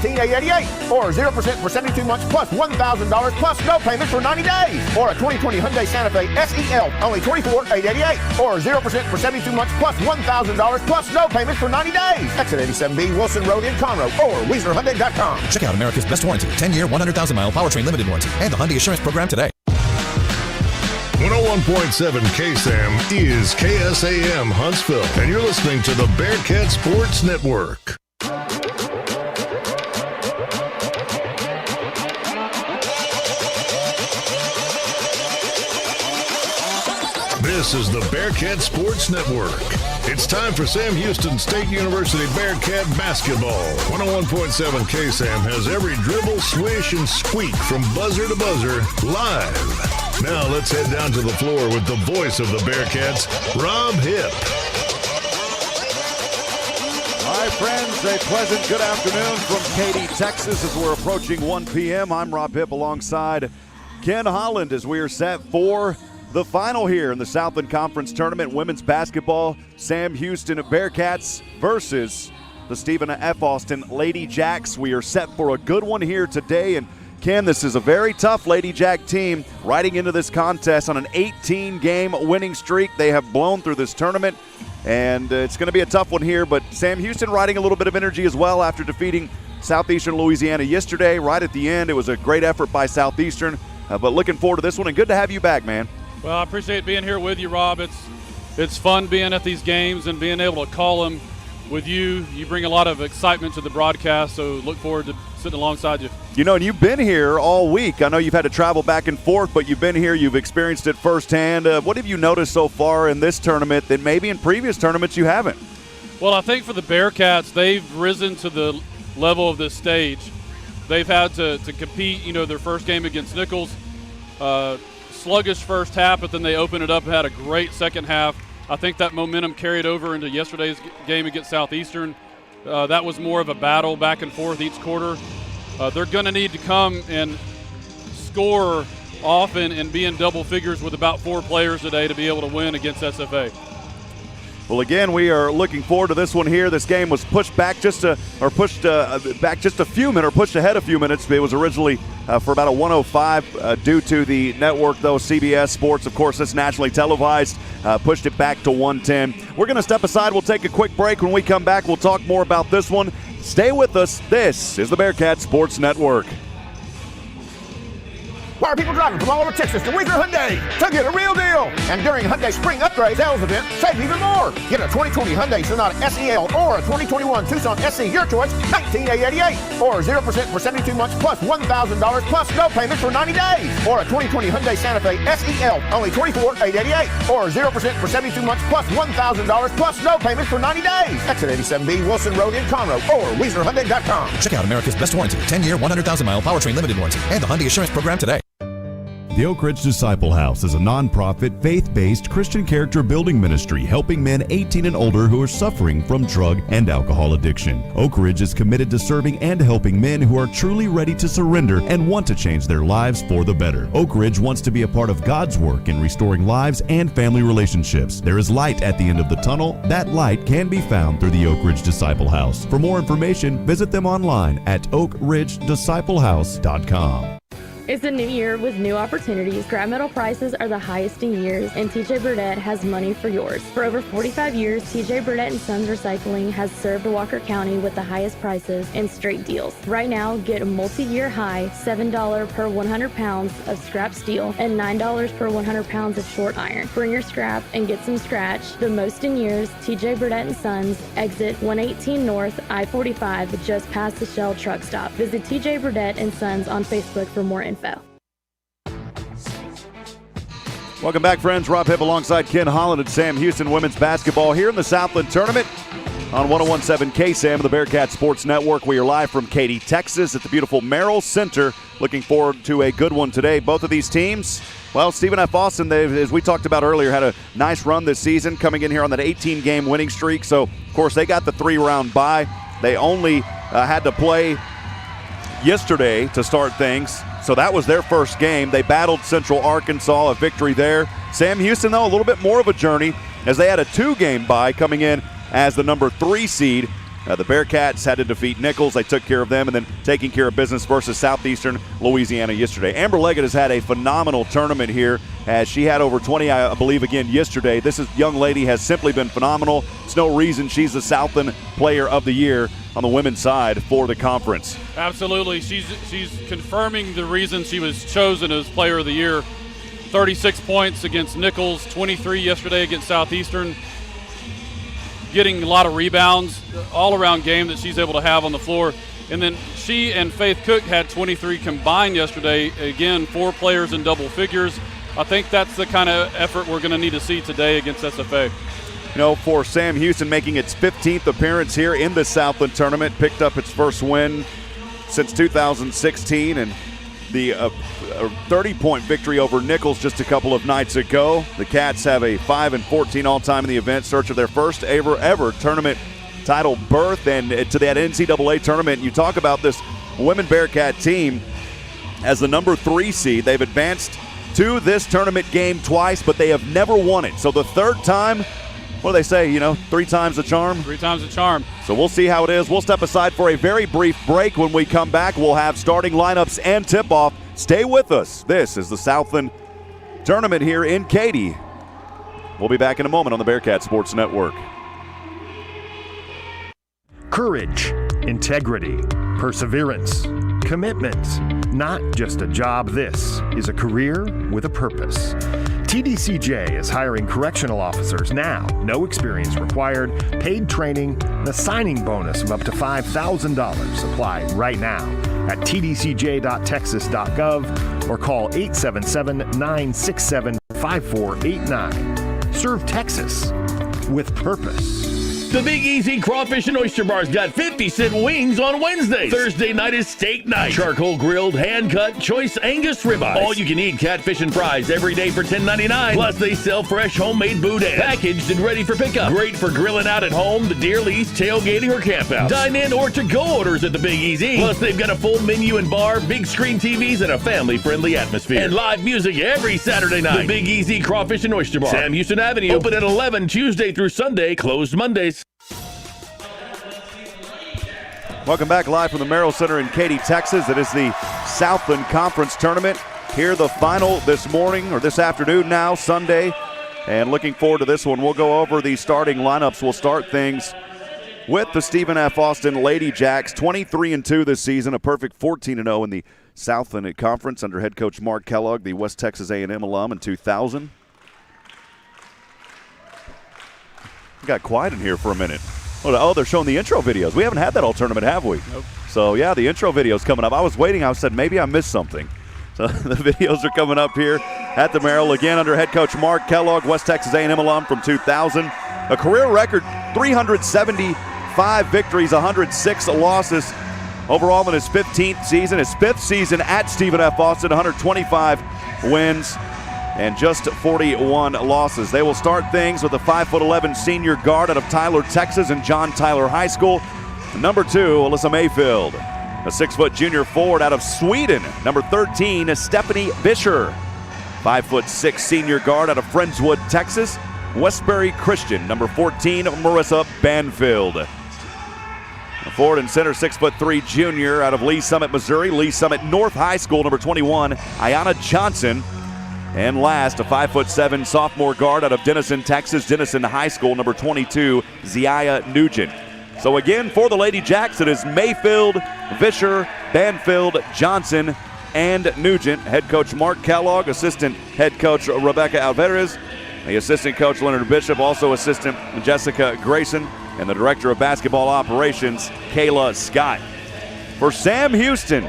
$19,888. Or 0% for 72 months plus $1,000 plus no payments for 90 days. Or a 2020 Hyundai Santa Fe SEL, only $24,888. Or 0% for 72 months plus $1,000 plus no payments for 90 days. Exit 87B Wilson Road in Conroe or WeaslerHyundai.com. Check out America's best warranty, 10-year, 100,000-mile powertrain limited warranty, and the Hyundai Assurance Program today. 101.7 KSAM is KSAM Huntsville, and you're listening to the Bearcat Sports Network. This is the Bearcat Sports Network. It's time for Sam Houston State University Bearcat basketball. 101.7 KSAM has every dribble, swish, and squeak from buzzer to buzzer live. Now let's head down to the floor with the voice of the Bearcats, Rob Hipp. Hi, friends. A pleasant good afternoon from Katy, Texas, as we're approaching 1 p.m. I'm Rob Hipp alongside Ken Holland as we are set for the final here in the Southland Conference Tournament. Women's basketball, Sam Houston Bearcats versus the Stephen F. Austin Ladyjacks. We are set for a good one here today. And Ken, this is a very tough Ladyjack team riding into this contest on an 18-game winning streak. They have blown through this tournament, and it's going to be a tough one here. But Sam Houston riding a little bit of energy as well after defeating Southeastern Louisiana yesterday. Right at the end, it was a great effort by Southeastern. But looking forward to this one, and good to have you back, man. Well, I appreciate being here with you, Rob. It's fun being at these games and being able to call them with you. You bring a lot of excitement to the broadcast, so look forward to sitting alongside you. You know, and you've been here all week. I know you've had to travel back and forth, but you've been here. You've experienced it firsthand. What have you noticed so far in this tournament that maybe in previous tournaments you haven't? Well, I think for the Bearcats, they've risen to the level of this stage. They've had to compete, their first game against Nichols. Sluggish first half, but then they opened it up and had a great second half. I think that momentum carried over into yesterday's game against Southeastern. That was more of a battle back and forth each quarter. They're going to need to come and score often and be in double figures with about 4 players today to be able to win against SFA. Well, again, we are looking forward to this one here. This game was pushed back pushed ahead a few minutes. It was originally for about a 105 due to the network, though. CBS Sports, of course, it's nationally televised, pushed it back to 110. We're going to step aside. We'll take a quick break. When we come back, we'll talk more about this one. Stay with us. This is the Bearcat Sports Network. Why are people driving from all over Texas to Weasler Hyundai to get a real deal? And during Hyundai Spring Upgrade Sales Event, save even more. Get a 2020 Hyundai Sonata SEL or a 2021 Tucson SC, your choice, $19,888. Or 0% for 72 months plus $1,000 plus no payments for 90 days. Or a 2020 Hyundai Santa Fe SEL, only $24,888. Or 0% for 72 months plus $1,000 plus no payments for 90 days. Exit 87B Wilson Road in Conroe or WeaslerHyundai.com. Check out America's best warranty, 10-year, 100,000-mile powertrain limited warranty, and the Hyundai Assurance Program today. The Oak Ridge Disciple House is a nonprofit, faith-based Christian character building ministry helping men 18 and older who are suffering from drug and alcohol addiction. Oak Ridge is committed to serving and helping men who are truly ready to surrender and want to change their lives for the better. Oak Ridge wants to be a part of God's work in restoring lives and family relationships. There is light at the end of the tunnel. That light can be found through the Oak Ridge Disciple House. For more information, visit them online at oakridgedisciplehouse.com. It's a new year with new opportunities. Scrap metal prices are the highest in years, and TJ Burdett has money for yours. For over 45 years, TJ Burdett & Sons Recycling has served Walker County with the highest prices and straight deals. Right now, get a multi-year high $7 per 100 pounds of scrap steel and $9 per 100 pounds of short iron. Bring your scrap and get some scratch. The most in years, TJ Burdett & Sons, exit 118 North, I-45, just past the Shell truck stop. Visit TJ Burdett & Sons on Facebook for more info. Welcome back, friends. Rob Hipp alongside Ken Holland and Sam Houston women's basketball here in the Southland Tournament on 101.7 KSAM, the Bearcat Sports Network. We are live from Katy, Texas at the beautiful Merrill Center. Looking forward to a good one today. Both of these teams, well, Stephen F. Austin, as we talked about earlier, had a nice run this season, coming in here on that 18-game winning streak. So, of course, they got the 3-round bye. They only had to play yesterday to start things. So that was their first game. They battled Central Arkansas, a victory there. Sam Houston, though, a little bit more of a journey as they had a 2-game bye coming in as the number 3 seed. The Bearkats had to defeat Nichols. They took care of them, and then taking care of business versus Southeastern Louisiana yesterday. Amber Leggett has had a phenomenal tournament here, as she had over 20, I believe, again yesterday. This young lady has simply been phenomenal. It's no reason she's the Southland Player of the Year on the women's side for the conference. Absolutely. She's confirming the reason she was chosen as Player of the Year. 36 points against Nichols, 23 yesterday against Southeastern. Getting a lot of rebounds, all-around game that she's able to have on the floor. And then she and Faith Cook had 23 combined yesterday. Again, 4 players in double figures. I think that's the kind of effort we're going to need to see today against SFA. You know, for Sam Houston making its 15th appearance here in the Southland tournament, picked up its first win since 2016, and the 30-point victory over Nichols just a couple of nights ago. The Cats have a 5-14 all-time in the event, search of their first ever tournament title berth, and to that NCAA tournament. You talk about this women Bearcat team as the number 3 seed. They've advanced to this tournament game twice, but they have never won it. So the third time, what do they say, 3 times the charm? 3 times the charm. So we'll see how it is. We'll step aside for a very brief break. When we come back, we'll have starting lineups and tip-off. Stay with us. This is the Southland tournament here in Katy. We'll be back in a moment on the Bearcat Sports Network. Courage, integrity, perseverance, commitment. Not just a job, this is a career with a purpose. TDCJ is hiring correctional officers now. No experience required, paid training, and a signing bonus of up to $5,000. Apply right now at tdcj.texas.gov or call 877-967-5489. Serve Texas with purpose. The Big Easy Crawfish and Oyster Bar's got 50-cent wings on Wednesdays. Thursday night is steak night. Charcoal grilled, hand-cut, choice Angus ribeyes. All-you-can-eat catfish and fries every day for $10.99. Plus, they sell fresh homemade boudin, packaged and ready for pickup. Great for grilling out at home, the deer lease, tailgating, or camphouse. Dine-in or to-go orders at the Big Easy. Plus, they've got a full menu and bar, big screen TVs, and a family-friendly atmosphere. And live music every Saturday night. The Big Easy Crawfish and Oyster Bar. Sam Houston Avenue. Open at 11 Tuesday through Sunday. Closed Mondays. Welcome back live from the Merrill Center in Katy, Texas. It is the Southland Conference Tournament. Here the final this morning, or this afternoon now, Sunday. And looking forward to this one. We'll go over the starting lineups. We'll start things with the Stephen F. Austin Ladyjacks. 23-2 this season, a perfect 14-0 in the Southland Conference under head coach Mark Kellogg, the West Texas A&M alum in 2000. It got quiet in here for a minute. Oh, they're showing the intro videos. We haven't had that all tournament, have we? Nope. So, yeah, the intro video's coming up. I was waiting. I said, maybe I missed something. So the videos are coming up here at the Merrill. Again, under head coach Mark Kellogg, West Texas A&M alum from 2000. A career record, 375 victories, 106 losses. Overall in his 15th season, his 5th season at Stephen F. Austin, 125 wins and just 41 losses. They will start things with a 5'11" senior guard out of Tyler, Texas, and John Tyler High School. Number 2, Alyssa Mayfield. A 6' junior forward out of Sweden. Number 13 is Stephanie Bisher. 5'6" senior guard out of Friendswood, Texas, Westbury Christian. Number 14, Marissa Banfield. A forward and center, 6'3" junior out of Lee Summit, Missouri, Lee Summit North High School. Number 21, Ayanna Johnson. And last, a 5'7" sophomore guard out of Denison, Texas, Denison High School, number 22, Ziaya Nugent. So again, for the Ladyjacks, it is Mayfield, Vischer, Banfield, Johnson, and Nugent. Head coach Mark Kellogg, assistant head coach Rebecca Alvarez, the assistant coach Leonard Bishop, also assistant Jessica Grayson, and the director of basketball operations, Kayla Scott. For Sam Houston,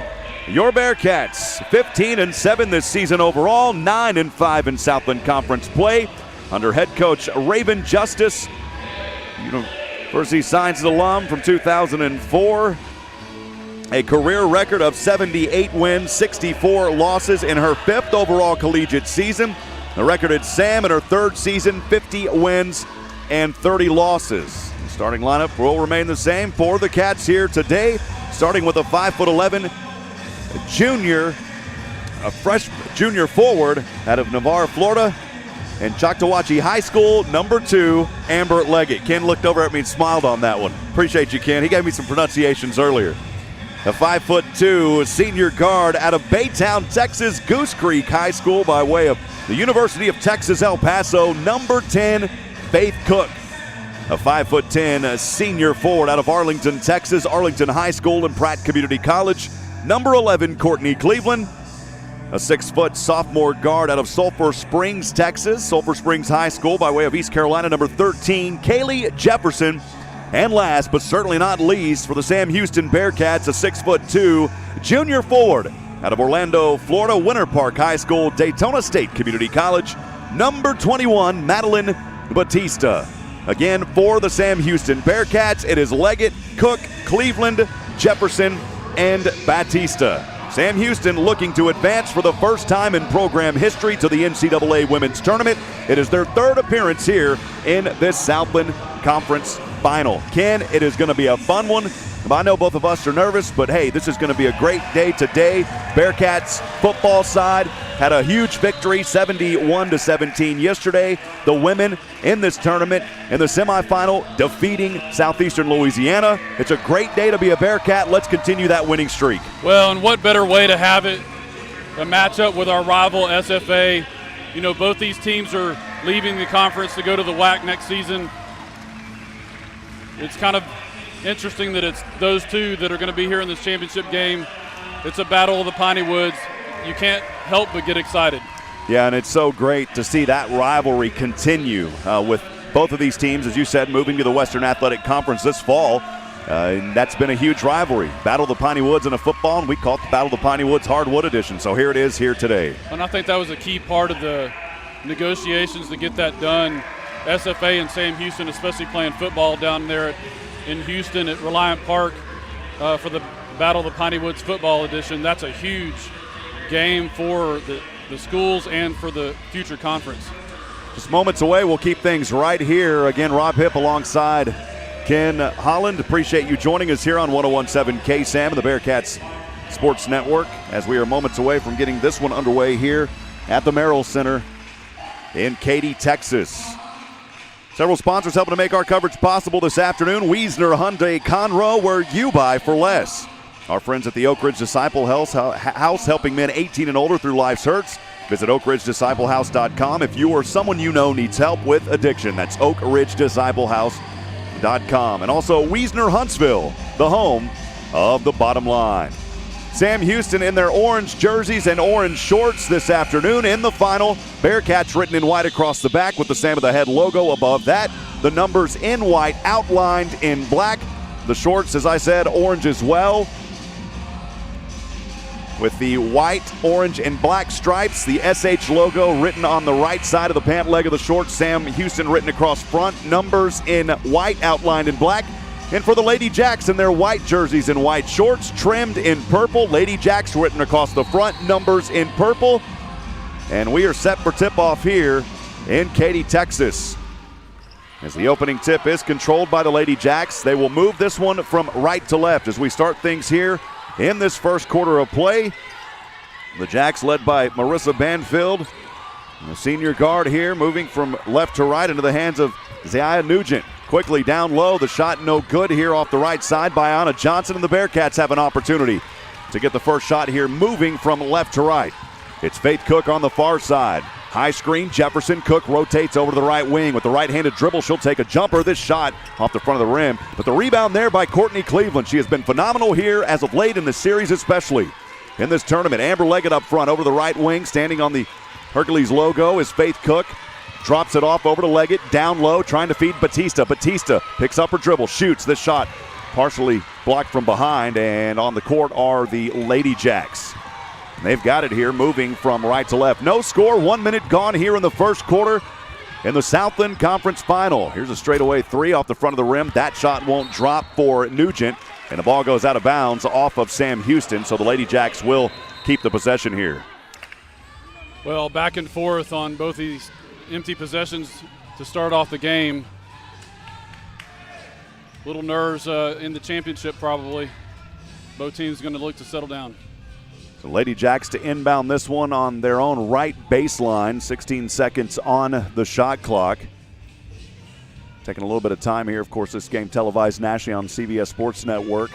your Bearcats, 15-7 this season overall, 9-5 in Southland Conference play under head coach Raven Justice. University Sciences alum from 2004. A career record of 78 wins, 64 losses in her 5th overall collegiate season. The record at Sam in her 3rd season, 50 wins and 30 losses. The starting lineup will remain the same for the Cats here today, starting with a 5'11" junior, a fresh junior forward out of Navarre, Florida, and Choctawhatchee High School, number 2, Amber Leggett. Ken looked over at me and smiled on that one. Appreciate you, Ken. He gave me some pronunciations earlier. A 5'2" senior guard out of Baytown, Texas, Goose Creek High School by way of the University of Texas, El Paso, number 10, Faith Cook. A 5'10" senior forward out of Arlington, Texas, Arlington High School and Pratt Community College, number 11, Courtney Cleveland. A 6-foot sophomore guard out of Sulphur Springs, Texas, Sulphur Springs High School by way of East Carolina, number 13, Kaylee Jefferson. And last but certainly not least, for the Sam Houston Bearkats, a 6'2" junior forward out of Orlando, Florida, Winter Park High School, Daytona State Community College, number 21, Madeline Batista. Again, for the Sam Houston Bearkats, it is Leggett, Cook, Cleveland, Jefferson, and Batista. Sam Houston looking to advance for the first time in program history to the NCAA Women's Tournament. It is their third appearance here in this Southland Conference Final. Ken, it is going to be a fun one. I know both of us are nervous, but hey, this is going to be a great day today. Bearkats football side had a huge victory, 71-17 yesterday. The women in this tournament in the semifinal defeating Southeastern Louisiana. It's a great day to be a Bearcat. Let's continue that winning streak. Well, and what better way to have it, a matchup with our rival SFA. You know, both these teams are leaving the conference to go to the WAC next season. It's kind of interesting that it's those two that are going to be here in this championship game. It's a battle of the Piney Woods. You can't help but get excited. Yeah, and it's so great to see that rivalry continue with both of these teams, as you said, moving to the Western Athletic Conference this fall. And that's been a huge rivalry. Battle of the Piney Woods in a football, and we call it the Battle of the Piney Woods Hardwood Edition. So here it is here today. And I think that was a key part of the negotiations to get that done. SFA and Sam Houston, especially playing football down there in Houston at Reliant Park for the Battle of the Piney Woods Football Edition. That's a huge game for the schools and for the future conference. Just moments away. We'll keep things right here. Again, Rob Hipp alongside Ken Holland. Appreciate you joining us here on 101.7 KSAM and the Bearkats Sports Network as we are moments away from getting this one underway here at the Merrill Center in Katy, Texas. Several sponsors helping to make our coverage possible this afternoon. Wiesner Hyundai Conroe, where you buy for less. Our friends at the Oak Ridge Disciple House, helping men 18 and older through life's hurts. Visit oakridgedisciplehouse.com if you or someone you know needs help with addiction. That's oakridgedisciplehouse.com. And also Wiesner Huntsville, the home of the bottom line. Sam Houston in their orange jerseys and orange shorts this afternoon in the final. Bearcats written in white across the back with the Sam of the Head logo above that. The numbers in white outlined in black. The shorts, as I said, orange as well, with the white, orange, and black stripes. The SH logo written on the right side of the pant leg of the shorts. Sam Houston written across front. Numbers in white outlined in black. And for the Ladyjacks in their white jerseys and white shorts, trimmed in purple. Ladyjacks written across the front, numbers in purple. And we are set for tip-off here in Katy, Texas. As the opening tip is controlled by the Ladyjacks, they will move this one from right to left as we start things here in this first quarter of play. The Jacks led by Marissa Banfield, the senior guard here, moving from left to right into the hands of Zaya Nugent. Quickly down low, the shot no good here off the right side by Anna Johnson, and the Bearcats have an opportunity to get the first shot here moving from left to right. It's Faith Cook on the far side. High screen, Jefferson. Cook rotates over to the right wing. With the right-handed dribble, she'll take a jumper. This shot off the front of the rim. But the rebound there by Courtney Cleveland. She has been phenomenal here as of late in the series, especially in this tournament. Amber Leggett up front over the right wing. Standing on the Hercules logo is Faith Cook. Drops it off over to Leggett. Down low, trying to feed Batista. Batista picks up her dribble, shoots. This shot partially blocked from behind. And on the court are the Ladyjacks. They've got it here, moving from right to left. No score, 1 minute gone here in the first quarter in the Southland Conference Final. Here's a straightaway three off the front of the rim. That shot won't drop for Nugent, and the ball goes out of bounds off of Sam Houston, so the Ladyjacks will keep the possession here. Well, back and forth on both these empty possessions to start off the game. Little nerves in the championship probably. Both teams going to look to settle down. So Ladyjacks to inbound this one on their own right baseline. 16 seconds on the shot clock. taking a little bit of time here. Of course, this game televised nationally on CBS Sports Network.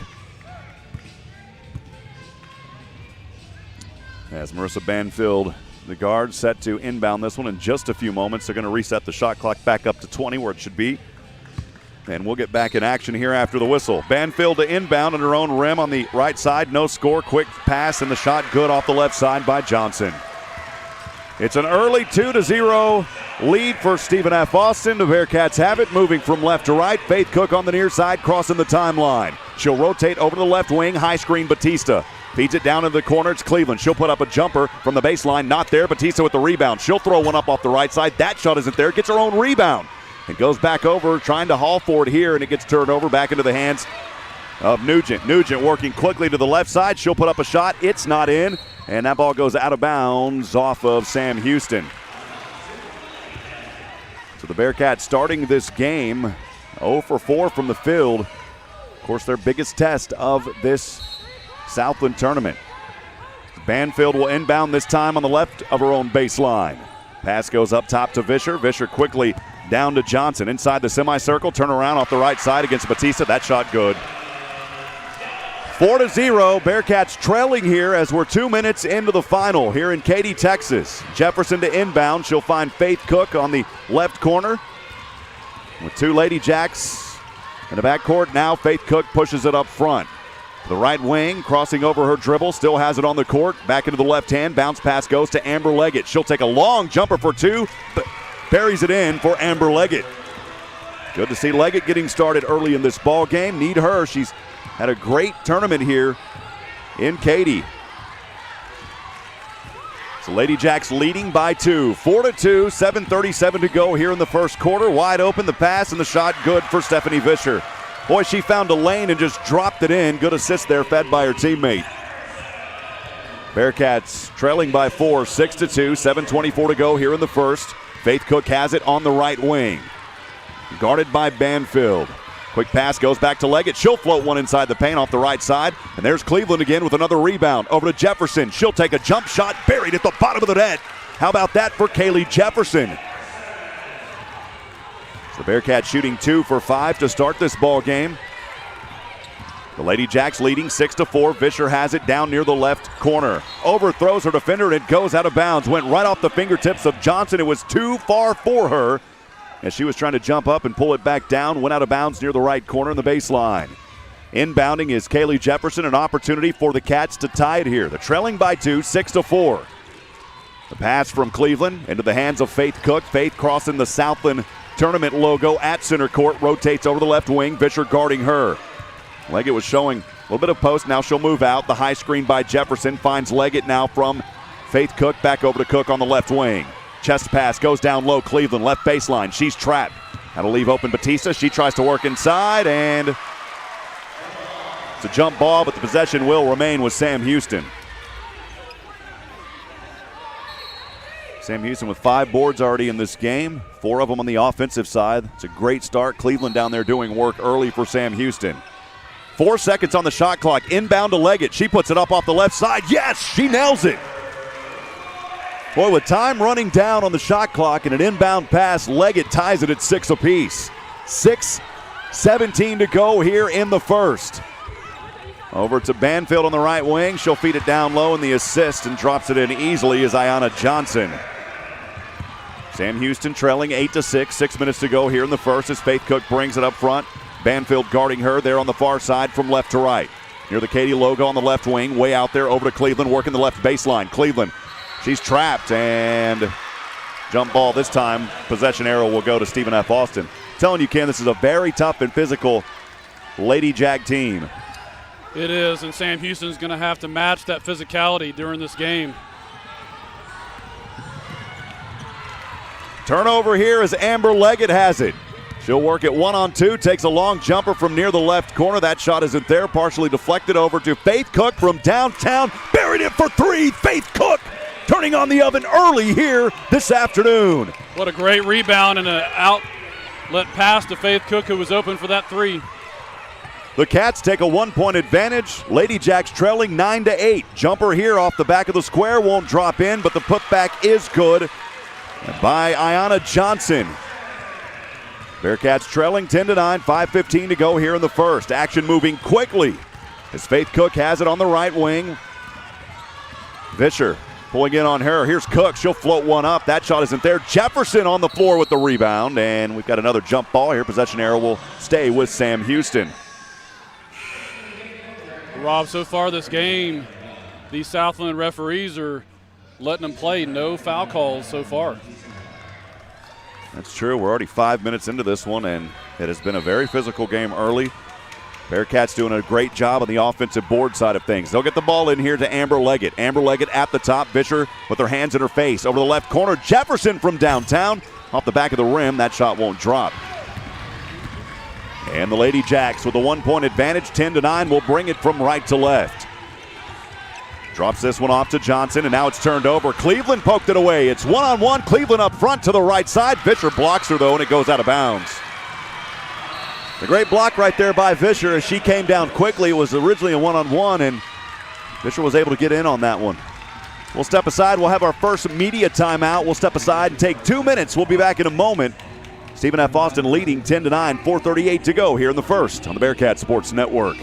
As Marissa Banfield, the guard, set to inbound this one in just a few moments. They're going to reset the shot clock back up to 20 where it should be. And we'll get back in action here after the whistle. Banfield to inbound on her own rim on the right side. No score. Quick pass and the shot good off the left side by Johnson. It's an early 2-0 lead for Stephen F. Austin. The Bearcats have it, moving from left to right. Faith Cook on the near side, crossing the timeline. She'll rotate over to the left wing. High screen Batista. Feeds it down in the corner. It's Cleveland. She'll put up a jumper from the baseline. Not there. Batista with the rebound. She'll throw one up off the right side. That shot isn't there. Gets her own rebound. It goes back over, trying to haul for it here, and it gets turned over back into the hands of Nugent. Nugent working quickly to the left side. She'll put up a shot. It's not in, and that ball goes out of bounds off of Sam Houston. So the Bearcats starting this game 0 for 4 from the field. Of course, their biggest test of this Southland tournament. Banfield will inbound this time on the left of her own baseline. Pass goes up top to Vischer. Vischer quickly down to Johnson inside the semicircle. Turn around off the right side against Batista. That shot good. 4-0. Bearcats trailing here as we're 2 minutes into the final here in Katy, Texas. Jefferson to inbound. She'll find Faith Cook on the left corner with two Ladyjacks in the backcourt. Now Faith Cook pushes it up front. The right wing, crossing over her dribble, still has it on the court. Back into the left hand. Bounce pass goes to Amber Leggett. She'll take a long jumper for two, but buries it in for Amber Leggett. Good to see Leggett getting started early in this ball game. Need her. She's had a great tournament here in Katy. So Ladyjacks leading by 2. 4-2, 7:37 to go here in the first quarter. Wide open, the pass and the shot good for Stephanie Vischer. Boy, she found a lane and just dropped it in. Good assist there, fed by her teammate. Bearcats trailing by 4, 6-2, 7:24 to go here in the first. Faith Cook has it on the right wing. Guarded by Banfield. Quick pass goes back to Leggett. She'll float one inside the paint off the right side. And there's Cleveland again with another rebound. Over to Jefferson. She'll take a jump shot buried at the bottom of the net. How about that for Kaylee Jefferson? The Bearcats shooting 2 for 5 to start this ball game. The Ladyjacks leading 6-4. Vischer has it down near the left corner. Overthrows her defender and it goes out of bounds. Went right off the fingertips of Johnson. It was too far for her as she was trying to jump up and pull it back down. Went out of bounds near the right corner in the baseline. Inbounding is Kaylee Jefferson. An opportunity for the Cats to tie it here. They're trailing by 2, 6-4. The pass from Cleveland into the hands of Faith Cook. Faith crossing the Southland tournament logo at center court. Rotates over the left wing. Vischer guarding her. Leggett was showing a little bit of post. Now she'll move out. The high screen by Jefferson finds Leggett now from Faith Cook. Back over to Cook on the left wing. Chest pass goes down low. Cleveland left baseline. She's trapped. That'll leave open Batista. She tries to work inside and it's a jump ball, but the possession will remain with Sam Houston. Sam Houston with 5 boards already in this game, 4 of them on the offensive side. It's a great start. Cleveland down there doing work early for Sam Houston. 4 seconds on the shot clock. Inbound to Leggett. She puts it up off the left side. Yes, she nails it. Boy, with time running down on the shot clock and an inbound pass, Leggett ties it at 6 apiece. 6:17 to go here in the first. Over to Banfield on the right wing. She'll feed it down low in the assist and drops it in easily is Ayanna Johnson. Sam Houston trailing 8-6. 6 minutes to go here in the first as Faith Cook brings it up front. Banfield guarding her there on the far side from left to right. Near the Katy logo on the left wing. Way out there over to Cleveland working the left baseline. Cleveland, she's trapped and jump ball this time. Possession arrow will go to Stephen F. Austin. I'm telling you, Ken, this is a very tough and physical Ladyjack team. It is, and Sam Houston's going to have to match that physicality during this game. Turnover here as Amber Leggett has it. She'll work it 1-on-2, takes a long jumper from near the left corner. That shot isn't there, partially deflected over to Faith Cook from downtown. Buried it for 3, Faith Cook turning on the oven early here this afternoon. What a great rebound and an outlet pass to Faith Cook, who was open for that 3. The Cats take a 1-point advantage. Ladyjacks trailing 9-8. Jumper here off the back of the square won't drop in, but the putback is good by Ayanna Johnson. Bearkats trailing 10-9, 5:15 to go here in the first. Action moving quickly as Faith Cook has it on the right wing. Vischer pulling in on her. Here's Cook. She'll float one up. That shot isn't there. Jefferson on the floor with the rebound, and we've got another jump ball here. Possession arrow will stay with Sam Houston. Rob, so far this game, these Southland referees are letting them play. No foul calls so far. That's true. We're already 5 minutes into this one, and it has been a very physical game early. Bearkats doing a great job on the offensive board side of things. They'll get the ball in here to Amber Leggett. Amber Leggett at the top. Vischer with her hands in her face. Over the left corner, Jefferson from downtown. Off the back of the rim, that shot won't drop. And the Ladyjacks with a 1-point advantage, 10-9, will bring it from right to left. Drops this one off to Johnson, and now it's turned over. Cleveland poked it away. It's one-on-one. Cleveland up front to the right side. Vischer blocks her, though, and it goes out of bounds. A great block right there by Vischer as she came down quickly. It was originally a one-on-one, and Vischer was able to get in on that one. We'll step aside. We'll have our first media timeout. We'll step aside and take 2 minutes. We'll be back in a moment. Stephen F. Austin leading 10-9, 4:38 to go here in the first on the Bearcat Sports Network.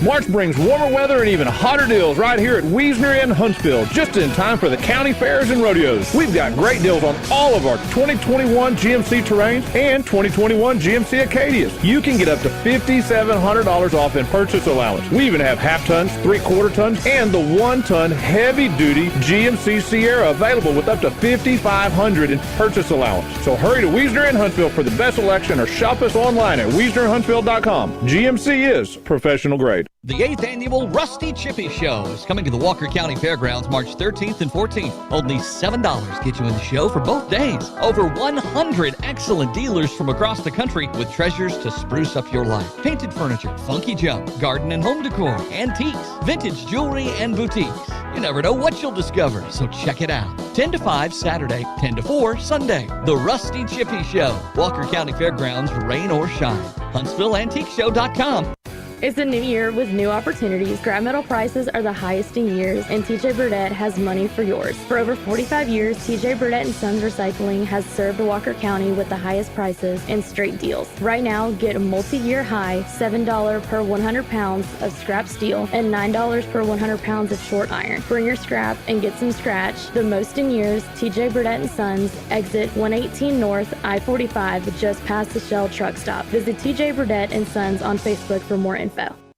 March brings warmer weather and even hotter deals right here at Wiesner in Huntsville, just in time for the county fairs and rodeos. We've got great deals on all of our 2021 GMC Terrains and 2021 GMC Acadias. You can get up to $5,700 off in purchase allowance. We even have half tons, 3/4 tons, and the 1-ton heavy-duty GMC Sierra available with up to $5,500 in purchase allowance. So hurry to Wiesner in Huntsville for the best selection or shop us online at WiesnerHuntsville.com. GMC is professional grade. The 8th annual Rusty Chippy Show is coming to the Walker County Fairgrounds March 13th and 14th. Only $7 get you in the show for both days. Over 100 excellent dealers from across the country with treasures to spruce up your life. Painted furniture, funky junk, garden and home decor, antiques, vintage jewelry, and boutiques. You never know what you'll discover, so check it out. 10 to 5 Saturday, 10 to 4 Sunday. The Rusty Chippy Show. Walker County Fairgrounds, rain or shine. HuntsvilleAntiqueShow.com. It's a new year with new opportunities. Scrap metal prices are the highest in years, and TJ Burdett has money for yours. For over 45 years, TJ Burdett & Sons Recycling has served Walker County with the highest prices and straight deals. Right now, get a multi-year high $7 per 100 pounds of scrap steel and $9 per 100 pounds of short iron. Bring your scrap and get some scratch. The most in years, TJ Burdett & Sons, exit 118 North, I-45, just past the Shell truck stop. Visit TJ Burdett & Sons on Facebook for more info.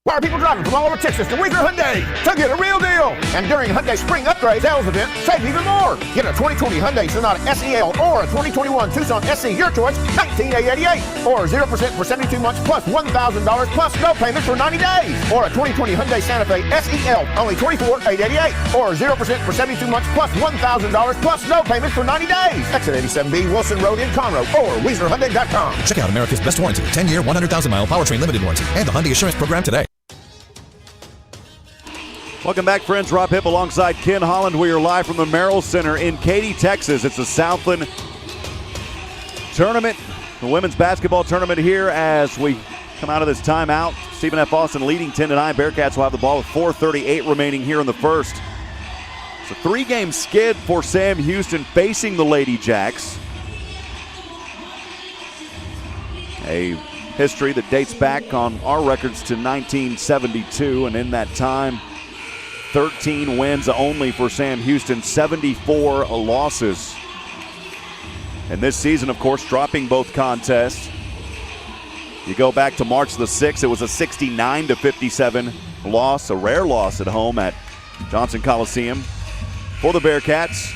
Why are people driving from all over Texas to Wiesner Hyundai to get a real deal? And during Hyundai Spring Upgrade Sales Event, save even more. Get a 2020 Hyundai Sonata SEL or a 2021 Tucson SC, your choice, $19,888. Or 0% for 72 months plus $1,000 plus no payments for 90 days. Or a 2020 Hyundai Santa Fe SEL, only $24,888. Or 0% for 72 months plus $1,000 plus no payments for 90 days. Exit 87B Wilson Road in Conroe or WiesnerHyundai.com. Check out America's best warranty, 10-year, 100,000-mile powertrain limited warranty, and the Hyundai Assurance Program today. Welcome back, friends. Rob Hipp alongside Ken Holland. We are live from the Merrill Center in Katy, Texas. It's the Southland tournament, the women's basketball tournament here as we come out of this timeout. Stephen F. Austin leading 10-9. Bearkats will have the ball with 4:38 remaining here in the first. It's a 3-game skid for Sam Houston facing the Ladyjacks. A history that dates back on our records to 1972, and in that time, 13 wins only for Sam Houston, 74 losses. And this season, of course, dropping both contests. You go back to March the 6th, it was a 69-57 loss, a rare loss at home at Johnson Coliseum for the Bearkats.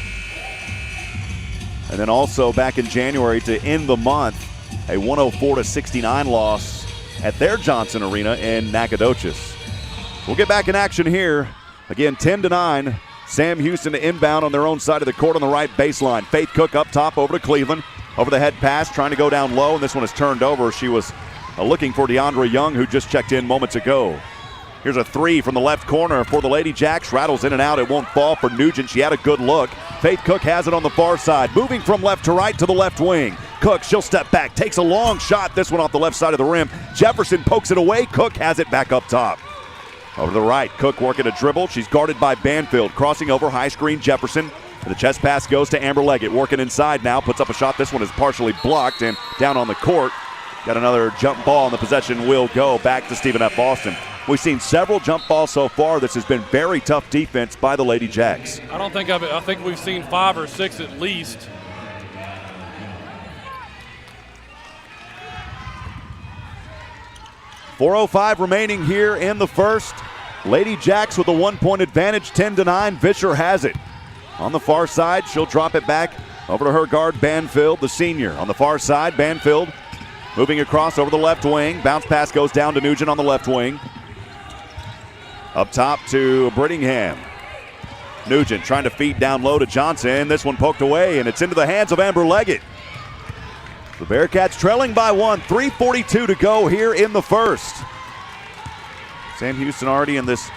And then also back in January to end the month, a 104-69 loss at their Johnson Arena in Nacogdoches. We'll get back in action here. Again, 10-9. Sam Houston to inbound on their own side of the court on the right baseline. Faith Cook up top over to Cleveland. Over the head pass, trying to go down low, and this one is turned over. She was looking for DeAndre Young, who just checked in moments ago. Here's a three from the left corner for the Ladyjacks. Rattles in and out. It won't fall for Nugent. She had a good look. Faith Cook has it on the far side. Moving from left to right to the left wing. Cook, she'll step back. Takes a long shot. This one off the left side of the rim. Jefferson pokes it away. Cook has it back up top. Over to the right, Cook working a dribble. She's guarded by Banfield. Crossing over, high screen, Jefferson. The chest pass goes to Amber Leggett, working inside now, puts up a shot. This one is partially blocked and down on the court. Got another jump ball, and the possession will go back to Stephen F. Austin. We've seen several jump balls so far. This has been very tough defense by the Ladyjacks. I think we've seen 5 or 6 at least. .405 remaining here in the first. Ladyjacks with a 1-point advantage, 10-9. Vischer has it. On the far side, she'll drop it back over to her guard, Banfield, the senior. On the far side, Banfield moving across over the left wing. Bounce pass goes down to Nugent on the left wing. Up top to Brittingham. Nugent trying to feed down low to Johnson. This one poked away, and it's into the hands of Amber Leggett. The Bearkats trailing by 1, 3:42 to go here in the first. Sam Houston already in this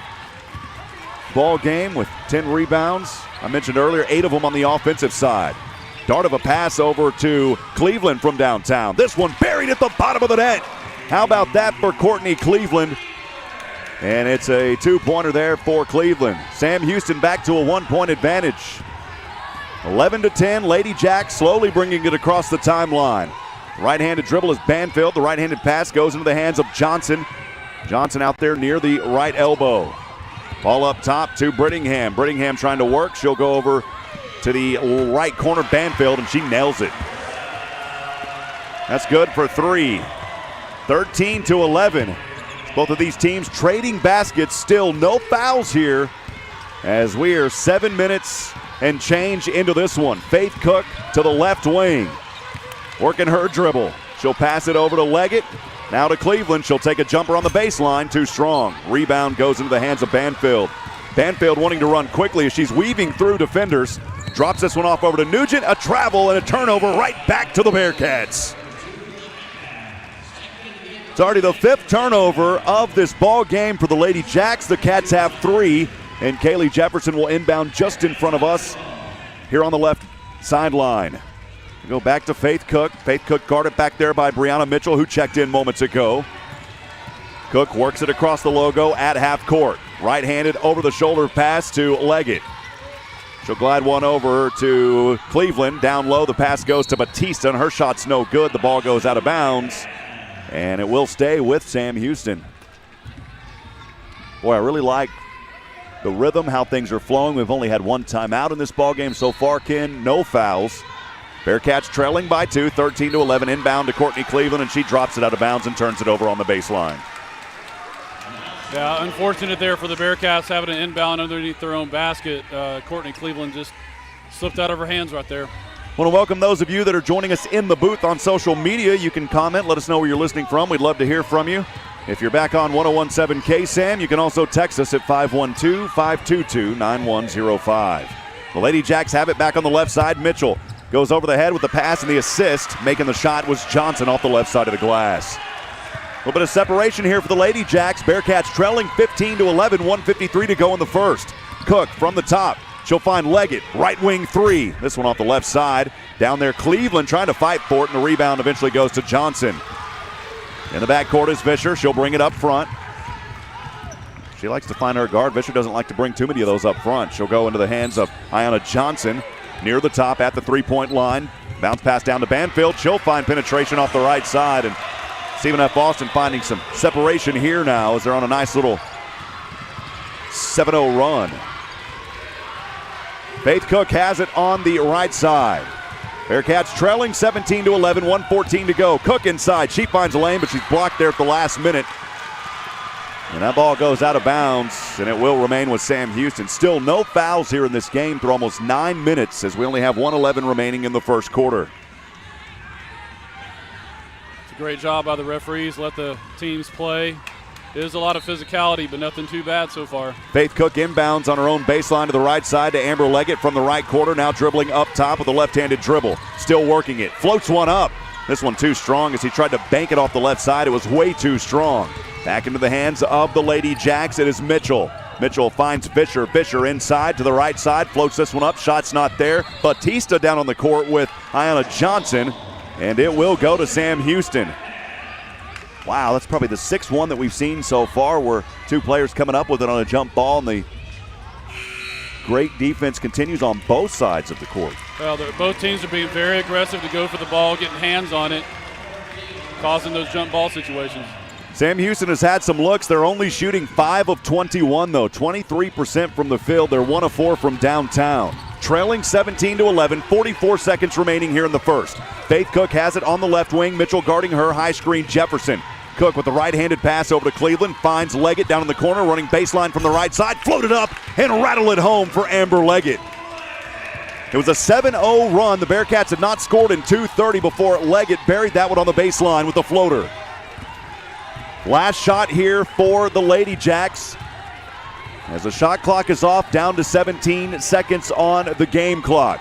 ball game with 10 rebounds. I mentioned earlier, 8 of them on the offensive side. Dart of a pass over to Cleveland from downtown. This one buried at the bottom of the net. How about that for Courtney Cleveland? And it's a 2-pointer there for Cleveland. Sam Houston back to a 1-point advantage. 11-10, Ladyjacks slowly bringing it across the timeline. Right-handed dribble is Banfield. The right-handed pass goes into the hands of Johnson. Johnson out there near the right elbow. Ball up top to Brittingham. Brittingham trying to work. She'll go over to the right corner, Banfield, and she nails it. That's good for 3. 13-11. Both of these teams trading baskets. Still no fouls here as we are 7 minutes and change into this one. Faith Cook to the left wing. Working her dribble. She'll pass it over to Leggett. Now to Cleveland. She'll take a jumper on the baseline. Too strong. Rebound goes into the hands of Banfield. Banfield wanting to run quickly as she's weaving through defenders. Drops this one off over to Nugent. A travel and a turnover right back to the Bearkats. It's already the 5th turnover of this ball game for the Ladyjacks. The Cats have 3, and Kaylee Jefferson will inbound just in front of us here on the left sideline. We go back to Faith Cook. Faith Cook guarded back there by Brianna Mitchell, who checked in moments ago. Cook works it across the logo at half court. Right-handed over-the-shoulder pass to Leggett. She'll glide one over to Cleveland. Down low, the pass goes to Batista, and her shot's no good. The ball goes out of bounds, and it will stay with Sam Houston. Boy, I really like the rhythm, how things are flowing. We've only had 1 timeout in this ball game so far, Ken. No fouls. Bearkats trailing by 2, 13-11. Inbound to Courtney Cleveland, and she drops it out of bounds and turns it over on the baseline. Yeah, unfortunate there for the Bearkats having an inbound underneath their own basket. Courtney Cleveland just slipped out of her hands right there. I want to welcome those of you that are joining us in the booth on social media. You can comment, let us know where you're listening from. We'd love to hear from you. If you're back on 101.7 KSAM, you can also text us at 512-522-9105. The Ladyjacks have it back on the left side. Mitchell goes over the head with the pass and the assist. Making the shot was Johnson off the left side of the glass. A little bit of separation here for the Ladyjacks. Bearkats trailing 15-11, 1:53 to go in the first. Cook from the top. She'll find Leggett, right wing 3. This one off the left side. Down there, Cleveland trying to fight for it, and the rebound eventually goes to Johnson. In the backcourt is Vischer. She'll bring it up front. She likes to find her guard. Vischer doesn't like to bring too many of those up front. She'll go into the hands of Ayanna Johnson near the top at the 3-point line. Bounce pass down to Banfield. She'll find penetration off the right side, and Stephen F. Austin finding some separation here now as they're on a nice little 7-0 run. Faith Cook has it on the right side. Bearkats trailing 17-11, 1:14 to go. Cook inside. She finds a lane, but she's blocked there at the last minute. And that ball goes out of bounds, and it will remain with Sam Houston. Still no fouls here in this game through almost 9 minutes as we only have 1:11 remaining in the first quarter. It's a great job by the referees. Let the teams play. It is a lot of physicality, but nothing too bad so far. Faith Cook inbounds on her own baseline to the right side to Amber Leggett from the right quarter. Now dribbling up top with a left-handed dribble. Still working it. Floats one up. This one too strong as he tried to bank it off the left side. It was way too strong. Back into the hands of the Ladyjacks. It is Mitchell. Mitchell finds Vischer. Vischer inside to the right side. Floats this one up. Shot's not there. Batista down on the court with Ayanna Johnson. And it will go to Sam Houston. Wow, that's probably the 6th one that we've seen so far where 2 players coming up with it on a jump ball in the great defense continues on both sides of the court. Well, both teams are being very aggressive to go for the ball, getting hands on it, causing those jump ball situations. Sam Houston has had some looks. They're only shooting 5 of 21, though. 23% from the field. They're 1 of 4 from downtown. Trailing 17-11, 44 seconds remaining here in the first. Faith Cook has it on the left wing. Mitchell guarding her. High screen Jefferson. Cook with the right-handed pass over to Cleveland. Finds Leggett down in the corner, running baseline from the right side. Floated up and rattle it home for Amber Leggett. It was a 7-0 run. The Bearkats had not scored in 2:30 before Leggett buried that one on the baseline with a floater. Last shot here for the Ladyjacks. As the shot clock is off, down to 17 seconds on the game clock.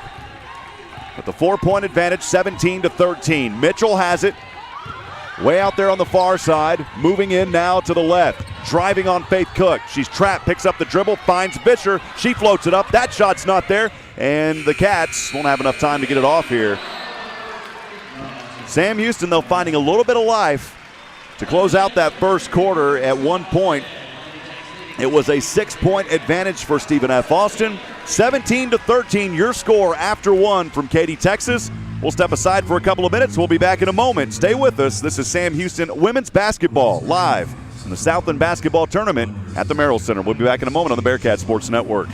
With the 4-point advantage, 17-13. Mitchell has it. Way out there on the far side. Moving in now to the left. Driving on Faith Cook. She's trapped, picks up the dribble, finds Bisher. She floats it up. That shot's not there. And the Cats won't have enough time to get it off here. Sam Houston, though, finding a little bit of life to close out that first quarter. At one point, it was a 6-point advantage for Stephen F. Austin. 17-13, your score after one from Katy, Texas. We'll step aside for a couple of minutes. We'll be back in a moment. Stay with us. This is Sam Houston Women's Basketball live from the Southland Basketball Tournament at the Merrill Center. We'll be back in a moment on the Bearcat Sports Network.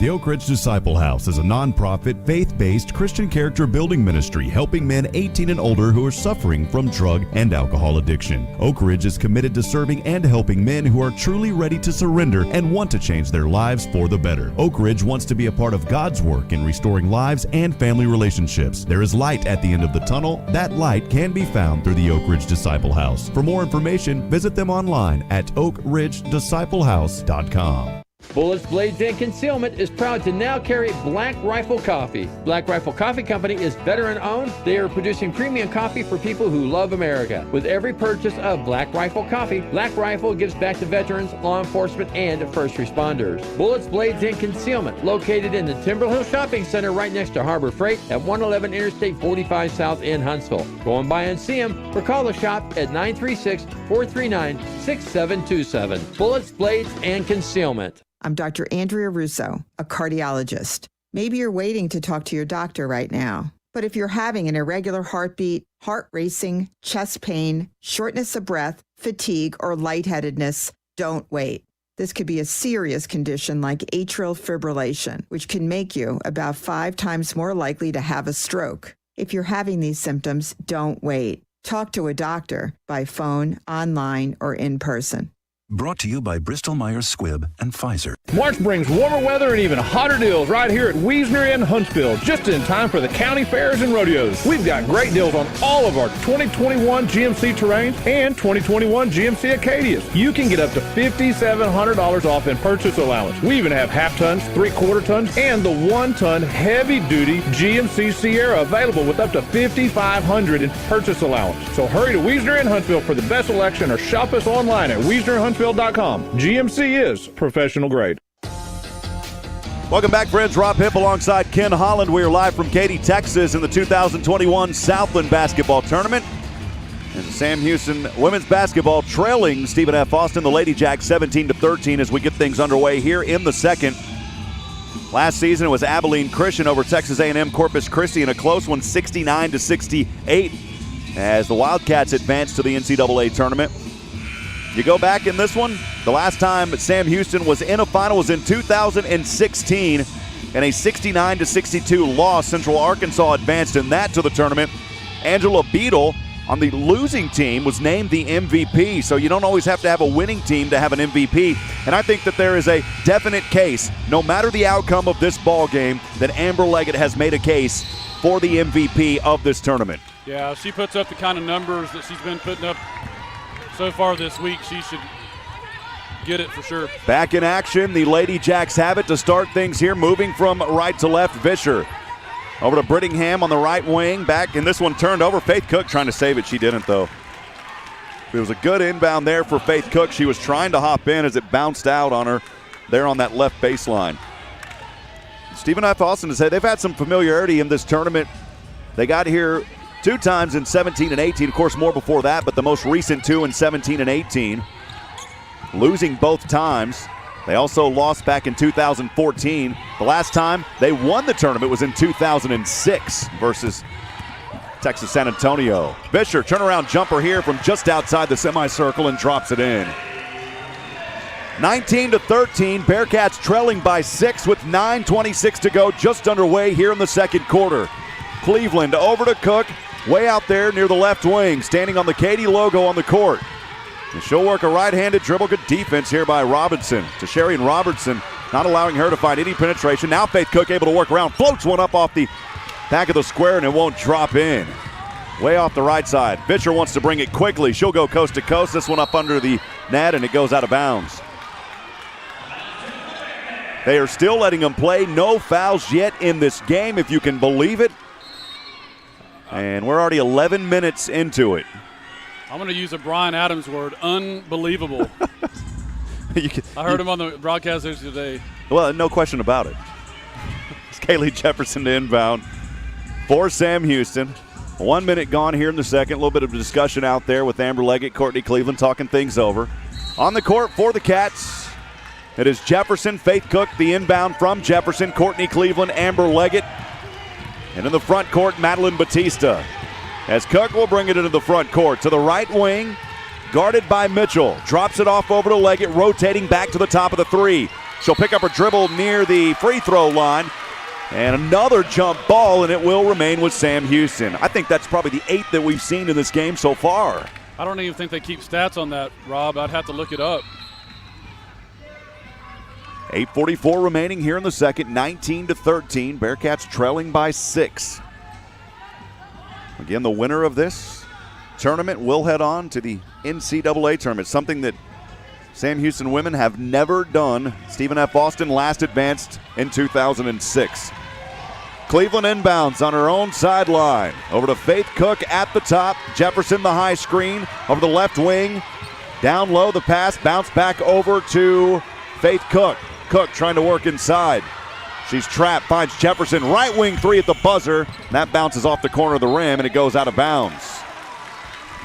The Oak Ridge Disciple House is a nonprofit, faith-based Christian character building ministry helping men 18 and older who are suffering from drug and alcohol addiction. Oak Ridge is committed to serving and helping men who are truly ready to surrender and want to change their lives for the better. Oak Ridge wants to be a part of God's work in restoring lives and family relationships. There is light at the end of the tunnel. That light can be found through the Oak Ridge Disciple House. For more information, visit them online at oakridgedisciplehouse.com. Bullets, Blades, and Concealment is proud to now carry Black Rifle Coffee. Black Rifle Coffee Company is veteran-owned. They are producing premium coffee for people who love America. With every purchase of Black Rifle Coffee, Black Rifle gives back to veterans, law enforcement, and first responders. Bullets, Blades, and Concealment, located in the Timber Hill Shopping Center right next to Harbor Freight at 111 Interstate 45 South in Huntsville. Go on by and see them or call the shop at 936-439-6727. Bullets, Blades, and Concealment. I'm Dr. Andrea Russo, a cardiologist. Maybe you're waiting to talk to your doctor right now. But if you're having an irregular heartbeat, heart racing, chest pain, shortness of breath, fatigue, or lightheadedness, don't wait. This could be a serious condition like atrial fibrillation, which can make you about 5 times more likely to have a stroke. If you're having these symptoms, don't wait. Talk to a doctor by phone, online, or in person. Brought to you by Bristol-Myers Squibb and Pfizer. March brings warmer weather and even hotter deals right here at Wiesner and Huntsville, just in time for the county fairs and rodeos. We've got great deals on all of our 2021 GMC Terrains and 2021 GMC Acadias. You can get up to $5,700 off in purchase allowance. We even have half tons, 3/4 tons, and the 1-ton heavy-duty GMC Sierra available with up to $5,500 in purchase allowance. So hurry to Wiesner and Huntsville for the best selection or shop us online at WiesnerHuntsville.com. GMC is professional grade. Welcome back, friends. Rob Hipp alongside Ken Holland. We are live from Katy, Texas in the 2021 Southland Basketball Tournament. And Sam Houston women's basketball trailing Stephen F. Austin, the Ladyjacks, 17-13 as we get things underway here in the second. Last season it was Abilene Christian over Texas A&M Corpus Christi in a close one, 69-68, as the Wildcats advanced to the NCAA tournament. You go back in this one, the last time Sam Houston was in a final was in 2016 in a 69-62 loss. Central Arkansas advanced in that to the tournament. Angela Beadle on the losing team was named the MVP, so you don't always have to have a winning team to have an MVP. And I think that there is a definite case, no matter the outcome of this ball game, that Amber Leggett has made a case for the MVP of this tournament. Yeah, if she puts up the kind of numbers that she's been putting up so far this week, she should get it for sure. Back in action, the Ladyjacks have it to start things here, moving from right to left. Vischer over to Brittingham on the right wing. Back, and this one turned over. Faith Cook trying to save it. She didn't, though. It was a good inbound there for Faith Cook. She was trying to hop in as it bounced out on her there on that left baseline. Stephen F. Austin to say they've had some familiarity in this tournament. They got here 2 times in 17 and 18, of course more before that, but the most recent 2 in 17 and 18. Losing both times. They also lost back in 2014. The last time they won the tournament was in 2006 versus Texas San Antonio. Fisher, turnaround jumper here from just outside the semicircle and drops it in. 19-13, Bearkats trailing by 6 with 9:26 to go, just underway here in the second quarter. Cleveland over to Cook, way out there near the left wing, standing on the Katy logo on the court. And she'll work a right-handed dribble. Good defense here by Robinson. To Sharian Robertson, not allowing her to find any penetration. Now Faith Cook able to work around, floats one up off the back of the square, and it won't drop in. Way off the right side. Fisher wants to bring it quickly. She'll go coast to coast. This one up under the net, and it goes out of bounds. They are still letting them play. No fouls yet in this game, if you can believe it. And we're already 11 minutes into it. I'm going to use a Brian Adams word, unbelievable. I heard him on the broadcast today. Well, no question about it. It's Kaylee Jefferson to inbound for Sam Houston. 1 minute gone here in the second. A little bit of discussion out there with Amber Leggett, Courtney Cleveland talking things over. On the court for the Cats, it is Jefferson, Faith Cook, the inbound from Jefferson, Courtney Cleveland, Amber Leggett. And in the front court, Madeline Batista. As Cook will bring it into the front court to the right wing, guarded by Mitchell. Drops it off over to Leggett, rotating back to the top of the three. She'll pick up her dribble near the free throw line. And another jump ball, and it will remain with Sam Houston. I think that's probably the 8th that we've seen in this game so far. I don't even think they keep stats on that, Rob. I'd have to look it up. 8:44 remaining here in the second, 19-13. Bearkats trailing by 6. Again, the winner of this tournament will head on to the NCAA tournament, something that Sam Houston women have never done. Stephen F. Austin last advanced in 2006. Cleveland inbounds on her own sideline. Over to Faith Cook at the top. Jefferson the high screen over the left wing. Down low the pass, bounce back over to Faith Cook. Cook trying to work inside. She's trapped, finds Jefferson, right wing three at the buzzer. That bounces off the corner of the rim and it goes out of bounds.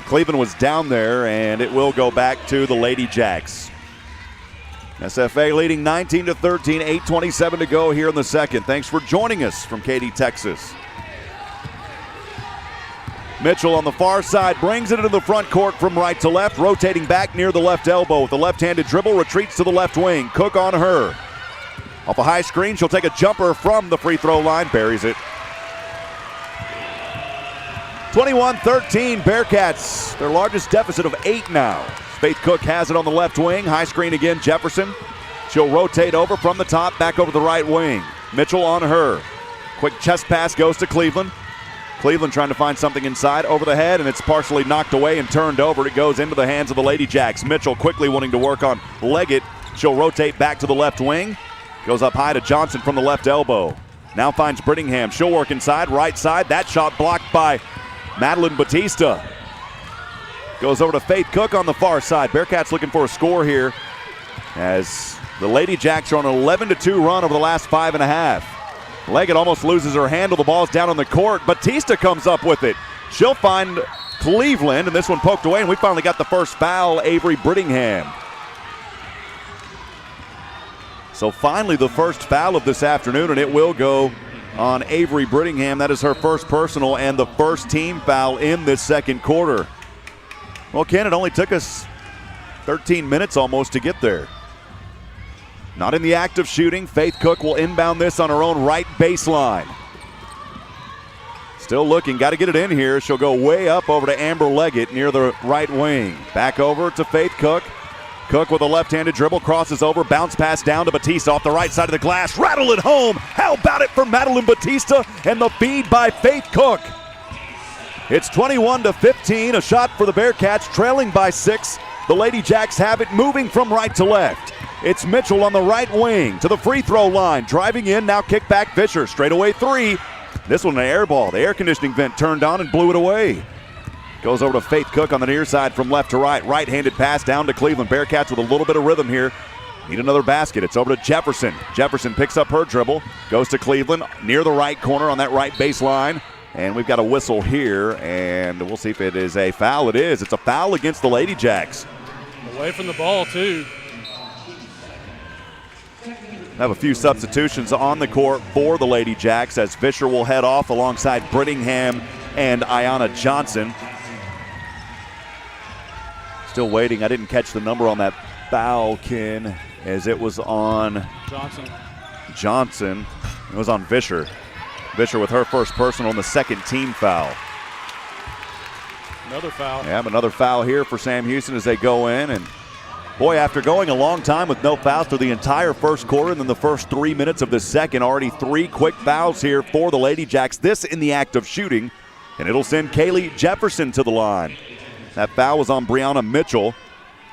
Cleveland was down there and it will go back to the Ladyjacks. SFA leading 19-13, 8:27 to go here in the second. Thanks for joining us from Katy, Texas. Mitchell on the far side brings it into the front court from right to left, rotating back near the left elbow with a left-handed dribble, retreats to the left wing. Cook on her. Off a high screen, she'll take a jumper from the free throw line, buries it. 21-13, Bearkats, their largest deficit of 8 now. Faith Cook has it on the left wing, high screen again, Jefferson. She'll rotate over from the top, back over the right wing. Mitchell on her. Quick chest pass goes to Cleveland. Cleveland trying to find something inside, over the head, and it's partially knocked away and turned over. It goes into the hands of the Ladyjacks. Mitchell quickly wanting to work on Leggett. She'll rotate back to the left wing. Goes up high to Johnson from the left elbow. Now finds Brittingham. She'll work inside, right side. That shot blocked by Madeline Batista. Goes over to Faith Cook on the far side. Bearkats looking for a score here as the Ladyjacks are on an 11-2 run over the last 5.5. Leggett almost loses her handle. The ball's down on the court. Batista comes up with it. She'll find Cleveland, and this one poked away, and we finally got the first foul, Avery Brittingham. So finally the first foul of this afternoon, and it will go on Avery Brittingham. That is her first personal and the first team foul in this second quarter. Well, Ken, it only took us 13 minutes almost to get there. Not in the act of shooting. Faith Cook will inbound this on her own right baseline. Still looking, got to get it in here. She'll go way up over to Amber Leggett near the right wing. Back over to Faith Cook. Cook with a left-handed dribble, crosses over, bounce pass down to Batista off the right side of the glass. Rattle it home. How about it for Madeline Batista and the feed by Faith Cook. It's 21-15, a shot for the Bearkats, trailing by 6. The Ladyjacks have it moving from right to left. It's Mitchell on the right wing to the free throw line. Driving in, now kick back Fisher. Straightaway three. This one an air ball. The air conditioning vent turned on and blew it away. Goes over to Faith Cook on the near side from left to right. Right-handed pass down to Cleveland. Bearkats with a little bit of rhythm here. Need another basket. It's over to Jefferson. Jefferson picks up her dribble. Goes to Cleveland near the right corner on that right baseline. And we've got a whistle here, and we'll see if it is a foul. It is. It's a foul against the Ladyjacks. Away from the ball, too. Have a few substitutions on the court for the Ladyjacks as Fisher will head off alongside Brittingham and Ayanna Johnson. Still waiting. I didn't catch the number on that foul, Ken, as it was on Johnson. It was on Fisher. Fisher with her first personal and the second team foul. Another foul. Yeah, another foul here for Sam Houston as they go in. And boy, after going a long time with no fouls through the entire first quarter and then the first 3 minutes of the second, already 3 quick fouls here for the Ladyjacks. This in the act of shooting, and it'll send Kaylee Jefferson to the line. That foul was on Brianna Mitchell.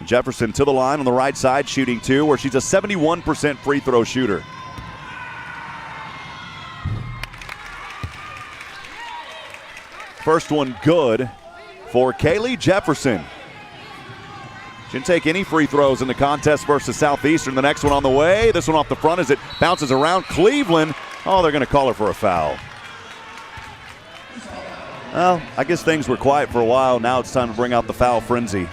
Jefferson to the line on the right side, shooting 2, where she's a 71% free throw shooter. First one good for Kaylee Jefferson. She didn't take any free throws in the contest versus Southeastern. The next one on the way. This one off the front as it bounces around Cleveland. Oh, they're going to call her for a foul. Well, I guess things were quiet for a while. Now it's time to bring out the foul frenzy.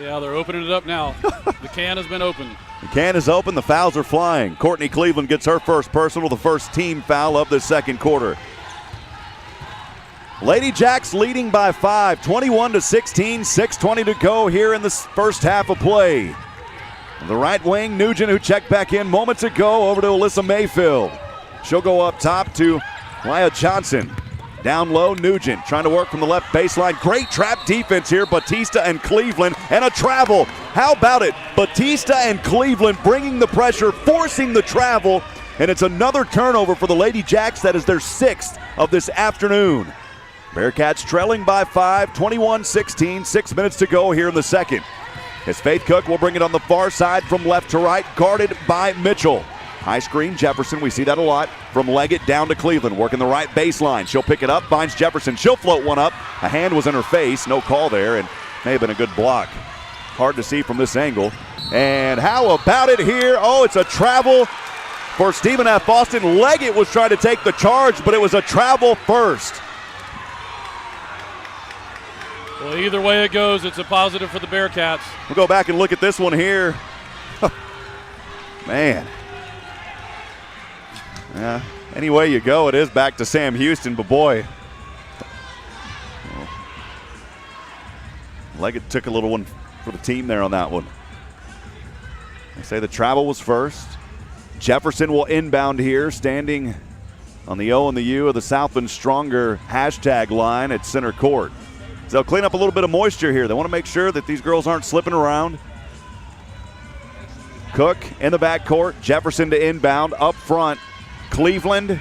Yeah, they're opening it up now. The can has been opened. The can is open. The fouls are flying. Courtney Cleveland gets her first personal, the first team foul of the second quarter. Ladyjacks leading by 5, 21-16, 6:20 to go here in the first half of play. The right wing, Nugent, who checked back in moments ago, over to Alyssa Mayfield. She'll go up top to Laya Johnson. Down low, Nugent trying to work from the left baseline. Great trap defense here, Batista and Cleveland, and a travel. How about it? Batista and Cleveland bringing the pressure, forcing the travel, and it's another turnover for the Ladyjacks. That is their 6th of this afternoon. Bearkats trailing by 5, 21-16, 6 minutes to go here in the second. As Faith Cook will bring it on the far side from left to right, guarded by Mitchell. High screen, Jefferson, we see that a lot. From Leggett down to Cleveland, working the right baseline. She'll pick it up, finds Jefferson. She'll float one up. A hand was in her face, no call there, and may have been a good block. Hard to see from this angle. And how about it here? Oh, it's a travel for Stephen F. Austin. Leggett was trying to take the charge, but it was a travel first. Well, either way it goes, it's a positive for the Bearkats. We'll go back and look at this one here. Man. Yeah, any way you go, it is back to Sam Houston, but boy. Leggett took a little one for the team there on that one. They say the travel was first. Jefferson will inbound here, standing on the O and the U of the Southland Stronger hashtag line at center court. So they'll clean up a little bit of moisture here. They want to make sure that these girls aren't slipping around. Cook in the backcourt. Jefferson to inbound. Up front, Cleveland,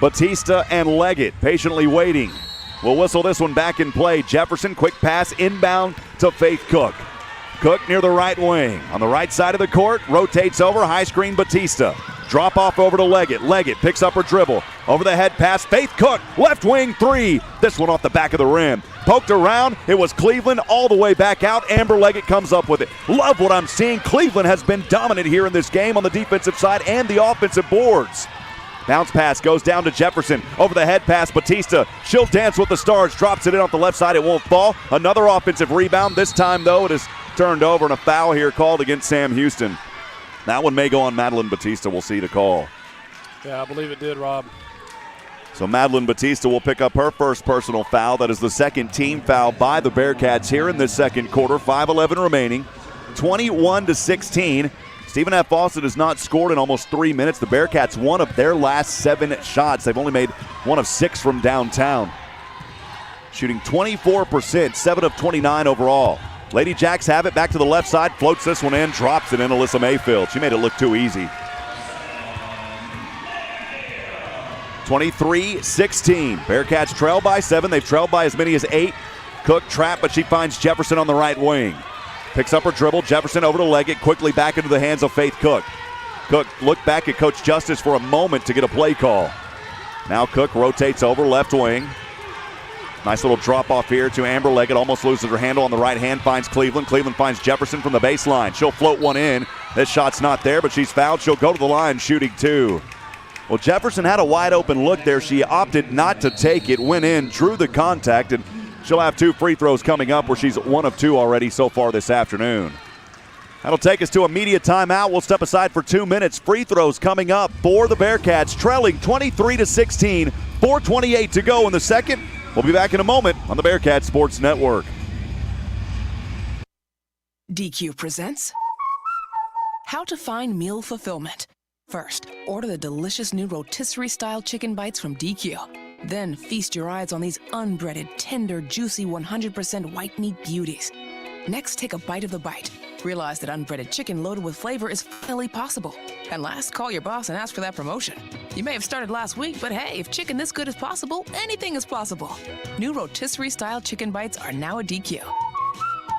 Batista, and Leggett patiently waiting. We'll whistle this one back in play. Jefferson, quick pass inbound to Faith Cook. Cook near the right wing. On the right side of the court, rotates over, high screen Batista. Drop off over to Leggett. Leggett picks up her dribble. Over the head pass, Faith Cook, left wing 3. This one off the back of the rim. Poked around, it was Cleveland all the way back out. Amber Leggett comes up with it. Love what I'm seeing. Cleveland has been dominant here in this game on the defensive side and the offensive boards. Bounce pass goes down to Jefferson. Over the head pass, Batista. She'll dance with the stars, drops it in off the left side. It won't fall. Another offensive rebound. This time, though, it is turned over, and a foul here called against Sam Houston. That one may go on Madeline Batista. We'll see the call. Yeah, I believe it did, Rob. So Madeline Batista will pick up her first personal foul. That is the second team foul by the Bearkats here in this second quarter. 5:11 remaining. 21-16. Stephen F. Austin has not scored in almost 3 minutes. The Bearkats, one of their last 7 shots. They've only made 1 of 6 from downtown. Shooting 24%, 7 of 29 overall. Ladyjacks have it back to the left side, floats this one in, drops it in. Alyssa Mayfield. She made it look too easy. 23-16. Bearkats trail by 7. They've trailed by as many as 8. Cook trap, but she finds Jefferson on the right wing. Picks up her dribble. Jefferson over to Leggett, quickly back into the hands of Faith Cook. Cook looked back at Coach Justice for a moment to get a play call. Now Cook rotates over left wing. Nice little drop off here to Amber Leggett. Almost loses her handle on the right hand. Finds Cleveland. Cleveland finds Jefferson from the baseline. She'll float one in. This shot's not there, but she's fouled. She'll go to the line shooting 2. Well, Jefferson had a wide open look there. She opted not to take it. Went in, drew the contact, and she'll have 2 free throws coming up where she's 1 of 2 already so far this afternoon. That'll take us to a media timeout. We'll step aside for 2 minutes. Free throws coming up for the Bearkats, trailing 23-16, 4:28 to go in the second. We'll be back in a moment on the Bearcat Sports Network. DQ presents How to Find Meal Fulfillment. First, order the delicious new rotisserie-style chicken bites from DQ. Then feast your eyes on these unbreaded, tender, juicy, 100% white meat beauties. Next, take a bite of the bite. Realize that unbreaded chicken loaded with flavor is finally possible. And last, call your boss and ask for that promotion. You may have started last week, but hey, if chicken this good is possible, anything is possible. New rotisserie-style chicken bites are now at DQ.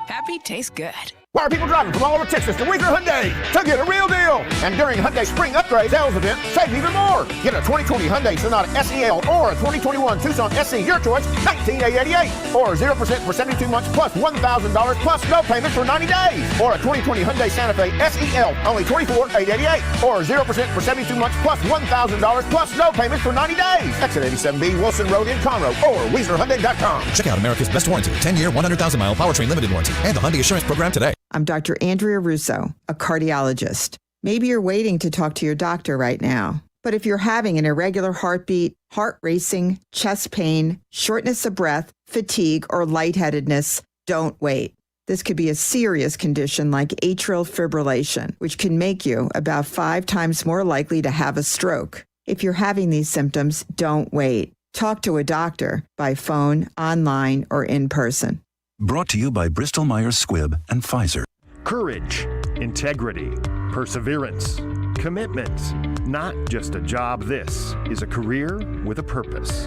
Happy tastes good. Why are people driving from all over Texas to Weaver Hyundai to get a real deal? And during Hyundai Spring Upgrade Sales Event, save even more. Get a 2020 Hyundai Sonata SEL or a 2021 Tucson SC, your choice, $19,888. Or 0% for 72 months plus $1,000 plus no payments for 90 days. Or a 2020 Hyundai Santa Fe SEL, only $24,888. Or 0% for 72 months plus $1,000 plus no payments for 90 days. Exit 87B Wilson Road in Conroe or WeezerHyundai.com. Check out America's best warranty, 10-year, 100,000-mile powertrain limited warranty, and the Hyundai Assurance Program today. I'm Dr. Andrea Russo, a cardiologist. Maybe you're waiting to talk to your doctor right now. But if you're having an irregular heartbeat, heart racing, chest pain, shortness of breath, fatigue, or lightheadedness, don't wait. This could be a serious condition like atrial fibrillation, which can make you about 5 times more likely to have a stroke. If you're having these symptoms, don't wait. Talk to a doctor by phone, online, or in person. Brought to you by Bristol-Myers Squibb and Pfizer. Courage, integrity, perseverance, commitment. Not just a job, this is a career with a purpose.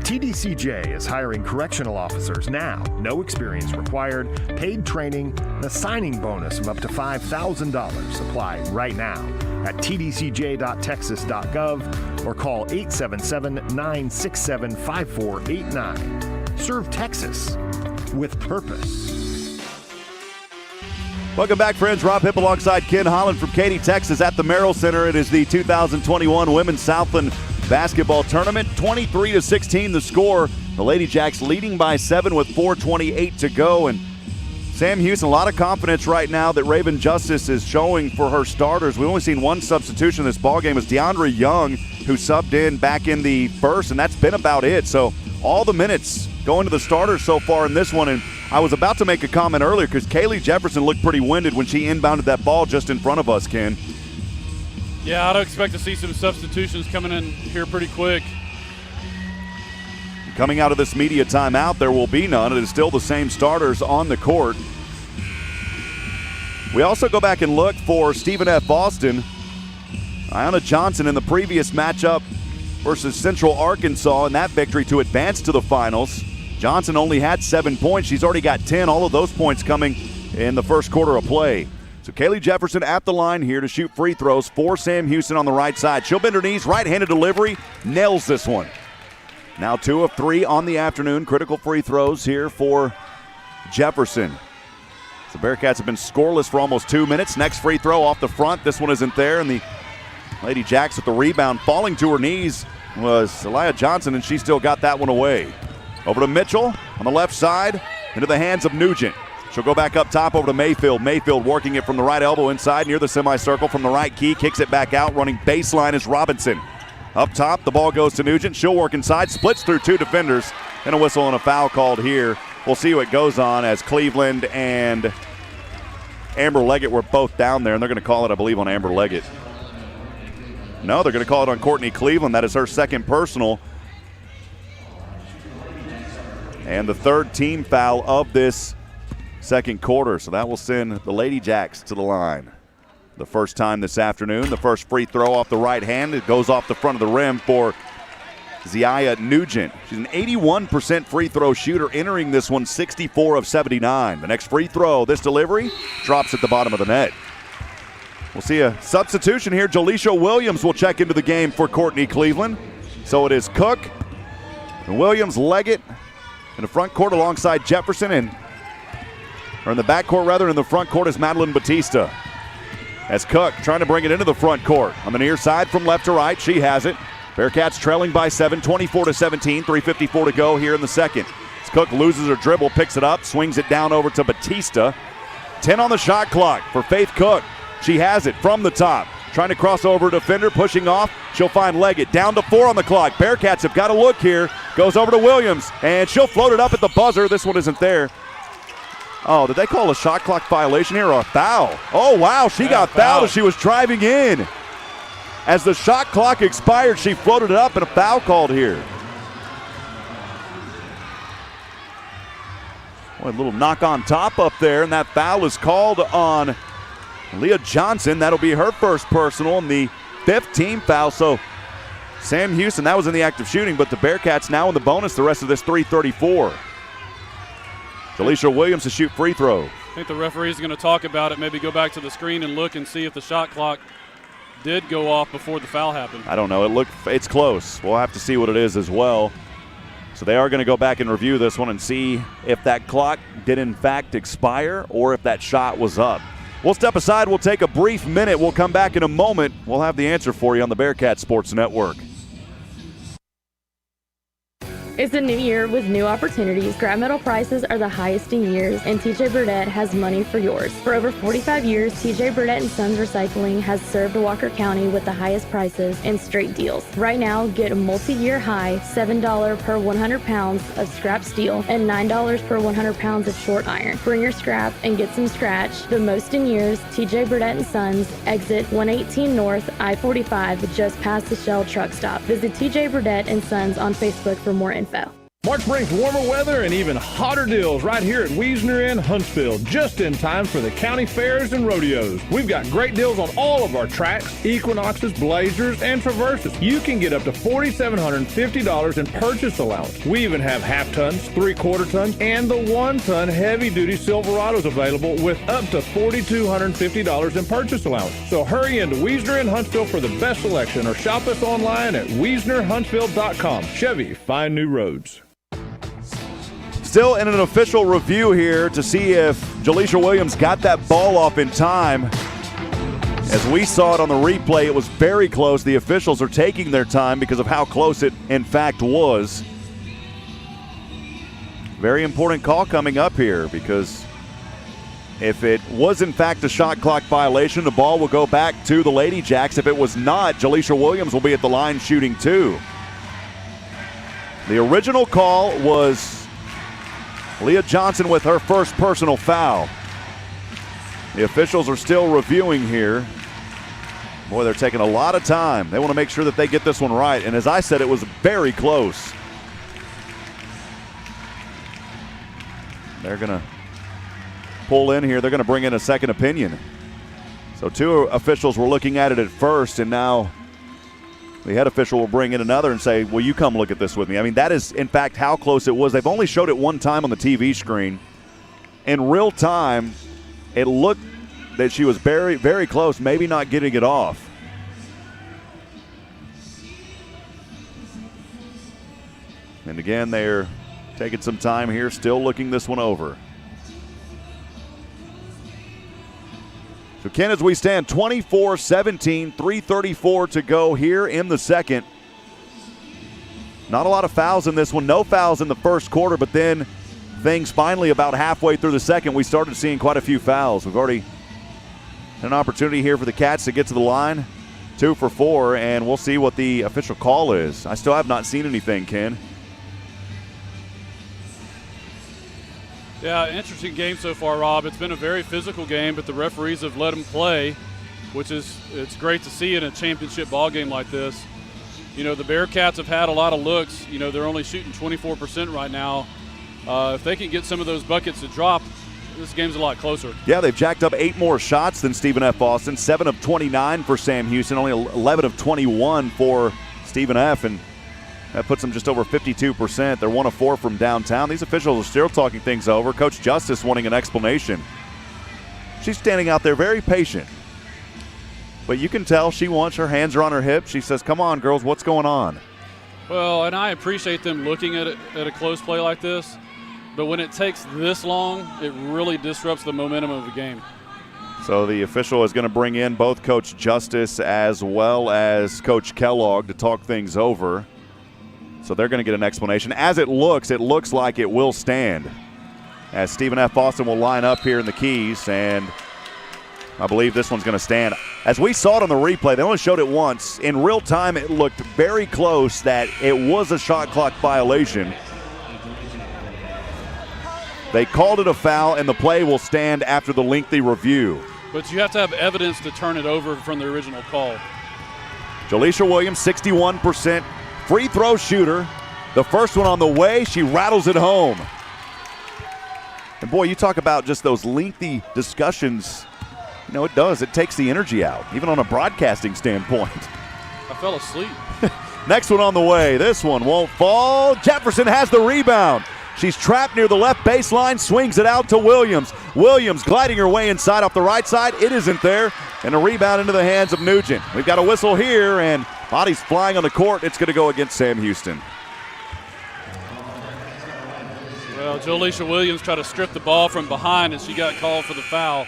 TDCJ is hiring correctional officers now. No experience required, paid training, and a signing bonus of up to $5,000. Apply right now at tdcj.texas.gov or call 877-967-5489. Serve Texas with purpose. Welcome back, friends. Rob Hipp alongside Ken Holland from Katy, Texas at the Merrill Center. It is the 2021 Women's Southland Basketball Tournament. 23-16 the score. The Ladyjacks leading by 7 with 4:28 to go. And Sam Houston, a lot of confidence right now that Raven Justice is showing for her starters. We've only seen one substitution in this ballgame. It's DeAndre Young, who subbed in back in the first, and that's been about it. So all the minutes going to the starters so far in this one. And I was about to make a comment earlier because Kaylee Jefferson looked pretty winded when she inbounded that ball just in front of us, Ken. Yeah, I'd expect to see some substitutions coming in here pretty quick. Coming out of this media timeout, there will be none. It is still the same starters on the court. We also go back and look for Stephen F. Austin. Ayanna Johnson in the previous matchup versus Central Arkansas in that victory to advance to the finals. Johnson only had 7 points. She's already got 10, all of those points coming in the first quarter of play. So Kaylee Jefferson at the line here to shoot free throws for Sam Houston on the right side. She'll bend her knees, right-handed delivery, nails this one. Now 2 of 3 on the afternoon. Critical free throws here for Jefferson. The Bearkats have been scoreless for almost 2 minutes. Next free throw off the front. This one isn't there, and the Ladyjacks with the rebound falling to her knees was Elia Johnson, and she still got that one away. Over to Mitchell on the left side, into the hands of Nugent. She'll go back up top over to Mayfield. Mayfield working it from the right elbow inside near the semicircle from the right key. Kicks it back out. Running baseline is Robinson. Up top, the ball goes to Nugent. She'll work inside. Splits through 2 defenders. And a whistle and a foul called here. We'll see what goes on as Cleveland and Amber Leggett were both down there. And they're going to call it, I believe, on Amber Leggett. No, they're going to call it on Courtney Cleveland. That is her second personal. And the third team foul of this second quarter. So that will send the Ladyjacks to the line. The first time this afternoon. The first free throw off the right hand. It goes off the front of the rim for Ziaya Nugent. She's an 81% free throw shooter, entering this one 64 of 79. The next free throw, this delivery, drops at the bottom of the net. We'll see a substitution here. Jaleisha Williams will check into the game for Courtney Cleveland. So it is Cook and Williams, Leggett in the front court alongside Jefferson, or in the back court rather. In the front court is Madeline Batista. As Cook trying to bring it into the front court. On the near side from left to right, she has it. Bearkats trailing by 7, 24-17, 3:54 to go here in the second. As Cook loses her dribble, picks it up, swings it down over to Batista. 10 on the shot clock for Faith Cook. She has it from the top. Trying to cross over a defender, pushing off. She'll find Leggett. Down to 4 on the clock. Bearkats have got to look here. Goes over to Williams, and she'll float it up at the buzzer. This one isn't there. Oh, did they call a shot clock violation here or a foul? Oh, wow, she got fouled as she was driving in. As the shot clock expired, she floated it up and a foul called here. Boy, a little knock on top up there, and that foul is called on Leah Johnson. That'll be her first personal and the 5th team foul. So Sam Houston, that was in the act of shooting, but the Bearkats now in the bonus the rest of this 3:34. Jaleisha Williams to shoot free throw. I think the referee's going to talk about it, maybe go back to the screen and look and see if the shot clock did go off before the foul happened. I don't know. It's close. We'll have to see what it is as well. So they are going to go back and review this one and see if that clock did in fact expire or if that shot was up. We'll step aside. We'll take a brief minute. We'll come back in a moment. We'll have the answer for you on the Bearcat Sports Network. It's a new year with new opportunities. Scrap metal prices are the highest in years, and TJ Burdett has money for yours. For over 45 years, TJ Burdett & Sons Recycling has served Walker County with the highest prices and straight deals. Right now, get a multi-year high $7 per 100 pounds of scrap steel and $9 per 100 pounds of short iron. Bring your scrap and get some scratch. The most in years, TJ Burdett & Sons, exit 118 North, I-45, just past the Shell truck stop. Visit TJ Burdett & Sons on Facebook for more info. March brings warmer weather and even hotter deals right here at Wiesner in Huntsville, just in time for the county fairs and rodeos. We've got great deals on all of our tracks, Equinoxes, Blazers, and Traverses. You can get up to $4,750 in purchase allowance. We even have half tons, 3/4 tons, and the 1-ton heavy-duty Silverados available with up to $4,250 in purchase allowance. So hurry into Wiesner in Huntsville for the best selection or shop us online at WiesnerHuntsville.com. Chevy, find new roads. Still in an official review here to see if Jaleisha Williams got that ball off in time. As we saw it on the replay, it was very close. The officials are taking their time because of how close it in fact was. Very important call coming up here, because if it was in fact a shot clock violation, the ball will go back to the Ladyjacks. If it was not, Jaleisha Williams will be at the line shooting 2. The original call was Leah Johnson with her first personal foul. The officials are still reviewing here. Boy, they're taking a lot of time. They want to make sure that they get this one right. And as I said, it was very close. They're going to pull in here. They're going to bring in a second opinion. So 2 officials were looking at it at first, and now the head official will bring in another and say, will you come look at this with me? I mean, that is, in fact, how close it was. They've only showed it one time on the TV screen. In real time, it looked that she was very, very close, maybe not getting it off. And again, they're taking some time here, still looking this one over. So, Ken, as we stand 24-17, 3:34 to go here in the second. Not a lot of fouls in this one. No fouls in the first quarter, but then things finally about halfway through the second, we started seeing quite a few fouls. We've already had an opportunity here for the Cats to get to the line. 2 for 4, and we'll see what the official call is. I still have not seen anything, Ken. Yeah, interesting game so far, Rob. It's been a very physical game, but the referees have let them play, it's great to see in a championship ball game like this. You know, the Bearkats have had a lot of looks. You know, they're only shooting 24% right now. If they can get some of those buckets to drop, this game's a lot closer. Yeah, they've jacked up 8 more shots than Stephen F. Austin, 7 of 29 for Sam Houston, only 11 of 21 for Stephen F., and that puts them just over 52%. They're 1 of 4 from downtown. These officials are still talking things over. Coach Justice wanting an explanation. She's standing out there very patient. But you can tell she wants, her hands are on her hips. She says, come on, girls, what's going on? Well, and I appreciate them looking at it at a close play like this. But when it takes this long, it really disrupts the momentum of the game. So the official is going to bring in both Coach Justice as well as Coach Kellogg to talk things over. So they're going to get an explanation. As it looks like it will stand. as Stephen F. Austin will line up here in the Keys, and I believe this one's going to stand. As we saw it on the replay, they only showed it once. In real time, it looked very close that it was a shot clock violation. They called it a foul, and the play will stand after the lengthy review. But you have to have evidence to turn it over from the original call. Jaleisha Williams, 61% free throw shooter. The first one on the way, she rattles it home. And boy, you talk about just those lengthy discussions. You know, it does. It takes the energy out, even on a broadcasting standpoint. I fell asleep. Next one on the way. This one won't fall. Jefferson has the rebound. She's trapped near the left baseline, swings it out to Williams. Williams gliding her way inside off the right side. It isn't there. And a rebound into the hands of Nugent. We've got a whistle here, and bodies flying on the court. It's going to go against Sam Houston. Well, Jaleisha Williams tried to strip the ball from behind, and she got called for the foul.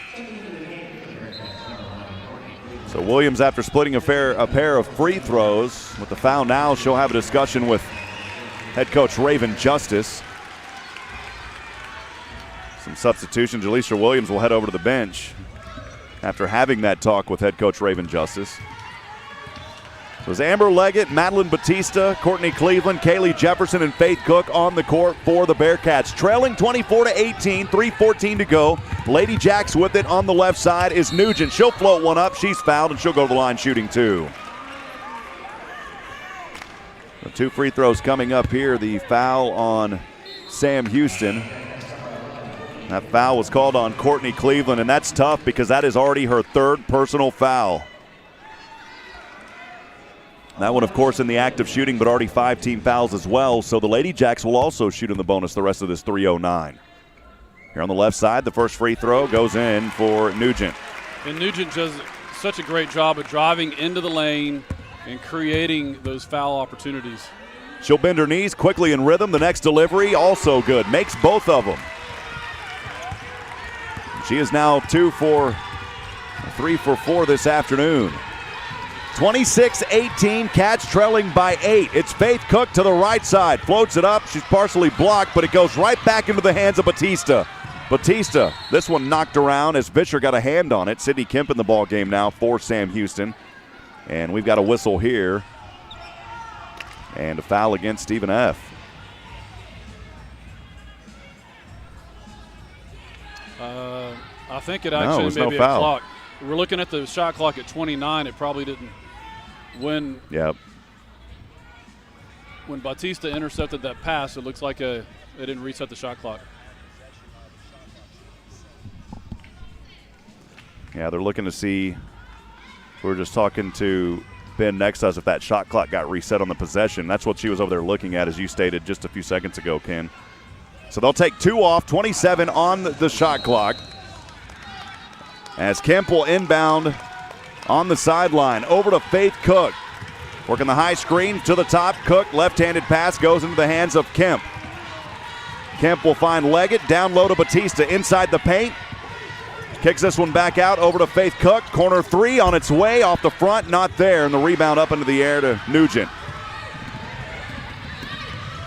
So Williams, after splitting a pair of free throws, with the foul now, she'll have a discussion with head coach Raven Justice. Some substitution. Jaleisha Williams will head over to the bench after having that talk with head coach Raven Justice. So it's Amber Leggett, Madeline Batista, Courtney Cleveland, Kaylee Jefferson, and Faith Cook on the court for the Bearkats. Trailing 24-18, 3:14 to go. Ladyjacks with it on the left side is Nugent. She'll float one up. She's fouled, and she'll go to the line shooting two. The two free throws coming up here. The foul on Sam Houston. That foul was called on Courtney Cleveland, and that's tough because that is already her third personal foul. That one, of course, in the act of shooting, but already 5 team fouls as well. So the Ladyjacks will also shoot in the bonus the rest of this 3:09. Here on the left side, the first free throw goes in for Nugent. And Nugent does such a great job of driving into the lane and creating those foul opportunities. She'll bend her knees quickly in rhythm. The next delivery, also good. Makes both of them. She is now 3 for 4 this afternoon. 26-18, Cats trailing by 8. It's Faith Cook to the right side. Floats it up. She's partially blocked, but it goes right back into the hands of Batista. Batista, this one knocked around as Vischer got a hand on it. Sydney Kemp in the ball game now for Sam Houston. And we've got a whistle here. And a foul against Stephen F. I think it actually may be a foul. clock. We're looking at the shot clock at 29. It probably didn't. When Batista intercepted that pass, it looks like it didn't reset the shot clock. Yeah, they're looking to see. We were just talking to Ben next to us if that shot clock got reset on the possession. That's what she was over there looking at, as you stated just a few seconds ago, Ken. So they'll take 2 off, 27 on the shot clock. As Kemp will inbound on the sideline. Over to Faith Cook. Working the high screen to the top. Cook, left-handed pass goes into the hands of Kemp. Kemp will find Leggett. Down low to Batista inside the paint. Kicks this one back out over to Faith Cook. Corner 3 on its way off the front. Not there. And the rebound up into the air to Nugent.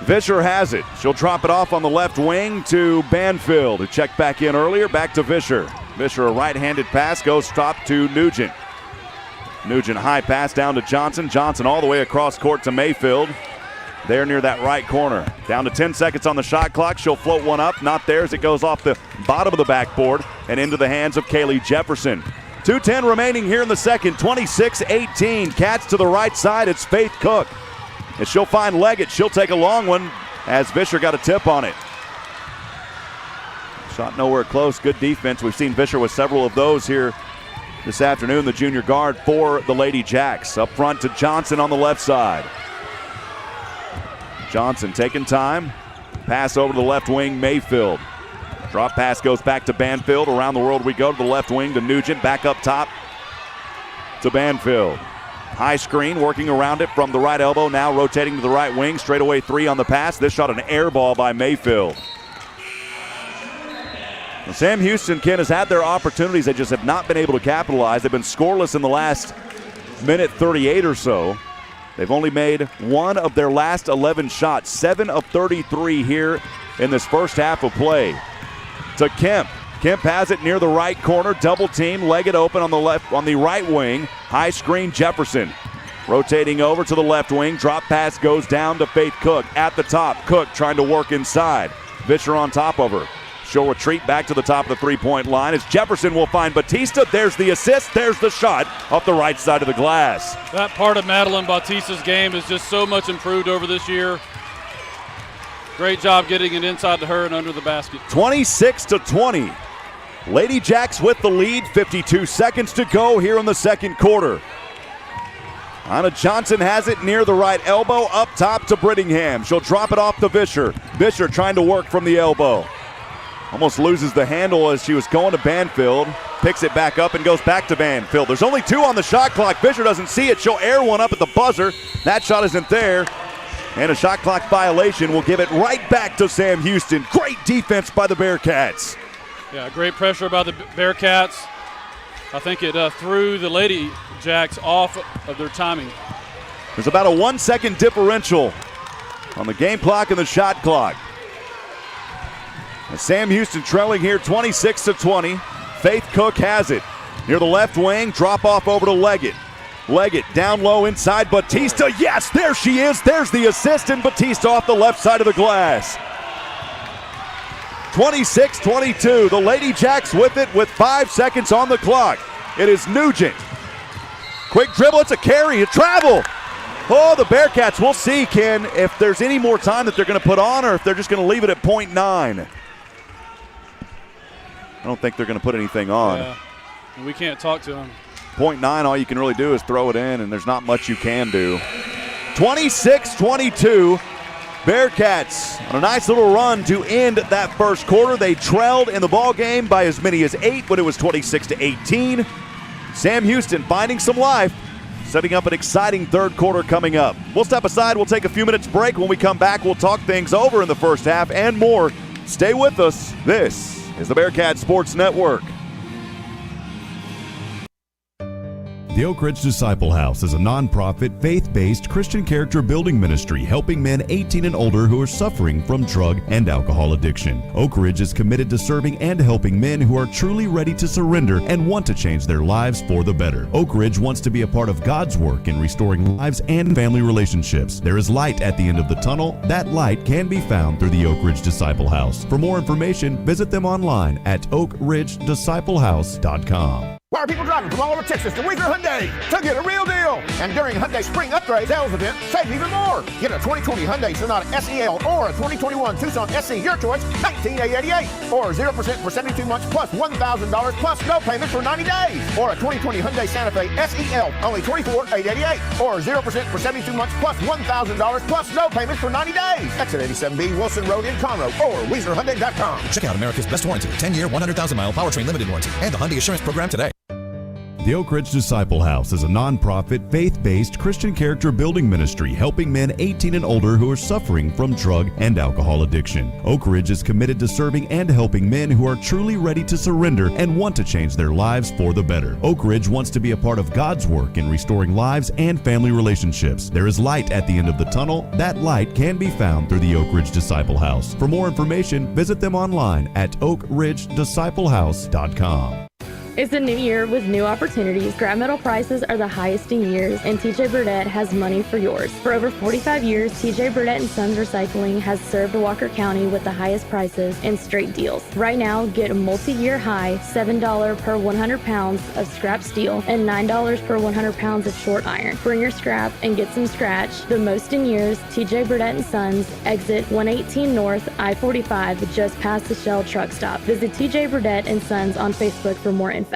Vischer has it. She'll drop it off on the left wing to Banfield, who checked back in earlier. Back to Vischer. Vischer, a right-handed pass, goes top to Nugent. Nugent, high pass down to Johnson. Johnson all the way across court to Mayfield. There near that right corner. Down to 10 seconds on the shot clock. She'll float one up. Not there as it goes off the bottom of the backboard and into the hands of Kaylee Jefferson. 2:10 remaining here in the second. 26-18. Cats to the right side. It's Faith Cook. And she'll find Leggett. She'll take a long one as Vischer got a tip on it. Shot nowhere close. Good defense. We've seen Vischer with several of those here this afternoon, the junior guard for the Ladyjacks. Up front to Johnson on the left side. Johnson taking time. Pass over to the left wing, Mayfield. Drop pass goes back to Banfield. Around the world we go to the left wing to Nugent. Back up top to Banfield. High screen working around it from the right elbow. Now rotating to the right wing. Straightaway 3 on the pass. This shot an air ball by Mayfield. Sam Houston, Ken, has had their opportunities. They just have not been able to capitalize. They've been scoreless in the last minute 38 or so. They've only made 1 of their last 11 shots. 7 of 33 here in this first half of play. to Kemp. Kemp has it near the right corner. Double team. Leggett open on the left, on the right wing. High screen Jefferson. Rotating over to the left wing. Drop pass goes down to Faith Cook at the top. Cook trying to work inside. Vischer on top of her. She'll retreat back to the top of the three-point line as Jefferson will find Batista. There's the assist. There's the shot off the right side of the glass. That part of Madeline Batista's game is just so much improved over this year. Great job getting it inside to her and under the basket. 26-20. Ladyjacks with the lead. 52 seconds to go here in the second quarter. Anna Johnson has it near the right elbow, up top to Brittingham. She'll drop it off to Vischer. Vischer trying to work from the elbow. Almost loses the handle as she was going to Banfield. Picks it back up and goes back to Banfield. There's only 2 on the shot clock. Vischer doesn't see it. She'll air one up at the buzzer. That shot isn't there. And a shot clock violation will give it right back to Sam Houston. Great defense by the Bearkats. Yeah, great pressure by the Bearkats. I think it threw the Ladyjacks off of their timing. There's about a 1 second differential on the game clock and the shot clock. And Sam Houston trailing here 26-20. Faith Cook has it. Near the left wing, drop off over to Leggett. Leggett down low inside Batista. Yes, there she is. There's the assist, and Batista off the left side of the glass. 26-22. The Ladyjacks with it with 5 seconds on the clock. It is Nugent. Quick dribble. It's a carry. A travel. Oh, the Bearkats. We'll see, Ken, if there's any more time that they're going to put on or if they're just going to leave it at .9. I don't think they're going to put anything on. Yeah. We can't talk to them. .9, all you can really do is throw it in, and there's not much you can do. 26-22. Bearkats on a nice little run to end that first quarter. They trailed in the ball game by as many as 8, but it was 26-18. Sam Houston finding some life, setting up an exciting third quarter coming up. We'll step aside. We'll take a few minutes break. When we come back, we'll talk things over in the first half and more. Stay with us. This is the Bearcat Sports Network. The Oak Ridge Disciple House is a nonprofit, faith-based Christian character building ministry helping men 18 and older who are suffering from drug and alcohol addiction. Oak Ridge is committed to serving and helping men who are truly ready to surrender and want to change their lives for the better. Oak Ridge wants to be a part of God's work in restoring lives and family relationships. There is light at the end of the tunnel. That light can be found through the Oak Ridge Disciple House. For more information, visit them online at oakridgedisciplehouse.com. Why are people driving from all over Texas to Weaver Hyundai to get a real deal? And during Hyundai Spring Upgrade Sales Event, save even more. Get a 2020 Hyundai Sonata SEL or a 2021 Tucson SC, your choice, $19,888. Or 0% for 72 months plus $1,000 plus no payments for 90 days. Or a 2020 Hyundai Santa Fe SEL, only $24,888. Or 0% for 72 months plus $1,000 plus no payments for 90 days. Exit 87B Wilson Road in Conroe or WeezerHyundai.com. Check out America's best warranty, 10-year, 100,000-mile powertrain limited warranty, and the Hyundai Assurance Program today. The Oak Ridge Disciple House is a nonprofit, faith-based Christian character building ministry helping men 18 and older who are suffering from drug and alcohol addiction. Oak Ridge is committed to serving and helping men who are truly ready to surrender and want to change their lives for the better. Oak Ridge wants to be a part of God's work in restoring lives and family relationships. There is light at the end of the tunnel. That light can be found through the Oak Ridge Disciple House. For more information, visit them online at oakridgedisciplehouse.com. It's a new year with new opportunities. Scrap metal prices are the highest in years, and TJ Burdett has money for yours. For over 45 years, TJ Burdett & Sons Recycling has served Walker County with the highest prices and straight deals. Right now, get a multi-year high $7 per 100 pounds of scrap steel and $9 per 100 pounds of short iron. Bring your scrap and get some scratch. The most in years, TJ Burdett & Sons, exit 118 North, I-45, just past the Shell truck stop. Visit TJ Burdett & Sons on Facebook for more info.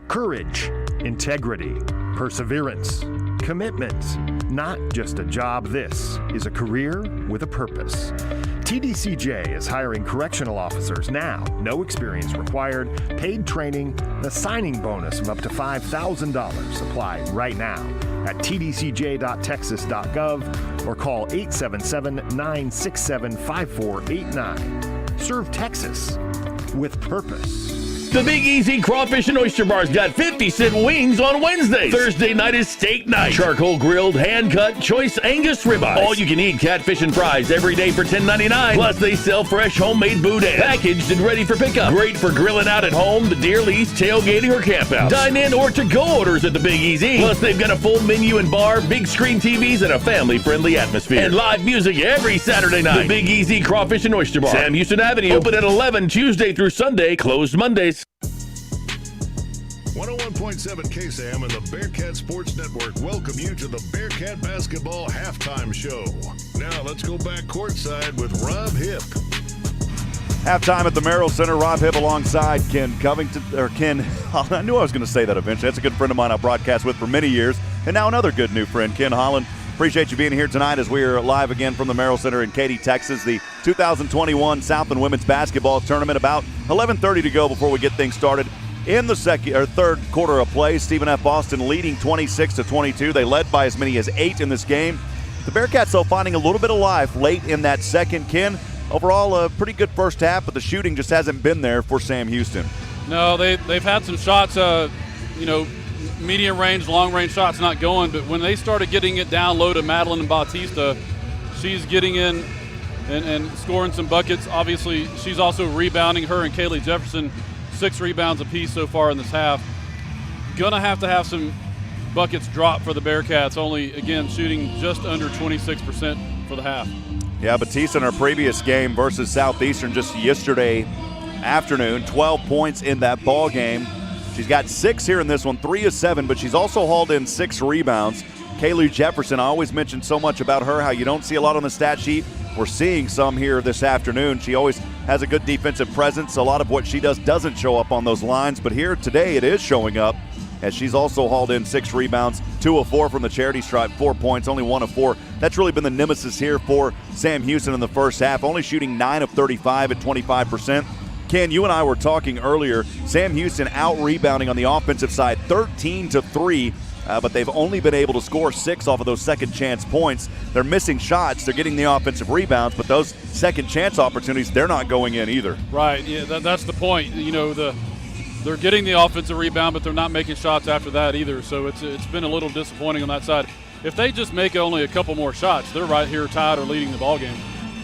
Courage, integrity, perseverance, commitment. Not just a job, this is a career with a purpose. TDCJ is hiring correctional officers now. No experience required, paid training, and a signing bonus of up to $5,000. Apply right now at tdcj.texas.gov or call 877-967-5489. Serve Texas with purpose. The Big Easy Crawfish and Oyster Bar's got 50-cent wings on Wednesdays. Thursday night is steak night. Charcoal grilled, hand-cut, choice Angus ribeyes. All you can eat catfish and fries every day for $10.99. Plus, they sell fresh homemade boudin, packaged and ready for pickup. Great for grilling out at home, the deer lease, tailgating, or campouts. Dine in or to-go orders at the Big Easy. Plus, they've got a full menu and bar, big screen TVs, and a family-friendly atmosphere. And live music every Saturday night. The Big Easy Crawfish and Oyster Bar. Sam Houston Avenue. Open at 11 Tuesday through Sunday. Closed Mondays. 101.7 KSAM and the Bearcat Sports Network welcome you to the Bearcat Basketball Halftime Show. Now let's go back courtside with Rob Hipp. Halftime at the Merrill Center. Rob Hipp alongside Ken Covington, or Ken. I knew I was going to say that eventually. That's a good friend of mine I broadcast with for many years, and now another good new friend, Ken Holland. Appreciate you being here tonight as we are live again from the Merrill Center in Katy, Texas. The 2021 Southland Women's Basketball Tournament. About 11:30 to go before we get things started. In the third quarter of play, Stephen F. Austin leading 26-22. They led by as many as 8 in this game. The Bearcats, though, finding a little bit of life late in that second. Ken, overall a pretty good first half, but the shooting just hasn't been there for Sam Houston. No, they've had some shots, medium range, long range shots not going, but when they started getting it down low to Madeline and Bautista, she's getting in and scoring some buckets. Obviously, she's also rebounding. Her and Kaylee Jefferson, 6 rebounds apiece so far in this half. Gonna have to have some buckets drop for the Bearcats, only, again, shooting just under 26% for the half. Yeah, Bautista in her previous game versus Southeastern just yesterday afternoon, 12 points in that ball game. She's got 6 here in this one, 3 of 7, but she's also hauled in 6 rebounds. Kaylee Jefferson, I always mention so much about her, how you don't see a lot on the stat sheet. We're seeing some here this afternoon. She always has a good defensive presence. A lot of what she does doesn't show up on those lines, but here today it is showing up, as she's also hauled in 6 rebounds, 2 of 4 from the charity stripe, 4 points, only 1 of 4. That's really been the nemesis here for Sam Houston in the first half, only shooting 9 of 35 at 25%. Ken, you and I were talking earlier. Sam Houston out-rebounding on the offensive side, 13-3, but they've only been able to score 6 off of those second-chance points. They're missing shots. They're getting the offensive rebounds, but those second-chance opportunities, they're not going in either. Right. Yeah, that's the point. They're getting the offensive rebound, but they're not making shots after that either. So it's been a little disappointing on that side. If they just make only a couple more shots, they're right here tied or leading the ballgame.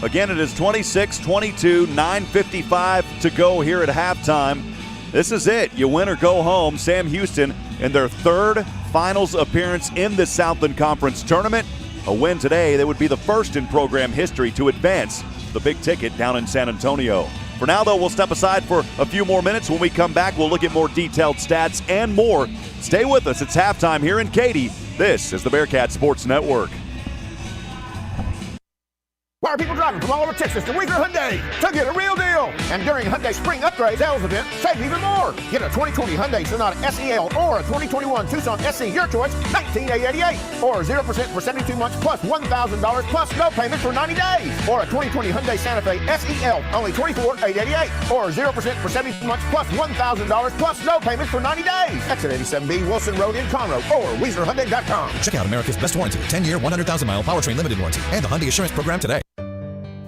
Again, it is 26-22, 9:55 to go here at halftime. This is it. You win or go home. Sam Houston in their 3rd finals appearance in the Southland Conference Tournament. A win today, they would be the first in program history to advance the big ticket down in San Antonio. For now, though, we'll step aside for a few more minutes. When we come back, we'll look at more detailed stats and more. Stay with us. It's halftime here in Katy. This is the Bearcat Sports Network. Why are people driving from all over Texas to Weaver Hyundai to get a real deal? And during Hyundai Spring Upgrade Sales Event, save even more. Get a 2020 Hyundai Sonata SEL or a 2021 Tucson SC, your choice, $19,888. Or 0% for 72 months plus $1,000 plus no payments for 90 days. Or a 2020 Hyundai Santa Fe SEL, only $24,888. Or 0% for 72 months plus $1,000 plus no payments for 90 days. Exit 87B Wilson Road in Conroe or WeezerHyundai.com. Check out America's best warranty, 10-year, 100,000-mile powertrain limited warranty, and the Hyundai Assurance Program today.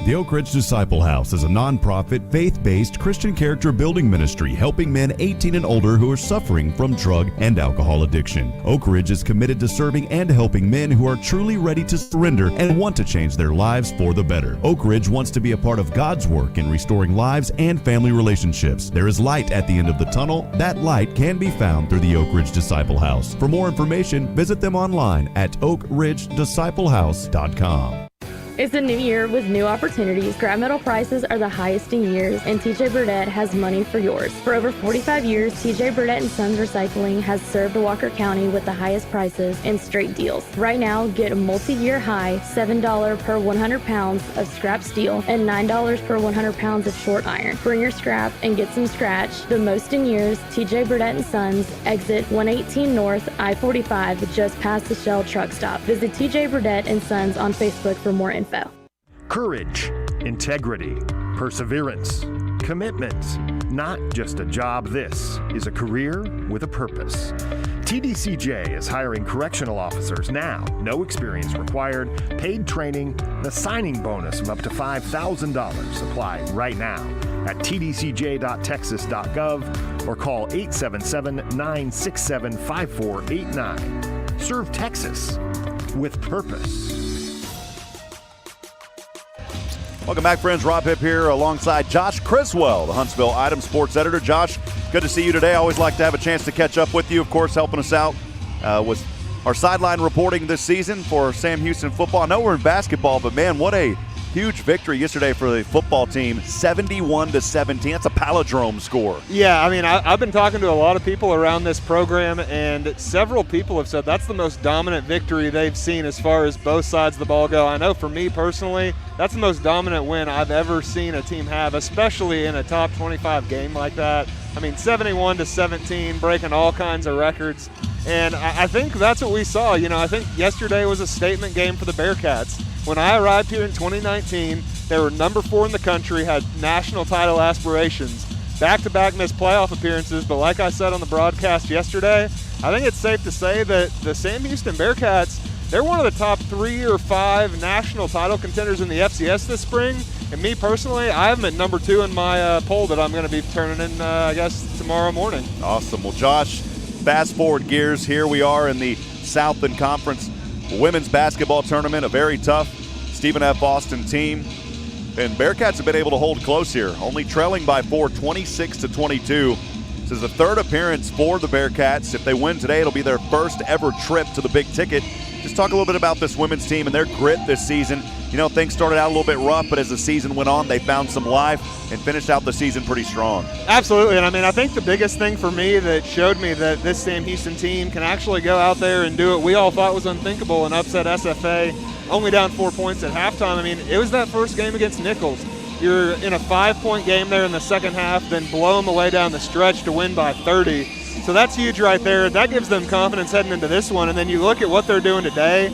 The Oak Ridge Disciple House is a nonprofit, faith-based Christian character building ministry helping men 18 and older who are suffering from drug and alcohol addiction. Oak Ridge is committed to serving and helping men who are truly ready to surrender and want to change their lives for the better. Oak Ridge wants to be a part of God's work in restoring lives and family relationships. There is light at the end of the tunnel. That light can be found through the Oak Ridge Disciple House. For more information, visit them online at oakridgedisciplehouse.com. It's a new year with new opportunities. Scrap metal prices are the highest in years, and TJ Burdett has money for yours. For over 45 years, TJ Burdett & Sons Recycling has served Walker County with the highest prices and straight deals. Right now, get a multi-year high $7 per 100 pounds of scrap steel and $9 per 100 pounds of short iron. Bring your scrap and get some scratch. The most in years, TJ Burdett & Sons, exit 118 North, I-45, just past the Shell truck stop. Visit TJ Burdett & Sons on Facebook for more info. Courage, integrity, perseverance, commitment. Not just a job, this is a career with a purpose. TDCJ is hiring correctional officers now. No experience required, paid training, and a signing bonus of up to $5,000. Apply right now at tdcj.texas.gov or call 877-967-5489. Serve Texas with purpose. Welcome back, friends. Rob Hipp here alongside Josh Criswell, the Huntsville Item Sports Editor. Josh, good to see you today. I always like to have a chance to catch up with you, of course, helping us out with our sideline reporting this season for Sam Houston football. I know we're in basketball, but, man, what a huge victory yesterday for the football team, 71-17. That's a palindrome score. Yeah, I mean, I've been talking to a lot of people around this program, and several people have said that's the most dominant victory they've seen as far as both sides of the ball go. I know for me personally, that's the most dominant win I've ever seen a team have, especially in a top 25 game like that. I mean, 71-17, breaking all kinds of records. And I think that's what we saw. You know, I think yesterday was a statement game for the Bearkats. When I arrived here in 2019, they were number 4 in the country, had national title aspirations, back-to-back missed playoff appearances. But like I said on the broadcast yesterday, I think it's safe to say that the Sam Houston Bearkats, they're one of the top 3 or 5 national title contenders in the FCS this spring. And me personally, I have them at number 2 in my poll that I'm going to be turning in, I guess, tomorrow morning. Awesome. Well, Josh, fast forward gears. Here we are in the Southland Conference women's basketball tournament, a very tough Stephen F. Austin team. And Bearkats have been able to hold close here, only trailing by 4, 26-22. This is the 3rd appearance for the Bearkats. If they win today, it'll be their first ever trip to the big ticket. Just talk a little bit about this women's team and their grit this season. You know, things started out a little bit rough, but as the season went on, they found some life and finished out the season pretty strong. Absolutely, and I mean, I think the biggest thing for me that showed me that this Sam Houston team can actually go out there and do what we all thought was unthinkable and upset SFA, only down 4 points at halftime. I mean, it was that first game against Nichols. You're in a 5-point game there in the second half, then blow them away down the stretch to win by 30. So that's huge right there. That gives them confidence heading into this one. And then you look at what they're doing today,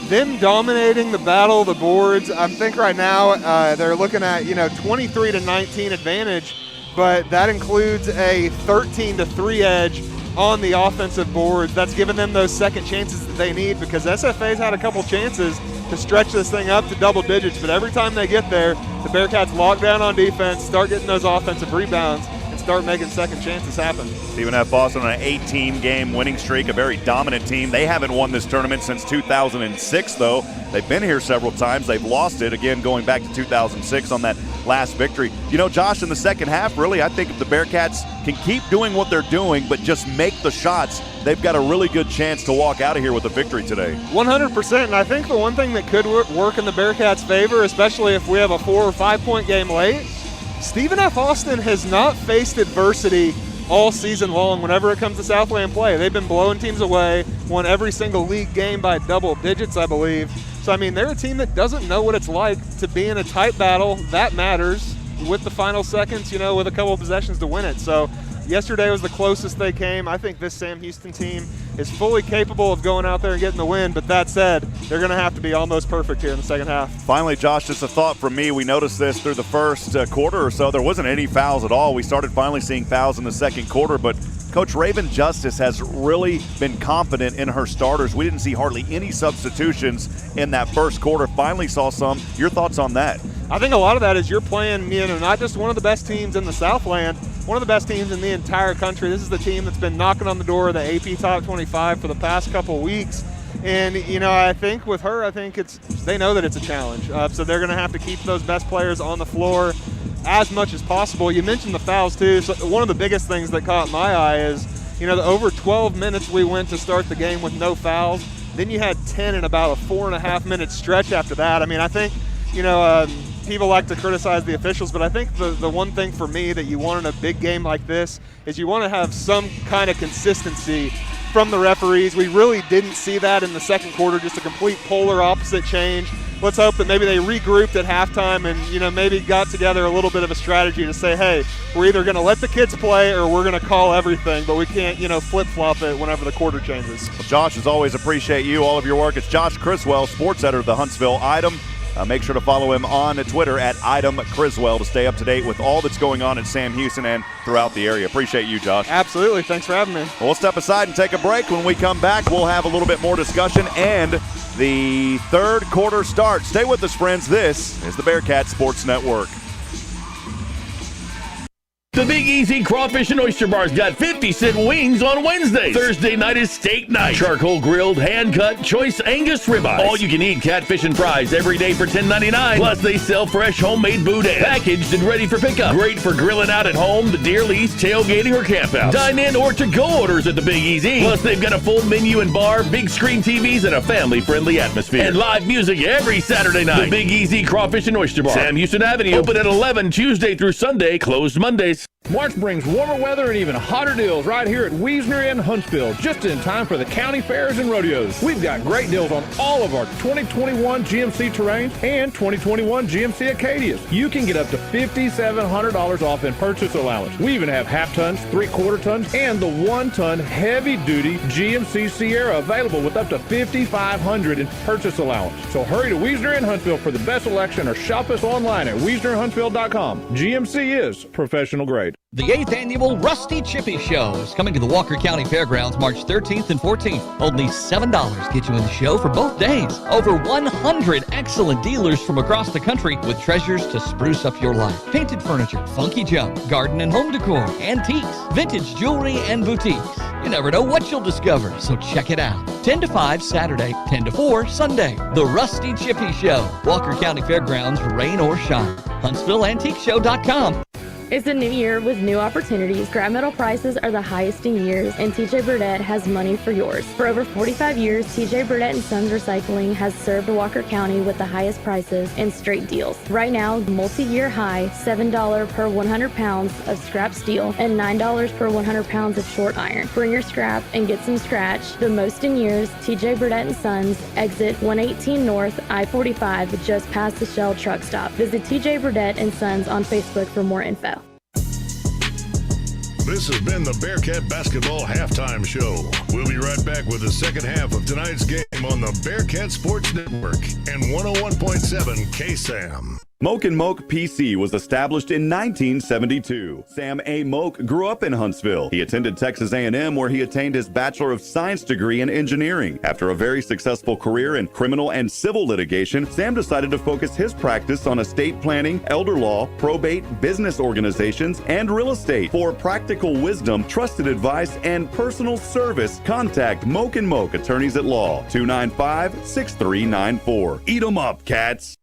them dominating the battle of the boards. I think right now they're looking at, 23-19 advantage, but that includes a 13-3 edge on the offensive boards. That's given them those second chances that they need, because SFA's had a couple chances to stretch this thing up to double digits, but every time they get there, the Bearkats lock down on defense, start getting those offensive rebounds, and start making second chances happen. Stephen F. Austin on an 18-game winning streak, a very dominant team. They haven't won this tournament since 2006, though. They've been here several times. They've lost it, again, going back to 2006 on that last victory. You know, Josh, in the second half, really, I think if the Bearkats can keep doing what they're doing but just make the shots, they've got a really good chance to walk out of here with a victory today. 100%, and I think the one thing that could work in the Bearkats' favor, especially if we have a 4 or 5 point game late, Stephen F. Austin has not faced adversity all season long whenever it comes to Southland play. They've been blowing teams away, won every single league game by double digits, I believe. So, I mean, they're a team that doesn't know what it's like to be in a tight battle. That matters with the final seconds, with a couple of possessions to win it. So, yesterday was the closest they came. I think this Sam Houston team is fully capable of going out there and getting the win. But that said, they're going to have to be almost perfect here in the second half. Finally, Josh, just a thought from me. We noticed this through the first quarter or so. There wasn't any fouls at all. We started finally seeing fouls in the second quarter, but Coach Raven Justice has really been confident in her starters. We didn't see hardly any substitutions in that first quarter. Finally saw some. Your thoughts on that? I think a lot of that is you're playing, not just one of the best teams in the Southland, one of the best teams in the entire country. This is the team that's been knocking on the door of the AP Top 25 for the past couple weeks. And, I think with her, they know that it's a challenge. So they're going to have to keep those best players on the floor as much as possible. You mentioned the fouls, too. So one of the biggest things that caught my eye is, the over 12 minutes we went to start the game with no fouls. Then you had 10 in about a 4.5-minute stretch after that. I mean, I think, people like to criticize the officials, but I think the one thing for me that you want in a big game like this is you want to have some kind of consistency from the referees. We really didn't see that in the second quarter, just a complete polar opposite change. Let's hope that maybe they regrouped at halftime and, maybe got together a little bit of a strategy to say, hey, we're either going to let the kids play or we're going to call everything, but we can't, flip-flop it whenever the quarter changes. Well, Josh, as always, appreciate you, all of your work. It's Josh Criswell, sports editor of the Huntsville Item. Make sure to follow him on Twitter at Item Criswell to stay up to date with all that's going on at Sam Houston and throughout the area. Appreciate you, Josh. Absolutely. Thanks for having me. Well, we'll step aside and take a break. When we come back, we'll have a little bit more discussion and the third quarter start. Stay with us, friends. This is the Bearkats Sports Network. The Big Easy Crawfish and Oyster Bar's got 50-cent wings on Wednesdays. Thursday night is steak night. Charcoal grilled, hand-cut, choice Angus ribeyes. All you can eat catfish and fries every day for $10.99. Plus, they sell fresh homemade boudin, packaged and ready for pickup. Great for grilling out at home, the deer lease, tailgating, or camphouse. Dine in or to-go orders at the Big Easy. Plus, they've got a full menu and bar, big screen TVs, and a family-friendly atmosphere. And live music every Saturday night. The Big Easy Crawfish and Oyster Bar. Sam Houston Avenue. Open at 11 Tuesday through Sunday. Closed Mondays. March brings warmer weather and even hotter deals right here at Wiesner and Huntsville, just in time for the county fairs and rodeos. We've got great deals on all of our 2021 GMC Terrains and 2021 GMC Acadias. You can get up to $5,700 off in purchase allowance. We even have half tons, 3/4 tons, and the 1-ton heavy-duty GMC Sierra available with up to $5,500 in purchase allowance. So hurry to Wiesner and Huntsville for the best selection or shop us online at WiesnerHuntsville.com. GMC is professional grade. The 8th annual Rusty Chippy Show is coming to the Walker County Fairgrounds March 13th and 14th. Only $7 get you in the show for both days. Over 100 excellent dealers from across the country with treasures to spruce up your life. Painted furniture, funky junk, garden and home decor, antiques, vintage jewelry, and boutiques. You never know what you'll discover, so check it out. 10 to 5 Saturday, 10 to 4 Sunday. The Rusty Chippy Show. Walker County Fairgrounds, rain or shine. HuntsvilleAntiqueShow.com. It's a new year with new opportunities. Scrap metal prices are the highest in years, and TJ Burdett has money for yours. For over 45 years, TJ Burdett & Sons Recycling has served Walker County with the highest prices and straight deals. Right now, multi-year high, $7 per 100 pounds of scrap steel and $9 per 100 pounds of short iron. Bring your scrap and get some scratch. The most in years, TJ Burdett & Sons, exit 118 North, I-45, just past the Shell truck stop. Visit TJ Burdett & Sons on Facebook for more info. This has been the Bearcat Basketball Halftime Show. We'll be right back with the second half of tonight's game on the Bearcat Sports Network and 101.7 KSAM. Moke & Moke PC was established in 1972. Sam A. Moke grew up in Huntsville. He attended Texas A&M where he attained his Bachelor of Science degree in engineering. After a very successful career in criminal and civil litigation, Sam decided to focus his practice on estate planning, elder law, probate, business organizations, and real estate. For practical wisdom, trusted advice, and personal service, contact Moke & Moke Attorneys at Law, 295-6394. Eat 'em up, cats.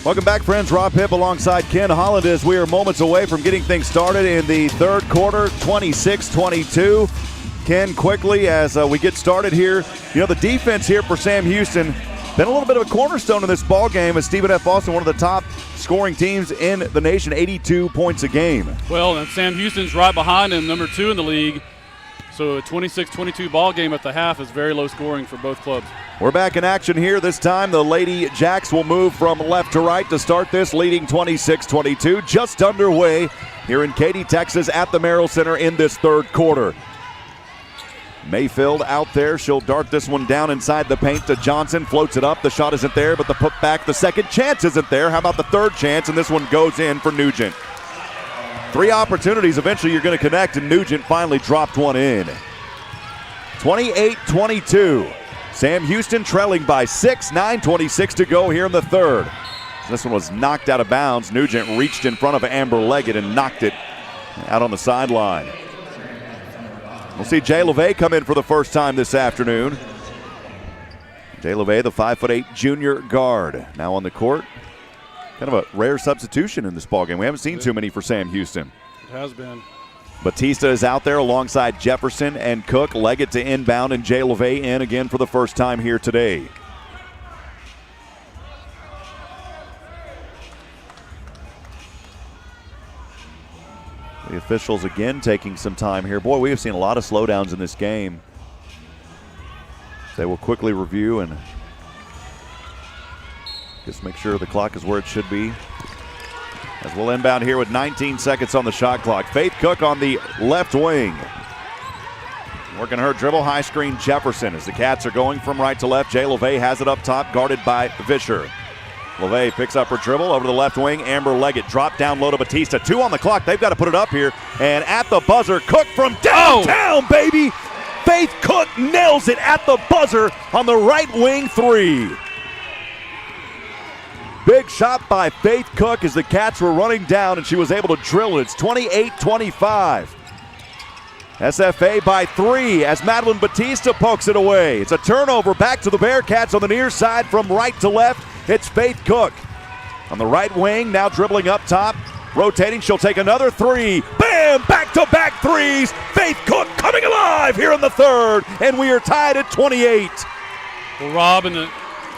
Welcome back, friends. Rob Hipp alongside Ken Holland as we are moments away from getting things started in the third quarter, 26-22. Ken, quickly as we get started here, the defense here for Sam Houston been a little bit of a cornerstone in this ball game as Stephen F. Austin, one of the top scoring teams in the nation, 82 points a game. Well, and Sam Houston's right behind him, number 2 in the league. So a 26-22 ball game at the half is very low scoring for both clubs. We're back in action here. This time the Ladyjacks will move from left to right to start this, leading 26-22. Just underway here in Katy, Texas at the Merrill Center in this third quarter. Mayfield out there. She'll dart this one down inside the paint to Johnson. Floats it up. The shot isn't there, but the putback, the second chance isn't there. How about the third chance? And this one goes in for Nugent. 3 opportunities. Eventually you're going to connect, and Nugent finally dropped one in. 28-22. Sam Houston trailing by 6, 9:26 to go here in the third. This one was knocked out of bounds. Nugent reached in front of Amber Leggett and knocked it out on the sideline. We'll see Jay LeVay come in for the first time this afternoon. Jay LeVay, the 5'8" junior guard, now on the court. Kind of a rare substitution in this ballgame. We haven't seen too many for Sam Houston. It has been. Batista is out there alongside Jefferson and Cook. Leggett to inbound, and Jay LeVay in again for the first time here today. The officials again taking some time here. Boy, we have seen a lot of slowdowns in this game. They will quickly review and just make sure the clock is where it should be. As we'll inbound here with 19 seconds on the shot clock. Faith Cook on the left wing. Working her dribble, high screen Jefferson as the Cats are going from right to left. Jay LeVay has it up top, guarded by Vischer. LeVay picks up her dribble over the left wing. Amber Leggett drop down low to Batista. 2 on the clock. They've got to put it up here. And at the buzzer, Cook from downtown, baby. Faith Cook nails it at the buzzer on the right wing 3. Big shot by Faith Cook as the Cats were running down, and she was able to drill it. It's 28-25. SFA by 3 as Madeline Batista pokes it away. It's a turnover back to the Bearcats on the near side from right to left. It's Faith Cook. On the right wing, now dribbling up top. Rotating, she'll take another 3. Bam! Back-to-back threes. Faith Cook coming alive here in the third, and we are tied at 28. Well, Rob, in the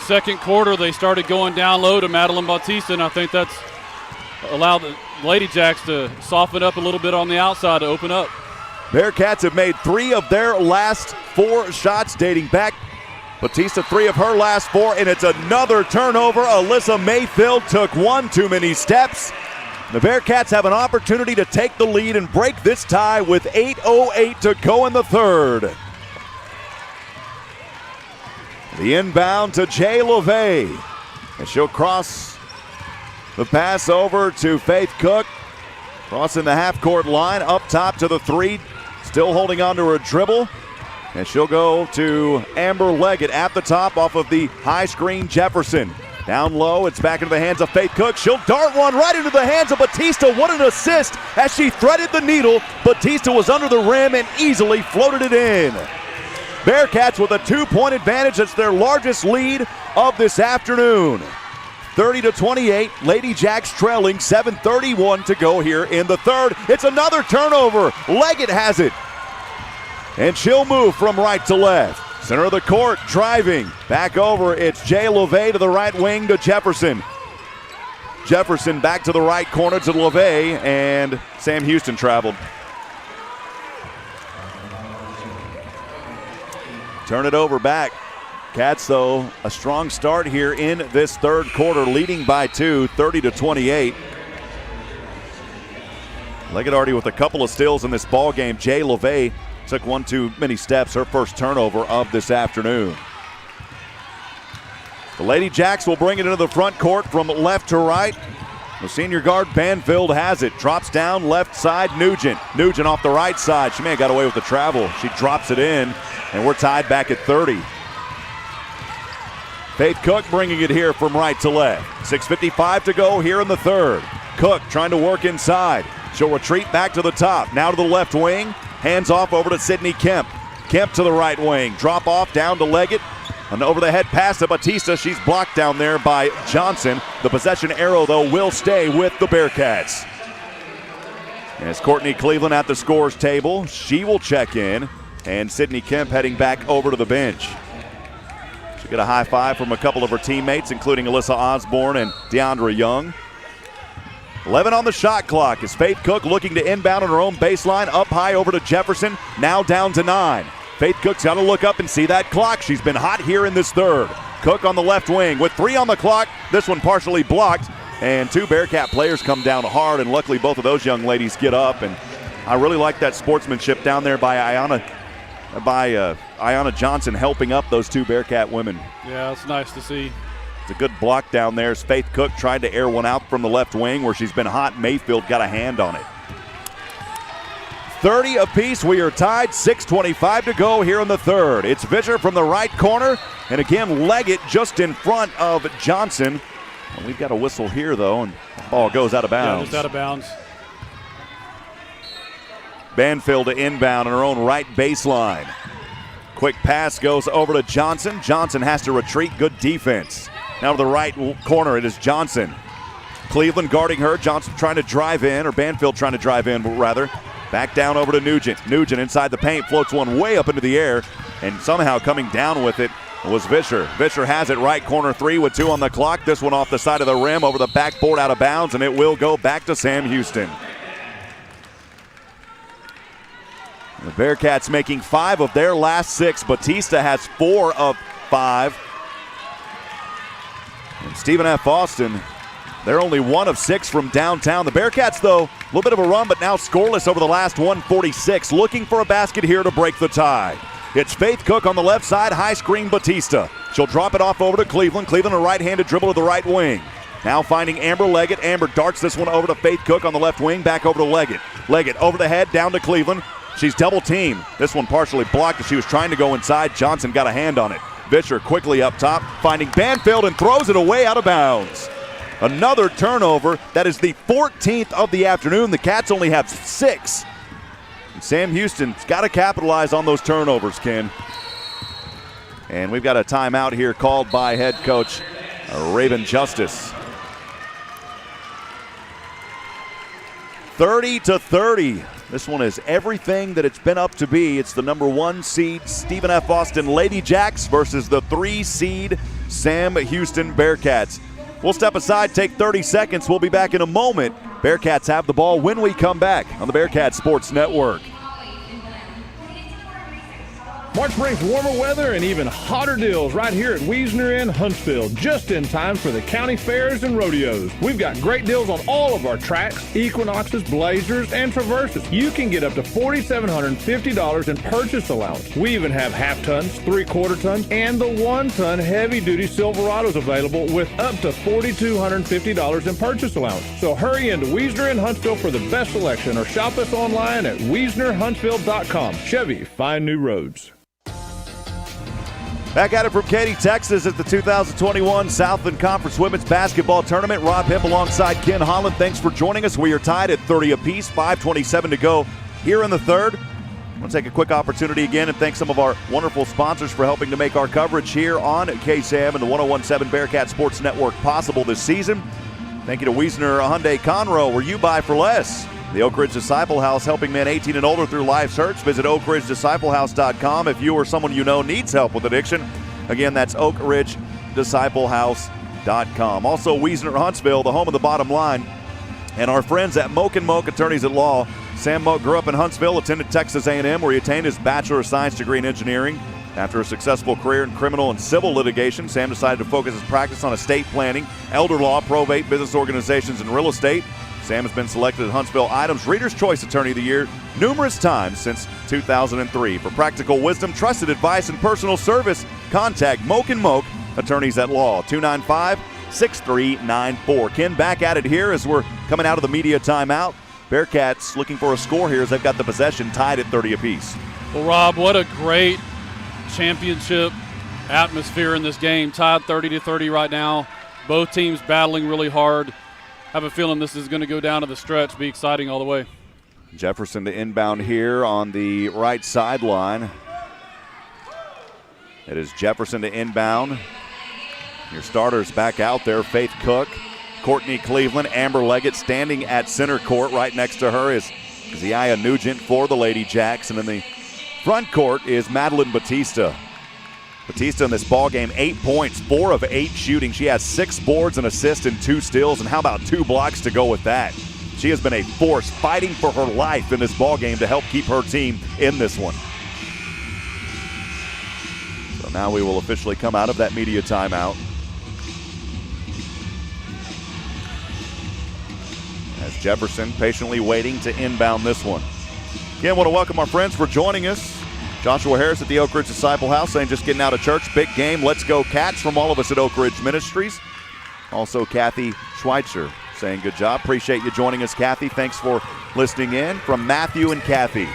second quarter, they started going down low to Madeline Bautista, and I think that's allowed the Ladyjacks to soften up a little bit on the outside to open up. Bearcats have made 3 of their last 4 shots dating back. Batista 3 of her last 4, and it's another turnover. Alyssa Mayfield took 1 too many steps. The Bearcats have an opportunity to take the lead and break this tie with 8:08 to go in the third. The inbound to Jay LeVay, and she'll cross the pass over to Faith Cook. Crossing the half-court line, up top to the 3. Still holding on to her dribble. And she'll go to Amber Leggett at the top off of the high screen Jefferson. Down low, it's back into the hands of Faith Cook. She'll dart one right into the hands of Batista. What an assist as she threaded the needle. Batista was under the rim and easily floated it in. Bearcats with a 2-point advantage. That's their largest lead of this afternoon. 30-28, Ladyjacks trailing, 7:31 to go here in the third. It's another turnover. Leggett has it. And she'll move from right to left. Center of the court, driving. Back over, it's Jay LeVay to the right wing to Jefferson. Jefferson back to the right corner to LeVay, and Sam Houston traveled. Turn it over back. Cats, though, a strong start here in this third quarter, leading by 2, 30-28. Leggett already with a couple of steals in this ball game. Jay LeVay took 1 too many steps, her first turnover of this afternoon. The Ladyjacks will bring it into the front court from left to right. The senior guard Banfield has it. Drops down left side, Nugent. Nugent off the right side. She may have got away with the travel. She drops it in, and we're tied back at 30. Faith Cook bringing it here from right to left. 6:55 to go here in the third. Cook trying to work inside. She'll retreat back to the top. Now to the left wing. Hands off over to Sydney Kemp. Kemp to the right wing. Drop off down to Leggett. An over-the-head pass to Batista. She's blocked down there by Johnson. The possession arrow, though, will stay with the Bearcats. As Courtney Cleveland at the scores table, she will check in. And Sydney Kemp heading back over to the bench. She'll get a high five from a couple of her teammates, including Alyssa Osborne and DeAndra Young. 11 on the shot clock as Faith Cook looking to inbound on her own baseline. Up high over to Jefferson, now down to 9. Faith Cook's got to look up and see that clock. She's been hot here in this third. Cook on the left wing with 3 on the clock. This one partially blocked, and 2 Bearcat players come down hard, and luckily both of those young ladies get up. And I really like that sportsmanship down there by Ayanna Johnson helping up those 2 Bearcat women. Yeah, it's nice to see. It's a good block down there as Faith Cook tried to air one out from the left wing where she's been hot. Mayfield got a hand on it. 30 apiece. We are tied. 6:25 to go here in the third. It's Vischer from the right corner. And again, Leggett just in front of Johnson. And we've got a whistle here, though, and the ball goes out of bounds. Yeah, just out of bounds. Banfield to inbound on her own right baseline. Quick pass goes over to Johnson. Johnson has to retreat. Good defense. Now to the right corner, it is Johnson. Cleveland guarding her. Johnson trying to drive in, or Banfield trying to drive in, rather. Back down over to Nugent. Nugent inside the paint, floats one way up into the air, and somehow coming down with it was Vischer. Vischer has it right corner 3 with 2 on the clock. This one off the side of the rim over the backboard out of bounds, and it will go back to Sam Houston. The Bearcats making 5 of their last 6. Batista has 4 of 5. And Stephen F. Austin, they're only 1 of 6 from downtown. The Bearcats, though, a little bit of a run, but now scoreless over the last 146. Looking for a basket here to break the tie. It's Faith Cook on the left side, high screen Batista. She'll drop it off over to Cleveland. Cleveland a right-handed dribble to the right wing. Now finding Amber Leggett. Amber darts this one over to Faith Cook on the left wing, back over to Leggett. Leggett over the head, down to Cleveland. She's double teamed. This one partially blocked as she was trying to go inside. Johnson got a hand on it. Vischer quickly up top, finding Banfield and throws it away out of bounds. Another turnover. That is the 14th of the afternoon. The Cats only have 6. And Sam Houston's got to capitalize on those turnovers, Ken. And we've got a timeout here called by head coach Raven Justice. 30-30. This one is everything that it's been up to be. It's the number 1 seed Stephen F. Austin Ladyjacks versus the 3 seed Sam Houston Bearkats. We'll step aside, take 30 seconds. We'll be back in a moment. Bearkats have the ball when we come back on the Bearcats Sports Network. March brings warmer weather and even hotter deals right here at Wiesner in Huntsville, just in time for the county fairs and rodeos. We've got great deals on all of our tracks, Equinoxes, Blazers, and Traverses. You can get up to $4,750 in purchase allowance. We even have half tons, 3/4 tons, and the 1-ton heavy-duty Silverados available with up to $4,250 in purchase allowance. So hurry into Wiesner in Huntsville for the best selection or shop us online at WiesnerHuntsville.com. Chevy, find new roads. Back at it from Katy, Texas at the 2021 Southland Conference Women's Basketball Tournament. Rob Hipp alongside Ken Holland. Thanks for joining us. We are tied at 30 apiece, 5:27 to go here in the third. I want to take a quick opportunity again and thank some of our wonderful sponsors for helping to make our coverage here on KSAM and the 1017 Bearcat Sports Network possible this season. Thank you to Wiesner Hyundai Conroe, where you buy for less. The Oak Ridge Disciple House, helping men 18 and older through life's hurts. Visit oakridgedisciplehouse.com if you or someone you know needs help with addiction. Again, that's oakridgedisciplehouse.com. Also, Wiesner Huntsville, the home of the bottom line. And our friends at Moak & Moak Attorneys at Law. Sam Moak grew up in Huntsville, attended Texas A&M, where he attained his Bachelor of Science degree in engineering. After a successful career in criminal and civil litigation, Sam decided to focus his practice on estate planning, elder law, probate, business organizations, and real estate. Sam has been selected at Huntsville Item's Reader's Choice Attorney of the Year numerous times since 2003. For practical wisdom, trusted advice, and personal service, contact Moak & Moak Attorneys at Law, 295-6394. Ken, back at it here as we're coming out of the media timeout. Bearcats looking for a score here as they've got the possession tied at 30 apiece. Well, Rob, what a great championship atmosphere in this game. Tied 30-30 right now. Both teams battling really hard. I have a feeling this is going to go down to the stretch, be exciting all the way. Jefferson to inbound here on the right sideline. It is Jefferson to inbound. Your starters back out there. Faith Cook, Courtney Cleveland, Amber Leggett standing at center court. Right next to her is Ziaya Nugent for the Ladyjacks. And in the front court is Madeline Batista. Batista in this ball game, 8 points, 4 of 8 shooting. She has 6 boards, an assist, and 2 steals. And how about 2 blocks to go with that? She has been a force fighting for her life in this ball game to help keep her team in this one. So now we will officially come out of that media timeout. As Jefferson patiently waiting to inbound this one. Again, want to welcome our friends for joining us. Joshua Harris at the Oak Ridge Disciple House saying just getting out of church. Big game. Let's go Cats from all of us at Oak Ridge Ministries. Also Kathy Schweitzer saying good job. Appreciate you joining us, Kathy. Thanks for listening in. From Matthew and Kathy.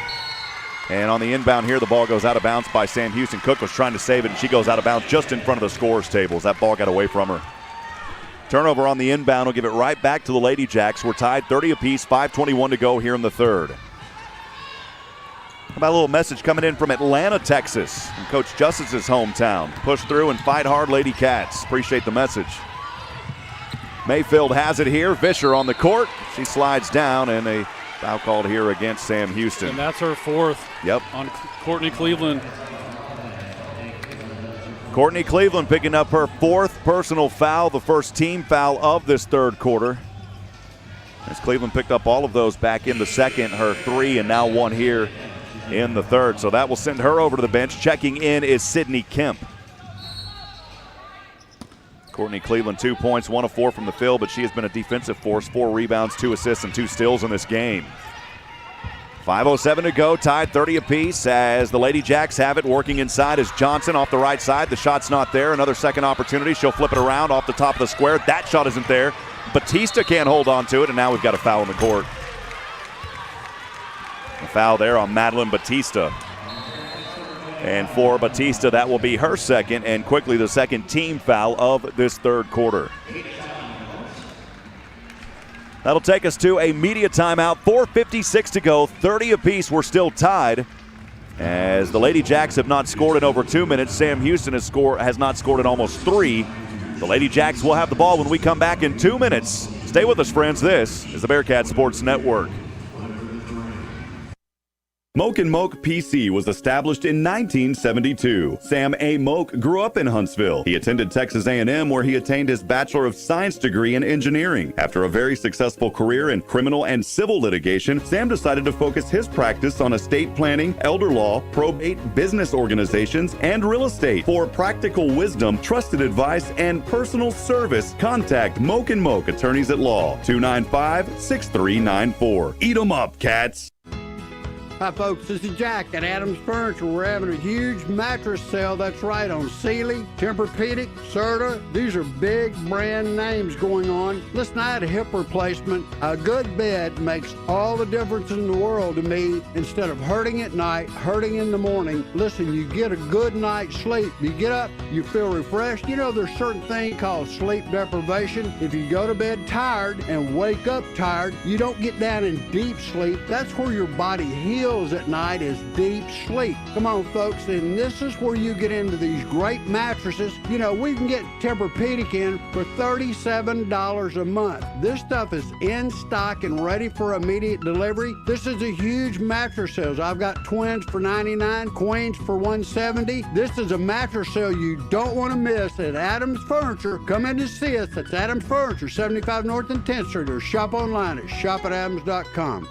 And on the inbound here, the ball goes out of bounds by Sam Houston. Cook was trying to save it, and she goes out of bounds just in front of the scorer's tables. That ball got away from her. Turnover on the inbound will give it right back to the Ladyjacks. We're tied 30 apiece, 5:21 to go here in the third. How about a little message coming in from Atlanta, Texas, from Coach Justice's hometown. Push through and fight hard, Lady Cats. Appreciate the message. Mayfield has it here. Vischer on the court. She slides down, and a foul called here against Sam Houston. And that's her 4th. Yep. On Courtney Cleveland. Courtney Cleveland picking up her 4th personal foul, the first team foul of this third quarter. As Cleveland picked up all of those back in the second, her 3 and now 1 here in the third. So that will send her over to the bench. Checking in is Sydney Kemp. Courtney Cleveland, 2 points, 1 of 4 from the field, but she has been a defensive force. 4 rebounds, 2 assists, and 2 steals in this game. 5:07 to go, tied 30 apiece as the Ladyjacks have it. Working inside is Johnson off the right side. The shot's not there. Another second opportunity. She'll flip it around off the top of the square. That shot isn't there. Batista can't hold on to it, and now we've got a foul in the court. A foul there on Madeline Batista. And for Batista, that will be her second, and quickly the second team foul of this third quarter. That'll take us to a media timeout. 4:56 to go, 30 apiece. We're still tied. As the Ladyjacks have not scored in over 2 minutes, Sam Houston has not scored in almost 3. The Ladyjacks will have the ball when we come back in 2 minutes. Stay with us, friends. This is the Bearcat Sports Network. Moke and Moke PC was established in 1972. Sam A. Moke grew up in Huntsville. He attended Texas A&M, where he attained his Bachelor of Science degree in engineering. After a very successful career in criminal and civil litigation, Sam decided to focus his practice on estate planning, elder law, probate, business organizations, and real estate. For practical wisdom, trusted advice, and personal service, contact Moke and Moke Attorneys at Law, 295-6394. Eat 'em up, cats. Hi folks, this is Jack at Adams Furniture. We're having a huge mattress sale. That's right, on Sealy, Tempur-Pedic, Serta. These are big brand names going on. Listen, I had a hip replacement. A good bed makes all the difference in the world to me. Instead of hurting at night, hurting in the morning, listen, you get a good night's sleep. You get up, you feel refreshed. You know, there's certain thing called sleep deprivation. If you go to bed tired and wake up tired, you don't get down in deep sleep. That's where your body heals at night, is deep sleep. Come on, folks, and this is where you get into these great mattresses. You know, we can get Tempur-Pedic in for $37 a month. This stuff is in stock and ready for immediate delivery. This is a huge mattress sale. I've got twins for $99, queens for $170. This is a mattress sale you don't want to miss at Adams Furniture. Come in to see us. That's Adams Furniture, 75 North and 10th Street, or shop online at shopadams.com.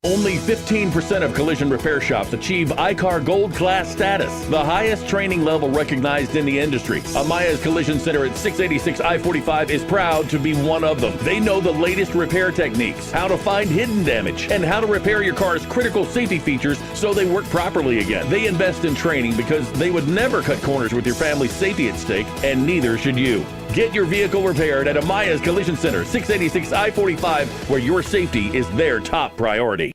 Only 15% of collision repair shops achieve ICAR Gold Class status, the highest training level recognized in the industry. Amaya's Collision Center at 686 I-45 is proud to be one of them. They know the latest repair techniques, how to find hidden damage, and how to repair your car's critical safety features so they work properly again. They invest in training because they would never cut corners with your family's safety at stake, and neither should you. Get your vehicle repaired at Amaya's Collision Center, 686 I-45, where your safety is their top priority.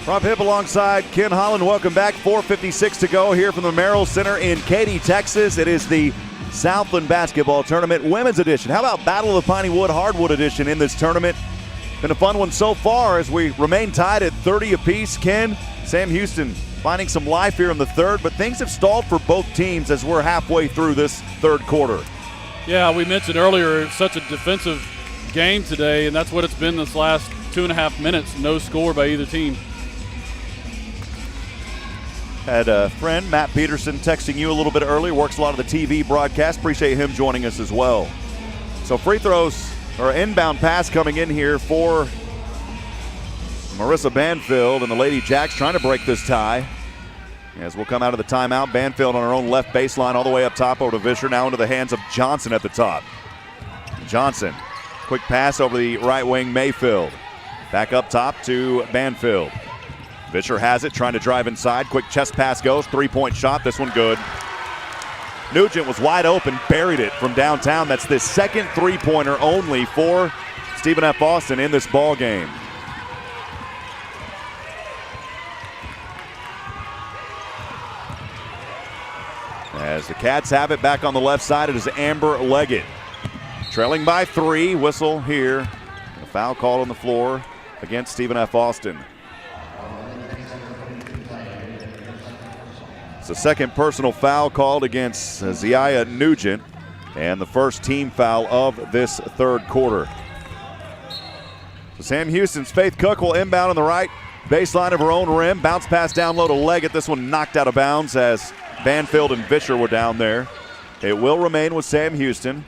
Rob Hipp alongside Ken Holland. Welcome back. 4:56 to go here from the Merrill Center in Katy, Texas. It is the Southland Basketball Tournament Women's Edition. How about Battle of the Piney Wood Hardwood Edition in this tournament? Been a fun one so far as we remain tied at 30 apiece. Ken, Sam Houston finding some life here in the third, but things have stalled for both teams as we're halfway through this third quarter. Yeah, we mentioned earlier it's such a defensive game today, and that's what it's been this last 2.5 minutes. No score by either team. Had a friend, Matt Peterson, texting you a little bit earlier, works a lot of the TV broadcast. Appreciate him joining us as well. So free throws, or inbound pass coming in here for Marissa Banfield, and the Ladyjacks trying to break this tie. As we'll come out of the timeout, Banfield on her own left baseline all the way up top over to Vischer, now into the hands of Johnson at the top. Johnson, quick pass over the right wing, Mayfield. Back up top to Banfield. Vischer has it, trying to drive inside. Quick chest pass goes, three-point shot, this one good. Nugent was wide open, buried it from downtown. That's the second three-pointer only for Stephen F. Austin in this ball game. As the Cats have it back on the left side, it is Amber Leggett. Trailing by 3, whistle here. A foul called on the floor against Stephen F. Austin. It's the second personal foul called against Ziaya Nugent, and the first team foul of this third quarter. So Sam Houston's Faith Cook will inbound on the right baseline of her own rim. Bounce pass down low to Leggett. This one knocked out of bounds as Banfield and Vischer were down there. It will remain with Sam Houston.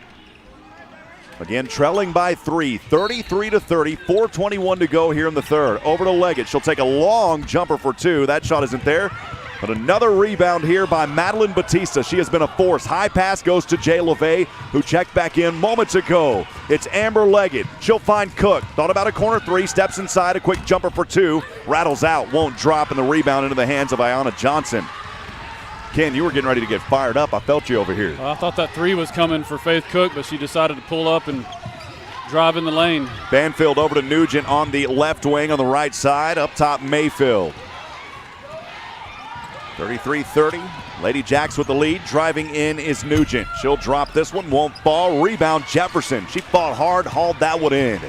Again, trailing by 3, 33-30, 4:21 to go here in the third. Over to Leggett. She'll take a long jumper for 2. That shot isn't there. But another rebound here by Madeline Batista. She has been a force. High pass goes to Jay LeVay, who checked back in moments ago. It's Amber Leggett. She'll find Cook. Thought about a corner 3, steps inside, a quick jumper for 2. Rattles out, won't drop, and the rebound into the hands of Ayanna Johnson. Ken, you were getting ready to get fired up. I felt you over here. I thought that 3 was coming for Faith Cook, but she decided to pull up and drive in the lane. Banfield over to Nugent on the left wing on the right side. Up top, Mayfield. 33-30. Ladyjacks with the lead. Driving in is Nugent. She'll drop this one, won't fall. Rebound Jefferson. She fought hard, hauled that one in.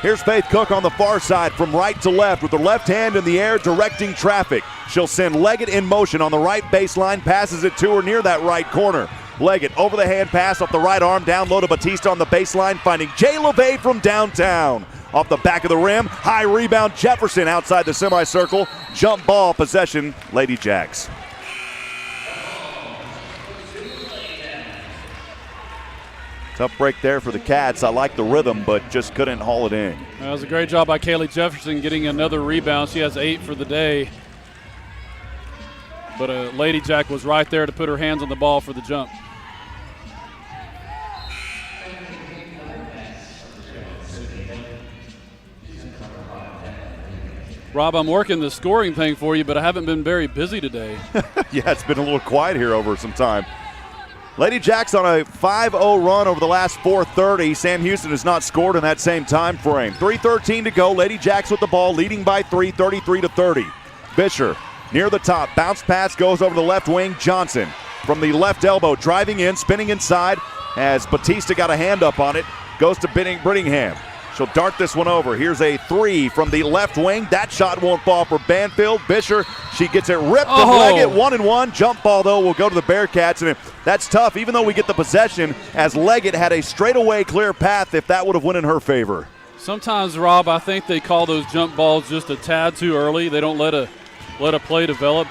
Here's Faith Cook on the far side from right to left with her left hand in the air directing traffic. She'll send Leggett in motion on the right baseline, passes it to her near that right corner. Leggett over the hand pass off the right arm, down low to Batista on the baseline, finding Jay LeVay from downtown. Off the back of the rim, high rebound Jefferson outside the semicircle. Jump ball possession, Ladyjacks. Tough break there for the Cats. I like the rhythm, but just couldn't haul it in. That was a great job by Kaylee Jefferson getting another rebound. She has 8 for the day. But Ladyjack was right there to put her hands on the ball for the jump. Rob, I'm working the scoring thing for you, but I haven't been very busy today. Yeah, it's been a little quiet here over some time. Ladyjacks on a 5-0 run over the last 4:30. Sam Houston has not scored in that same time frame. 3:13 to go. Ladyjacks with the ball, leading by 3, 33-30. Fisher near the top. Bounce pass goes over the left wing. Johnson from the left elbow, driving in, spinning inside. As Batista got a hand up on it, goes to Brittingham. She'll dart this one over. Here's a 3 from the left wing. That shot won't fall for Banfield. Fisher, she gets it ripped from Leggett. 1-1. Jump ball, though, will go to the Bearkats. And that's tough, even though we get the possession, as Leggett had a straightaway clear path if that would have went in her favor. Sometimes, Rob, I think they call those jump balls just a tad too early. They don't let a play develop.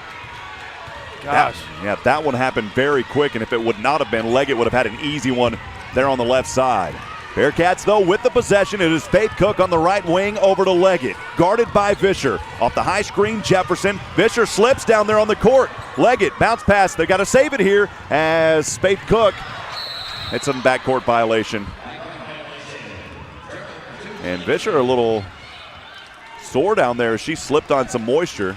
Gosh. That one happened very quick, and if it would not have been, Leggett would have had an easy one there on the left side. Bearkats, though, with the possession. It is Faith Cook on the right wing over to Leggett. Guarded by Fisher. Off the high screen, Jefferson. Fisher slips down there on the court. Leggett, bounce pass. They got to save it here as Faith Cook hits some backcourt violation. And Fisher a little sore down there as she slipped on some moisture.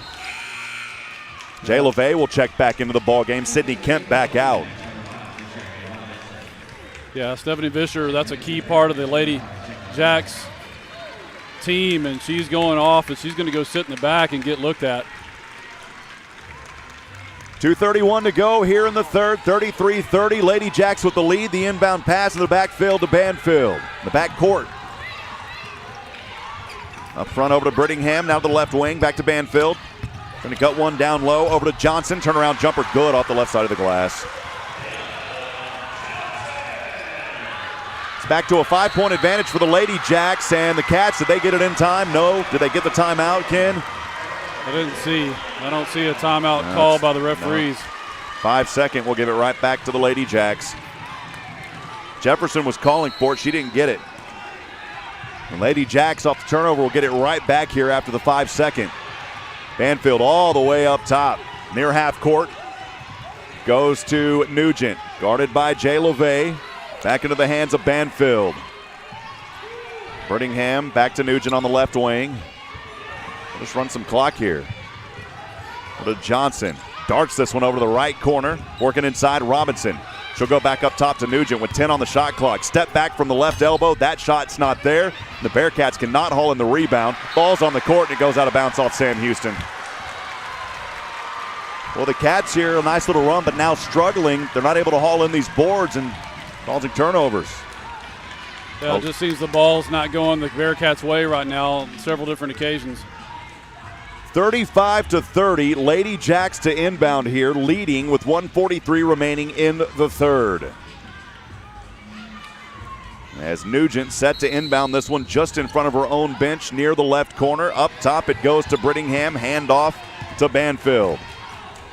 Jay LeVay will check back into the ball game. Sydney Kemp back out. Yeah, Stephanie Fisher, that's a key part of the Ladyjacks team, and she's going off, and she's going to go sit in the back and get looked at. 2:31 to go here in the third. 33-30. Ladyjacks with the lead. The inbound pass in the backfield to Banfield. The back court. Up front over to Brittingham. Now to the left wing. Back to Banfield. Going to cut one down low over to Johnson. Turnaround jumper good off the left side of the glass. It's back to a 5-point advantage for the Ladyjacks. And the Cats, did they get it in time? No. Did they get the timeout, Ken? I don't see a timeout called by the referees. 5 second. We'll give it right back to the Ladyjacks. Jefferson was calling for it. She didn't get it. And Ladyjacks off the turnover will get it right back here after the 5 second. Banfield all the way up top. Near half court. Goes to Nugent. Guarded by Jay LeVay. Back into the hands of Banfield. Brittingham back to Nugent on the left wing. We'll just run some clock here. To Johnson. Darts this one over to the right corner. Working inside Robinson. She'll go back up top to Nugent with 10 on the shot clock. Step back from the left elbow. That shot's not there. The Bearkats cannot haul in the rebound. Ball's on the court and it goes out of bounds off Sam Houston. Well, the Cats here, a nice little run, but now struggling. They're not able to haul in these boards and causing turnovers. Yeah, it just seems the ball's not going the Bearkats' way right now on several different occasions. 35-30, Ladyjacks to inbound here, leading with 1:43 remaining in the third. As Nugent set to inbound this one just in front of her own bench near the left corner. Up top it goes to Brittingham, handoff to Banfield.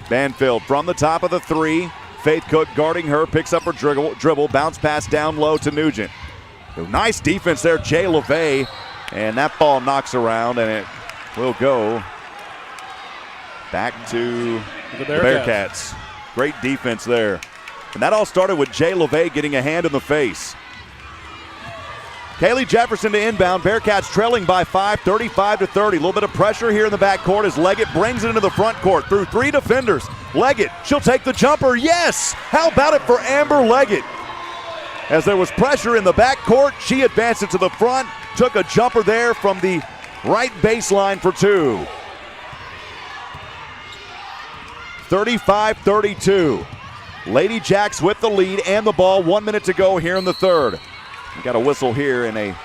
Banfield from the top of the three. Faith Cook guarding her, picks up her dribble, bounce pass down low to Nugent. Nice defense there, Jay LeVay, and that ball knocks around and it will go back to the Bearkats. Great defense there. And that all started with Jay LeVay getting a hand in the face. Kaylee Jefferson to inbound. Bearkats trailing by 5, 35-30. A little bit of pressure here in the backcourt as Leggett brings it into the front court through 3 defenders. Leggett, she'll take the jumper. Yes! How about it for Amber Leggett? As there was pressure in the backcourt, she advanced it to the front, took a jumper there from the right baseline for 2. 35-32. Ladyjacks with the lead and the ball. 1 minute to go here in the third. We got a whistle here and a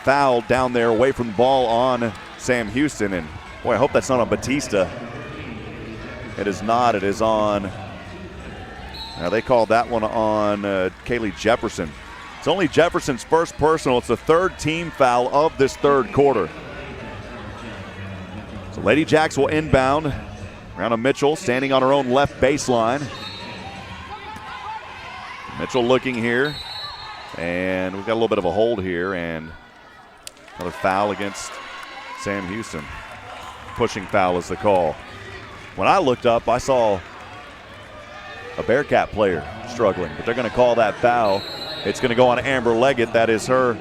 foul down there away from the ball on Sam Houston. And boy, I hope that's not on Batista. It is not. It is on. Now they called that one on Kaylee Jefferson. It's only Jefferson's first personal. It's the third team foul of this third quarter. So Ladyjacks will inbound. Around Mitchell standing on her own left baseline. Mitchell looking here, and we've got a little bit of a hold here, and another foul against Sam Houston. Pushing foul is the call. When I looked up, I saw a Bearcat player struggling, but they're going to call that foul. It's going to go on Amber Leggett. That is her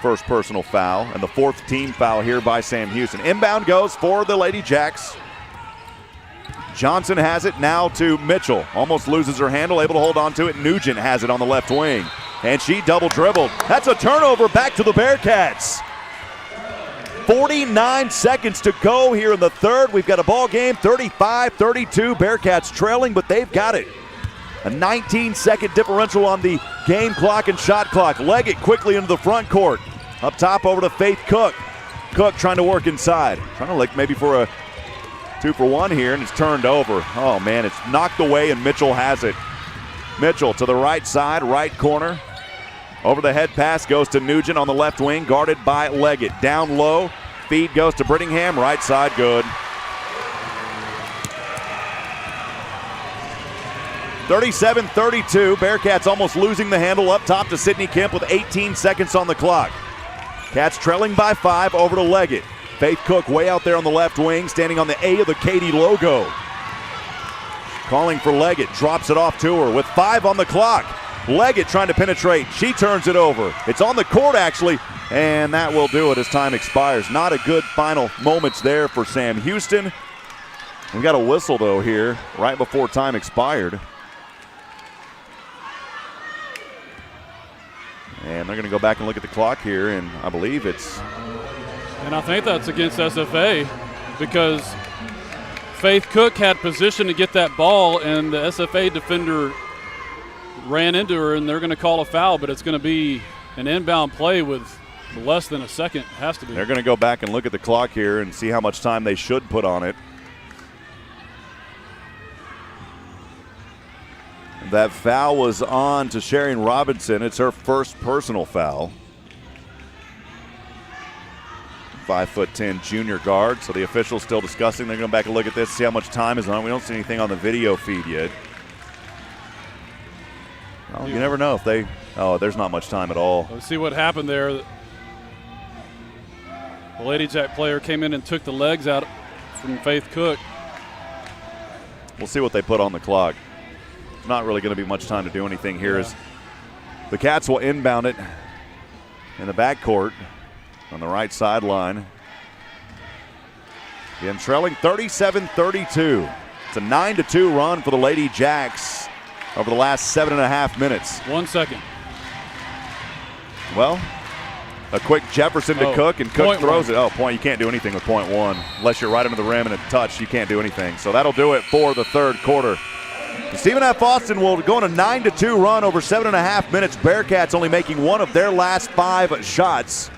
first personal foul, and the fourth team foul here by Sam Houston. Inbound goes for the Ladyjacks. Johnson has it now to Mitchell. Almost loses her handle, able to hold on to it. Nugent has it on the left wing. And she double dribbled. That's a turnover back to the Bearcats. 49 seconds to go here in the third. We've got a ball game, 35-32. Bearcats trailing, but they've got it. A 19-second differential on the game clock and shot clock. Leggett quickly into the front court. Up top over to Faith Cook. Cook trying to work inside. Trying to look maybe for a 2-for-1 here, and it's turned over. Oh, man, it's knocked away, and Mitchell has it. Mitchell to the right side, right corner. Over the head pass goes to Nugent on the left wing, guarded by Leggett. Down low, feed goes to Brittingham, right side, good. 37-32, Bearcats almost losing the handle up top to Sydney Kemp with 18 seconds on the clock. Cats trailing by 5 over to Leggett. Faith Cook way out there on the left wing, standing on the A of the Katy logo. Calling for Leggett, drops it off to her with 5 on the clock. Leggett trying to penetrate, she turns it over. It's on the court actually, and that will do it as time expires. Not a good final moments there for Sam Houston. We got a whistle though here, right before time expired. And they're gonna go back and look at the clock here, and I believe it's... And I think that's against SFA because Faith Cook had position to get that ball, and the SFA defender ran into her, and they're going to call a foul, but it's going to be an inbound play with less than a second. Has to be. They're going to go back and look at the clock here and see how much time they should put on it. That foul was on to Sharian Robinson. It's her first personal foul. 5'10" junior guard. So the officials still discussing. They're going back and look at this, see how much time is on. We don't see anything on the video feed yet. Well, you never know if they. Oh, there's not much time at all. Let's see what happened there. The Ladyjack player came in and took the legs out from Faith Cook. We'll see what they put on the clock. Not really going to be much time to do anything here. As the Cats will inbound it in the backcourt on the right sideline. Again, trailing 37-32. It's a 9-2 run for the Ladyjacks over the last 7.5 minutes. 1 second. Well, a quick Jefferson to Cook, and Cook throws it. Oh, point. You can't do anything with point one. Unless you're right under the rim and a touch, you can't do anything. So that'll do it for the third quarter. Stephen F. Austin will go on a 9-2 run over 7.5 minutes. Bearcats only making one of their last 5 shots.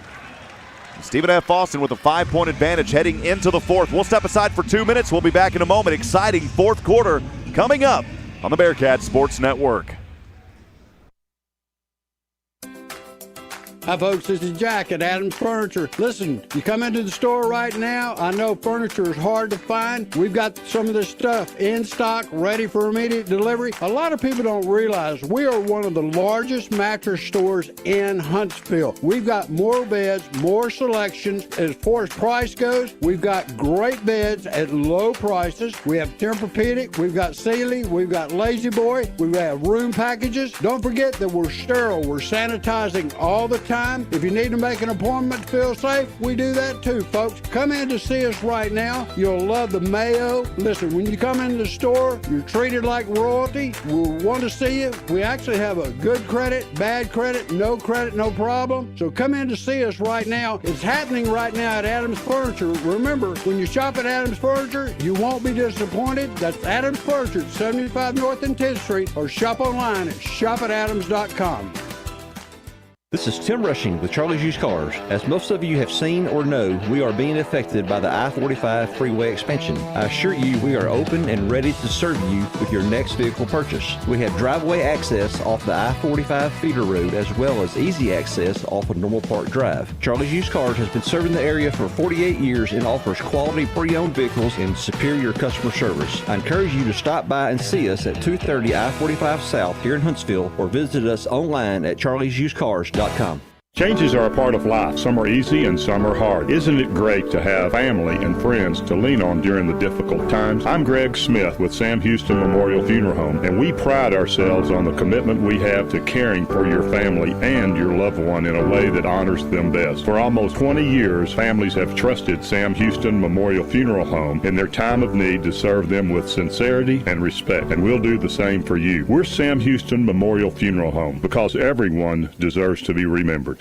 Stephen F. Austin with a 5-point advantage heading into the fourth. We'll step aside for 2 minutes. We'll be back in a moment. Exciting fourth quarter coming up on the Bearcats Sports Network. Hi folks, this is Jack at Adams Furniture. Listen, you come into the store right now, I know furniture is hard to find. We've got some of this stuff in stock, ready for immediate delivery. A lot of people don't realize we are one of the largest mattress stores in Huntsville. We've got more beds, more selections. As far as price goes, we've got great beds at low prices. We have Tempur-Pedic, we've got Sealy, we've got Lazy Boy, we've got room packages. Don't forget that we're sterile. We're sanitizing all the anytime. If you need to make an appointment to feel safe, we do that too, folks. Come in to see us right now. You'll love the mayo. Listen, when you come into the store, you're treated like royalty. We'll want to see you. We actually have a good credit, bad credit, no problem. So come in to see us right now. It's happening right now at Adams Furniture. Remember, when you shop at Adams Furniture, you won't be disappointed. That's Adams Furniture, 75 North and 10th Street, or shop online at shopadams.com. This is Tim Rushing with Charlie's Used Cars. As most of you have seen or know, we are being affected by the I-45 freeway expansion. I assure you we are open and ready to serve you with your next vehicle purchase. We have driveway access off the I-45 feeder road as well as easy access off of Normal Park Drive. Charlie's Used Cars has been serving the area for 48 years and offers quality pre-owned vehicles and superior customer service. I encourage you to stop by and see us at 230 I-45 South here in Huntsville or visit us online at charliesusedcars.com. Changes are a part of life. Some are easy and some are hard. Isn't it great to have family and friends to lean on during the difficult times? I'm Greg Smith with Sam Houston Memorial Funeral Home, and we pride ourselves on the commitment we have to caring for your family and your loved one in a way that honors them best. For almost 20 years, families have trusted Sam Houston Memorial Funeral Home in their time of need to serve them with sincerity and respect, and we'll do the same for you. We're Sam Houston Memorial Funeral Home because everyone deserves to be remembered.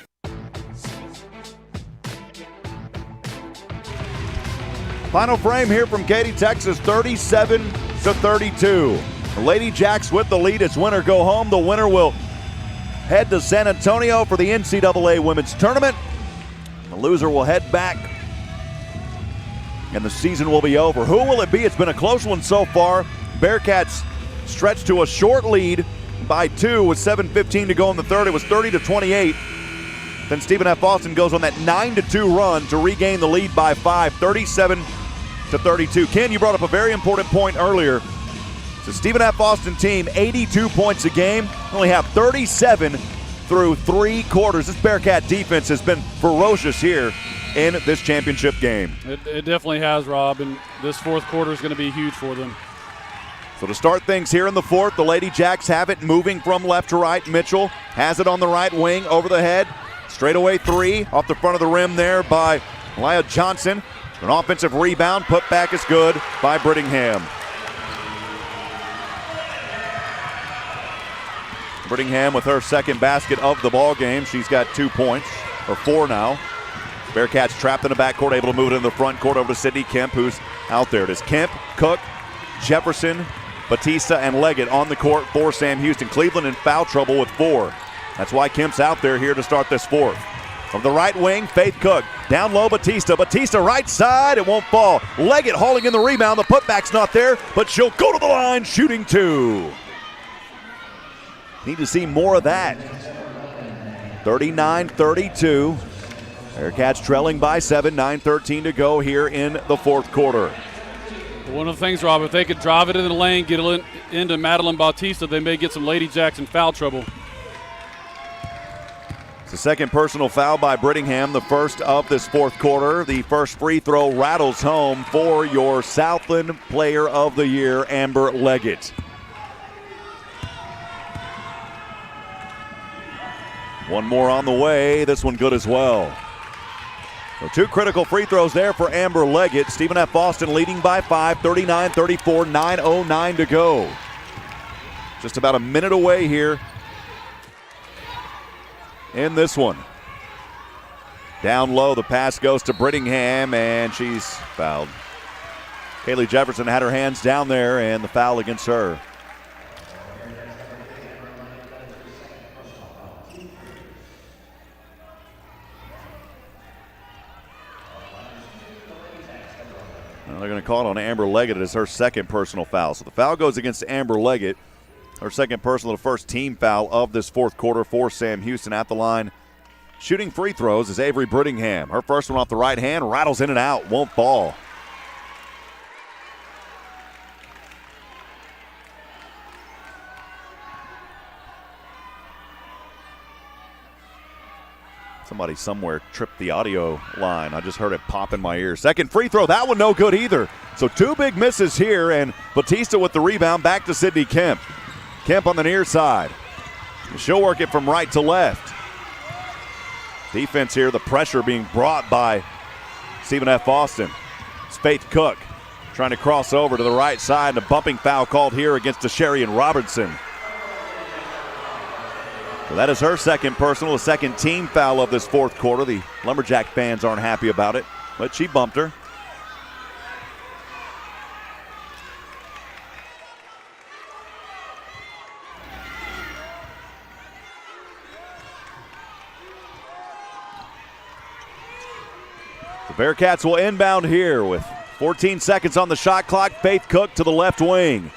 Final frame here from Katy, Texas, 37-32. The Ladyjacks with the lead. It's winner go home. The winner will head to San Antonio for the NCAA Women's Tournament. The loser will head back, and the season will be over. Who will it be? It's been a close one so far. Bearkats stretched to a short lead by 2 with 7:15 to go in the third. It was 30-28. Then Stephen F. Austin goes on that 9-2 run to regain the lead by 5, 37-32. Ken, you brought up a very important point earlier. It's a Stephen F. Austin team, 82 points a game, only have 37 through 3 quarters. This Bearcat defense has been ferocious here in this championship game. It definitely has, Rob, and this fourth quarter is going to be huge for them. So to start things here in the fourth, the Ladyjacks have it moving from left to right. Mitchell has it on the right wing, over the head. Straightaway 3 off the front of the rim there by Elia Johnson. An offensive rebound, put back is good by Brittingham. Brittingham with her second basket of the ball game. She's got 2 points, or 4 now. Bearcats trapped in the backcourt, able to move it in the front court over to Sydney Kemp, who's out there. It is Kemp, Cook, Jefferson, Batista, and Leggett on the court for Sam Houston. Cleveland in foul trouble with 4. That's why Kemp's out there here to start this fourth. From the right wing, Faith Cook. Down low, Batista. Batista right side, it won't fall. Leggett hauling in the rebound. The putback's not there, but she'll go to the line, shooting 2. Need to see more of that. 39-32. Bearcats trailing by 7, 9:13 to go here in the fourth quarter. One of the things, Rob, if they could drive it in the lane, get it into Madeline Bautista, they may get some Ladyjacks in foul trouble. It's the second personal foul by Brittingham, the first of this fourth quarter. The first free throw rattles home for your Southland Player of the Year, Amber Leggett. One more on the way, this one good as well. So 2 critical free throws there for Amber Leggett. Stephen F. Austin leading by 5, 39-34, 9:09 to go. Just about a minute away here in this one. Down low, the pass goes to Brittingham, and she's fouled. Kaylee Jefferson had her hands down there, and the foul against her. Well, they're going to call it on Amber Leggett as her second personal foul. So the foul goes against Amber Leggett. Her second personal, the first team foul of this fourth quarter for Sam Houston. At the line, shooting free throws is Avery Brittingham. Her first one off the right hand, rattles in and out, won't fall. Somebody somewhere tripped the audio line. I just heard it pop in my ear. Second free throw, that one no good either. So 2 big misses here, and Batista with the rebound back to Sydney Kemp. Kemp on the near side. She'll work it from right to left. Defense here, the pressure being brought by Stephen F. Austin. It's Faith Cook trying to cross over to the right side, and a bumping foul called here against Sharian Robertson. So that is her second personal, the second team foul of this fourth quarter. The Lumberjack fans aren't happy about it, but she bumped her. The Bearcats will inbound here with 14 seconds on the shot clock. Faith Cook to the left wing.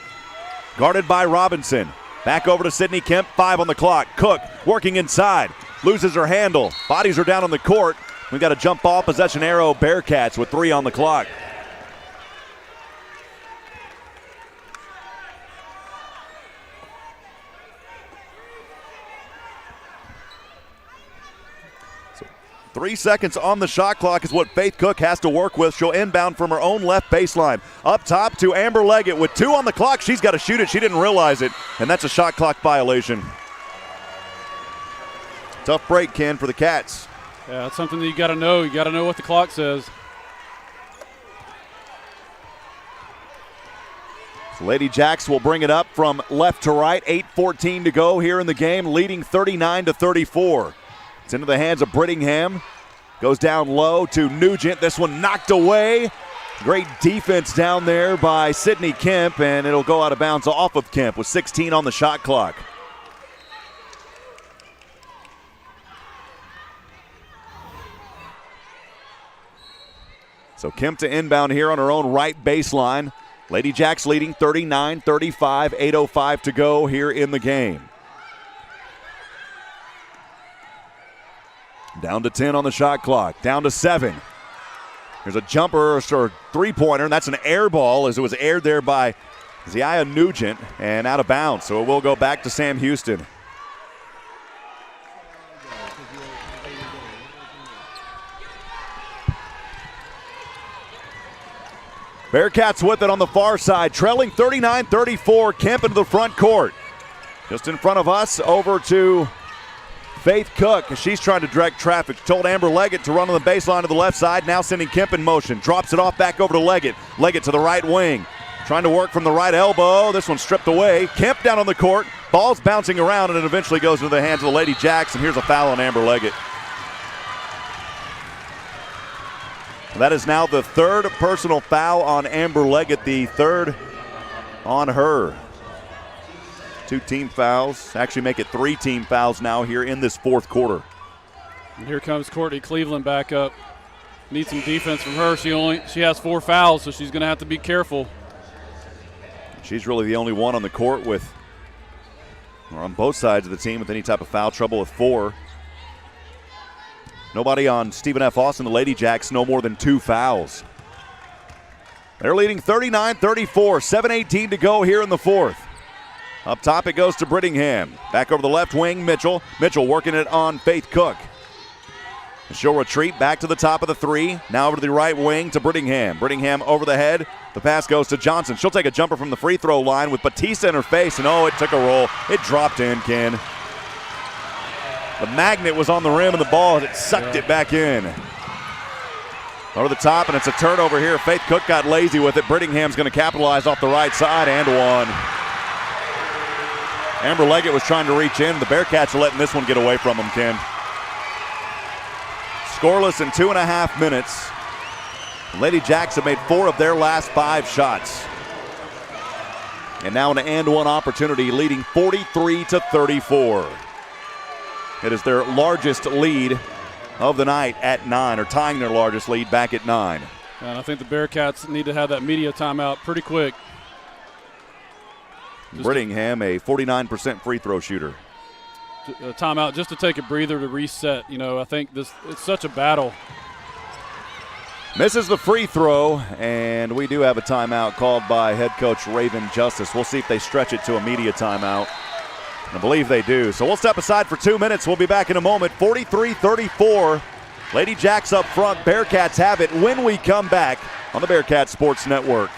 Guarded by Robinson. Back over to Sydney Kemp, 5 on the clock. Cook working inside. Loses her handle. Bodies are down on the court. We've got a jump ball possession arrow. Bearcats with 3 on the clock. So 3 seconds on the shot clock is what Faith Cook has to work with. She'll inbound from her own left baseline. Up top to Amber Leggett with 2 on the clock. She's got to shoot it. She didn't realize it, and that's a shot clock violation. Tough break, Ken, for the Cats. Yeah, that's something that you got to know. You got to know what the clock says. So Ladyjacks will bring it up from left to right. 8:14 to go here in the game, leading 39-34. It's into the hands of Brittingham. Goes down low to Nugent. This one knocked away. Great defense down there by Sydney Kemp, and it'll go out of bounds off of Kemp with 16 on the shot clock. So Kemp to inbound here on her own right baseline. Ladyjacks leading 39-35, 8:05 to go here in the game. Down to 10 on the shot clock, down to 7. There's a jumper or three-pointer, and that's an air ball as it was aired there by Ziya Nugent and out of bounds. So it will go back to Sam Houston. Bearcats with it on the far side, trailing 39-34. Kemp into the front court. Just in front of us, over to Faith Cook. She's trying to direct traffic. Told Amber Leggett to run on the baseline to the left side. Now sending Kemp in motion. Drops it off back over to Leggett. Leggett to the right wing. Trying to work from the right elbow. This one stripped away. Kemp down on the court. Ball's bouncing around, and it eventually goes into the hands of the Ladyjacks. And here's a foul on Amber Leggett. That is now the third personal foul on Amber Leggett, the third on her. 2 team fouls, actually make it 3 team fouls now here in this fourth quarter. And here comes Courtney Cleveland back up. Needs some defense from her. She has 4 fouls, so she's going to have to be careful. She's really the only one on the court with, or on both sides of the team with any type of foul trouble with 4. Nobody on Stephen F. Austin, the Ladyjacks, no more than 2 fouls. They're leading 39-34, 7:18 to go here in the fourth. Up top it goes to Brittingham. Back over the left wing, Mitchell. Mitchell working it on Faith Cook. She'll retreat back to the top of the 3. Now over to the right wing to Brittingham. Brittingham over the head. The pass goes to Johnson. She'll take a jumper from the free throw line with Batista in her face, and it took a roll. It dropped in, Ken. The magnet was on the rim of the ball, and it sucked it back in. Over the top, and it's a turnover here. Faith Cook got lazy with it. Brittingham's going to capitalize off the right side and one. Amber Leggett was trying to reach in. The Bearcats are letting this one get away from them, Ken. Scoreless in 2.5 minutes. Ladyjacks have made 4 of their last 5 shots. And now an and-one opportunity, leading 43-34. It is their largest lead of the night at 9, or tying their largest lead back at 9. And I think the Bearcats need to have that media timeout pretty quick. Brittingham, a 49% free throw shooter. A timeout just to take a breather to reset. I think it's such a battle. Misses the free throw, and we do have a timeout called by head coach Raven Justice. We'll see if they stretch it to a media timeout. I believe they do. So we'll step aside for 2 minutes. We'll be back in a moment. 43-34. Ladyjacks up front. Bearcats have it when we come back on the Bearcat Sports Network.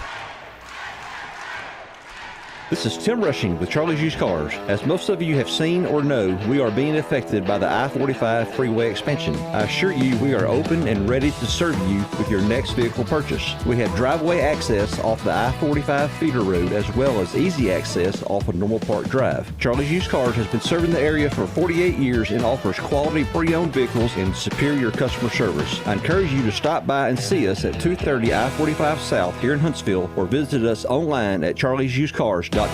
This is Tim Rushing with Charlie's Used Cars. As most of you have seen or know, we are being affected by the I-45 freeway expansion. I assure you we are open and ready to serve you with your next vehicle purchase. We have driveway access off the I-45 feeder road as well as easy access off of Normal Park Drive. Charlie's Used Cars has been serving the area for 48 years and offers quality pre-owned vehicles and superior customer service. I encourage you to stop by and see us at 230 I-45 South here in Huntsville or visit us online at charliesusedcars.com.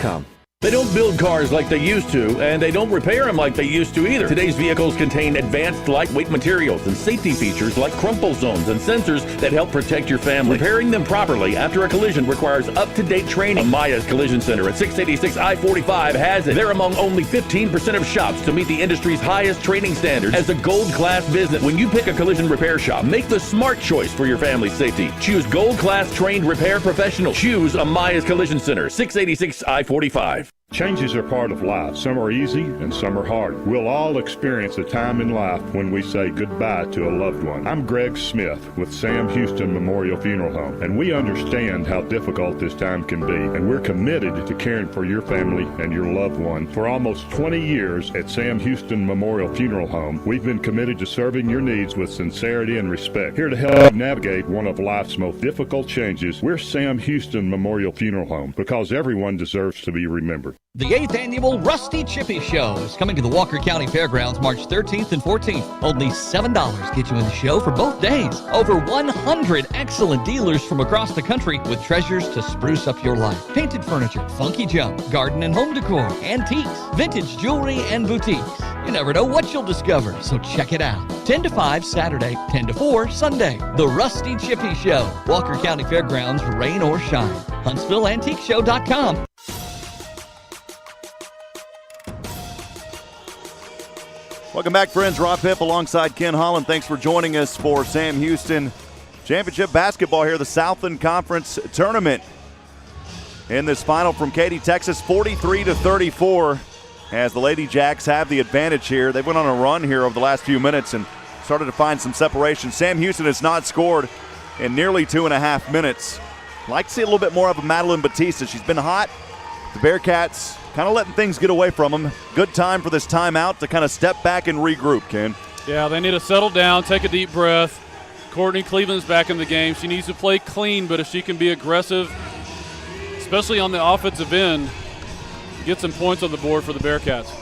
They don't build cars like they used to, and they don't repair them like they used to either. Today's vehicles contain advanced lightweight materials and safety features like crumple zones and sensors that help protect your family. Repairing them properly after a collision requires up-to-date training. Amaya's Collision Center at 686 I-45 has it. They're among only 15% of shops to meet the industry's highest training standards. As a gold-class business, when you pick a collision repair shop, make the smart choice for your family's safety. Choose gold-class trained repair professionals. Choose Amaya's Collision Center, 686 I-45. Changes are part of life. Some are easy and some are hard. We'll all experience a time in life when we say goodbye to a loved one. I'm Greg Smith with Sam Houston Memorial Funeral Home, and we understand how difficult this time can be, and we're committed to caring for your family and your loved one. For almost 20 years at Sam Houston Memorial Funeral Home, we've been committed to serving your needs with sincerity and respect. Here to help you navigate one of life's most difficult changes, we're Sam Houston Memorial Funeral Home, because everyone deserves to be remembered. The 8th annual Rusty Chippy Show is coming to the Walker County Fairgrounds March 13th and 14th. Only $7 get you in the show for both days. Over 100 excellent dealers from across the country with treasures to spruce up your life. Painted furniture, funky junk, garden and home decor, antiques, vintage jewelry, and boutiques. You never know what you'll discover, so check it out. 10 to 5 Saturday, 10 to 4 Sunday. The Rusty Chippy Show. Walker County Fairgrounds, rain or shine. HuntsvilleAntiqueShow.com. Welcome back, friends. Rob Hipp alongside Ken Holland. Thanks for joining us for Sam Houston Championship Basketball here, the Southland Conference Tournament. In this final from Katy, Texas, 43-34, as the Ladyjacks have the advantage here. They went on a run here over the last few minutes and started to find some separation. Sam Houston has not scored in nearly 2.5 minutes. I'd like to see a little bit more of a Madeline Batista. She's been hot. The Bearkats kind of letting things get away from them. Good time for this timeout to kind of step back and regroup, Ken. Yeah, they need to settle down, take a deep breath. Courtney Cleveland's back in the game. She needs to play clean, but if she can be aggressive, especially on the offensive end, get some points on the board for the Bearkats.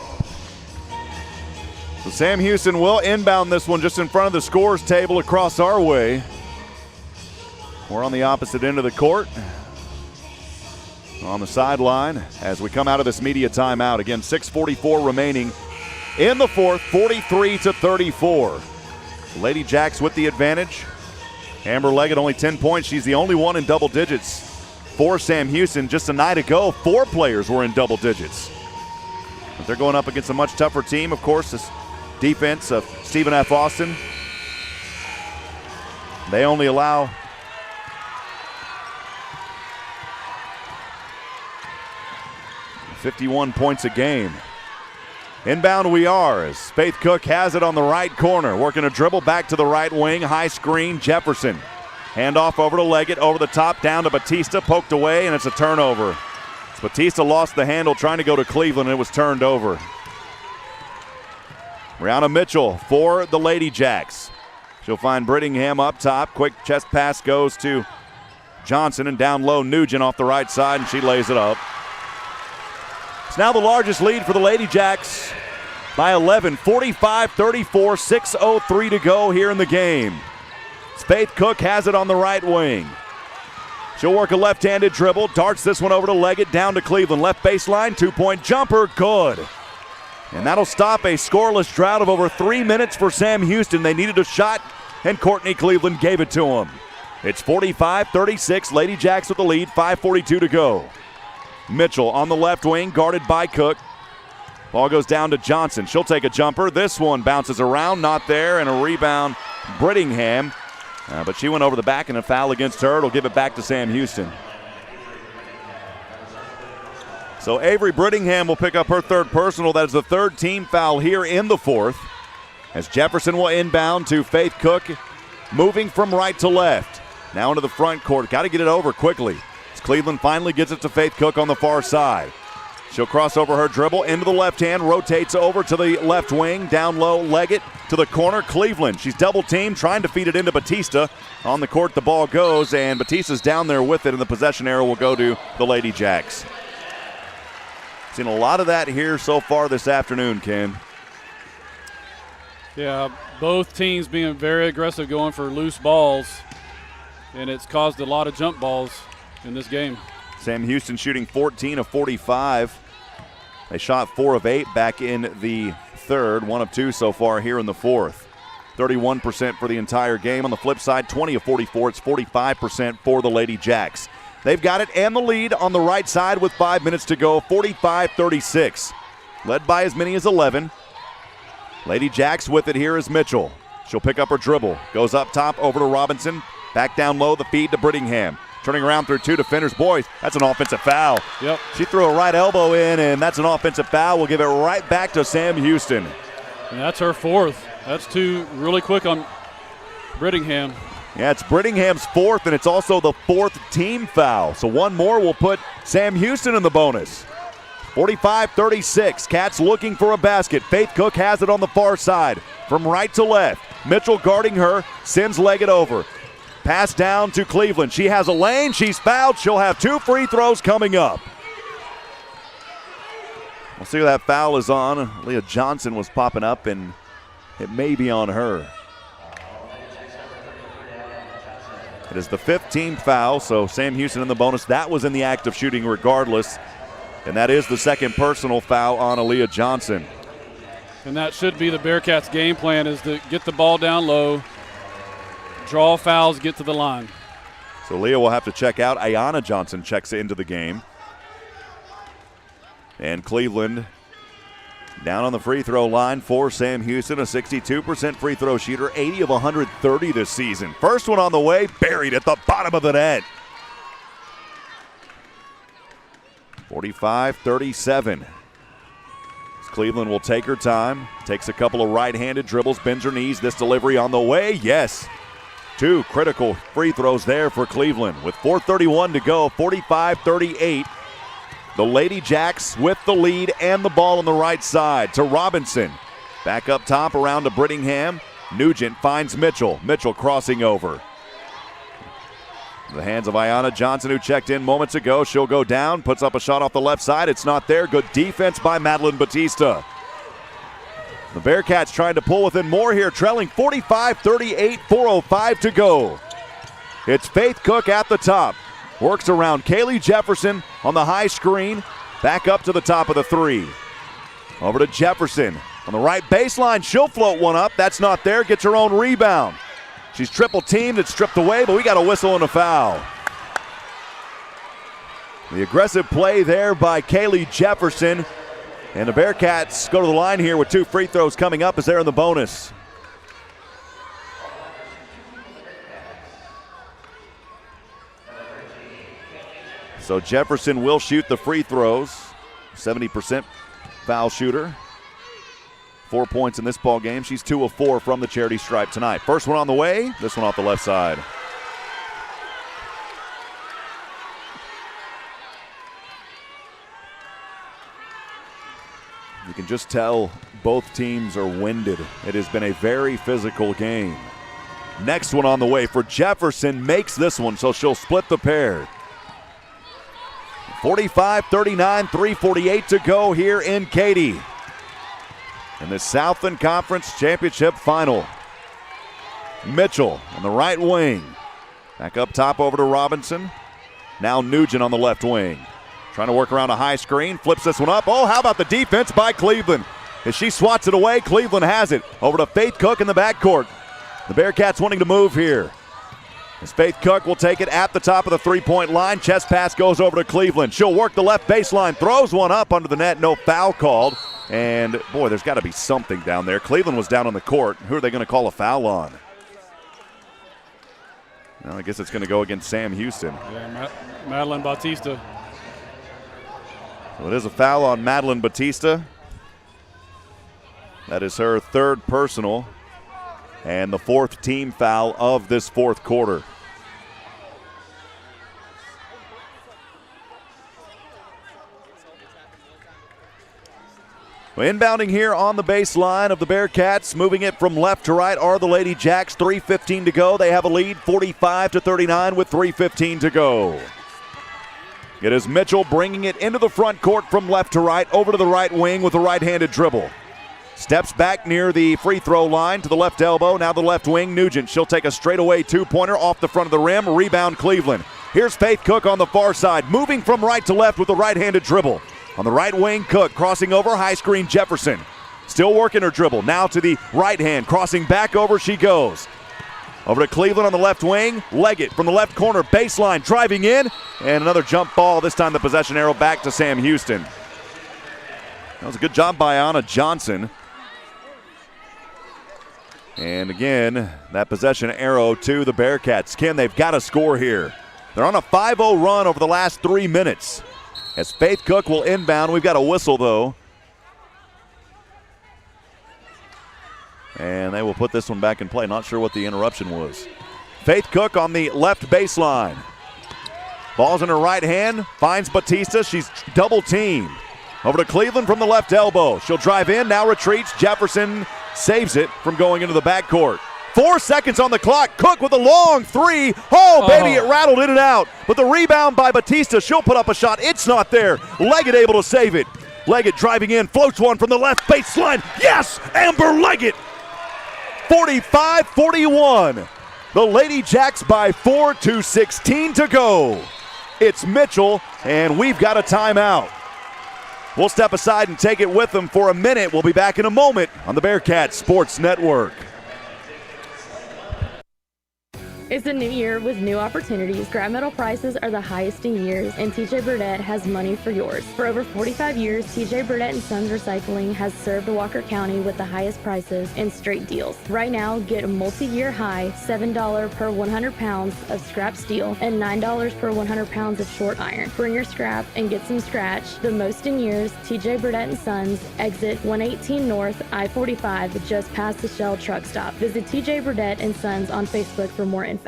So Sam Houston will inbound this one just in front of the scores table across our way. We're on the opposite end of the court. On the sideline as we come out of this media timeout. Again, 6:44 remaining in the fourth, 43-34. Ladyjacks with the advantage. Amber Leggett only 10 points. She's the only one in double digits for Sam Houston. Just a night ago, 4 players were in double digits. But they're going up against a much tougher team, of course, this defense of Stephen F. Austin. They only allow 51 points a game. Inbound we are as Faith Cook has it on the right corner. Working a dribble back to the right wing. High screen, Jefferson. Handoff over to Leggett, over the top, down to Batista. Poked away, and it's a turnover. Batista lost the handle trying to go to Cleveland, and it was turned over. Brianna Mitchell for the Ladyjacks. She'll find Brittingham up top. Quick chest pass goes to Johnson, and down low Nugent off the right side, and she lays it up. It's now the largest lead for the Ladyjacks by 11, 45-34, 6:03 to go here in the game. Faith Cook has it on the right wing. She'll work a left-handed dribble, darts this one over to Leggett, down to Cleveland. Left baseline, two-point jumper, good. And that'll stop a scoreless drought of over 3 minutes for Sam Houston. They needed a shot, and Courtney Cleveland gave it to them. It's 45-36, Ladyjacks with the lead, 5:42 to go. Mitchell on the left wing, guarded by Cook. Ball goes down to Johnson. She'll take a jumper. This one bounces around, not there, and a rebound, Brittingham. But she went over the back, and a foul against her. It'll give it back to Sam Houston. So Avery Brittingham will pick up her third personal. That is the third team foul here in the fourth. As Jefferson will inbound to Faith Cook, moving from right to left. Now into the front court. Got to get it over quickly. Cleveland finally gets it to Faith Cook on the far side. She'll cross over her dribble into the left hand, rotates over to the left wing, down low, Leggett to the corner, Cleveland. She's double teamed, trying to feed it into Batista. On the court, the ball goes, and Batista's down there with it, and the possession arrow will go to the Ladyjacks. Seen a lot of that here so far this afternoon, Ken. Yeah, both teams being very aggressive going for loose balls, and it's caused a lot of jump balls in this game. Sam Houston shooting 14 of 45. They shot 4 of 8 back in the third, 1 of 2 so far here in the fourth. 31% for the entire game. On the flip side, 20 of 44. It's 45% for the Ladyjacks. They've got it and the lead on the right side with 5 minutes to go, 45-36. Led by as many as 11. Ladyjacks with it here is Mitchell. She'll pick up her dribble. Goes up top over to Robinson. Back down low, the feed to Brittingham. Turning around through 2 defenders. Boys, that's an offensive foul. Yep. She threw a right elbow in, and that's an offensive foul. We'll give it right back to Sam Houston. And that's her 4th. That's 2 really quick on Brittingham. Yeah, it's Brittingham's 4th, and it's also the 4th team foul. So 1 more will put Sam Houston in the bonus. 45-36. Cats looking for a basket. Faith Cook has it on the far side. From right to left. Mitchell guarding her. Sends Leggett over. Pass down to Cleveland. She has a lane. She's fouled. She'll have 2 free throws coming up. We'll see who that foul is on. Leah Johnson was popping up, and it may be on her. It is the 5th team foul, so Sam Houston in the bonus. That was in the act of shooting regardless, and that is the 2nd personal foul on Aaliyah Johnson. And that should be the Bearkats' game plan, is to get the ball down low, draw fouls, get to the line. So Leah will have to check out. Ayanna Johnson checks into the game. And Cleveland down on the free throw line for Sam Houston, a 62% free throw shooter, 80 of 130 this season. First one on the way, buried at the bottom of the net. 45-37. Cleveland will take her time, takes a couple of right-handed dribbles, bends her knees. This delivery on the way, yes. 2 critical free throws there for Cleveland. With 4:31 to go, 45-38. The Ladyjacks with the lead and the ball on the right side to Robinson. Back up top around to Brittingham. Nugent finds Mitchell. Mitchell crossing over. The hands of Ayanna Johnson, who checked in moments ago. She'll go down, puts up a shot off the left side. It's not there. Good defense by Madeline Batista. The Bearkats trying to pull within more here, trailing 45-38, 4:05 to go. It's Faith Cook at the top. Works around Kaylee Jefferson on the high screen. Back up to the top of the 3. Over to Jefferson on the right baseline. She'll float one up. That's not there. Gets her own rebound. She's triple teamed. It's stripped away, but we got a whistle and a foul. The aggressive play there by Kaylee Jefferson. And the Bearkats go to the line here with 2 free throws coming up as they're in the bonus. So Jefferson will shoot the free throws. 70% foul shooter. 4 points in this ball game. She's 2 of 4 from the charity stripe tonight. First one on the way. This one off the left side. You can just tell both teams are winded. It has been a very physical game. Next one on the way for Jefferson. Makes this one, so she'll split the pair. 45-39, 3:48 to go here in Katy. In the Southland Conference Championship Final. Mitchell on the right wing. Back up top over to Robinson. Now Nugent on the left wing. Trying to work around a high screen. Flips this one up. Oh, how about the defense by Cleveland? As she swats it away, Cleveland has it. Over to Faith Cook in the backcourt. The Bearkats wanting to move here. As Faith Cook will take it at the top of the three-point line. Chest pass goes over to Cleveland. She'll work the left baseline. Throws one up under the net. No foul called. And, boy, there's got to be something down there. Cleveland was down on the court. Who are they going to call a foul on? Well, I guess it's going to go against Sam Houston. Yeah, Madeline Batista. So it is a foul on Madeline Batista. That is her 3rd personal and the 4th team foul of this 4th quarter. Inbounding here on the baseline of the Bearcats, moving it from left to right are the Ladyjacks. 3:15 to go. They have a lead, 45-39 with 3:15 to go. It is Mitchell bringing it into the front court from left to right, over to the right wing with a right-handed dribble. Steps back near the free throw line to the left elbow. Now the left wing, Nugent. She'll take a straightaway two-pointer off the front of the rim. Rebound, Cleveland. Here's Faith Cook on the far side, moving from right to left with a right-handed dribble. On the right wing, Cook crossing over, high screen, Jefferson. Still working her dribble. Now to the right hand, crossing back over she goes. Over to Cleveland on the left wing. Leggett from the left corner, baseline, driving in. And another jump ball, this time the possession arrow back to Sam Houston. That was a good job by Anna Johnson. And again, that possession arrow to the Bearcats. Ken, they've got to score here. They're on a 5-0 run over the last 3 minutes. As Faith Cook will inbound, we've got a whistle though. And they will put this one back in play. Not sure what the interruption was. Faith Cook on the left baseline. Ball's in her right hand, finds Batista. She's double teamed. Over to Cleveland from the left elbow. She'll drive in, now retreats. Jefferson saves it from going into the backcourt. 4 seconds on the clock. Cook with a long three. Oh, baby, it rattled in and out. But the rebound by Batista, she'll put up a shot. It's not there. Leggett able to save it. Leggett driving in, floats one from the left baseline. Yes, Amber Leggett. 45-41. The Ladyjacks by 4 to 16 to go. It's Mitchell, and we've got a timeout. We'll step aside and take it with them for a minute. We'll be back in a moment on the Bearcats Sports Network. It's a new year with new opportunities. Scrap metal prices are the highest in years, and TJ Burdett has money for yours. For over 45 years, TJ Burdett & Sons Recycling has served Walker County with the highest prices and straight deals. Right now, get a multi-year high $7 per 100 pounds of scrap steel and $9 per 100 pounds of short iron. Bring your scrap and get some scratch. The most in years, TJ Burdett & Sons, exit 118 North, I-45, just past the Shell truck stop. Visit TJ Burdett & Sons on Facebook for more info.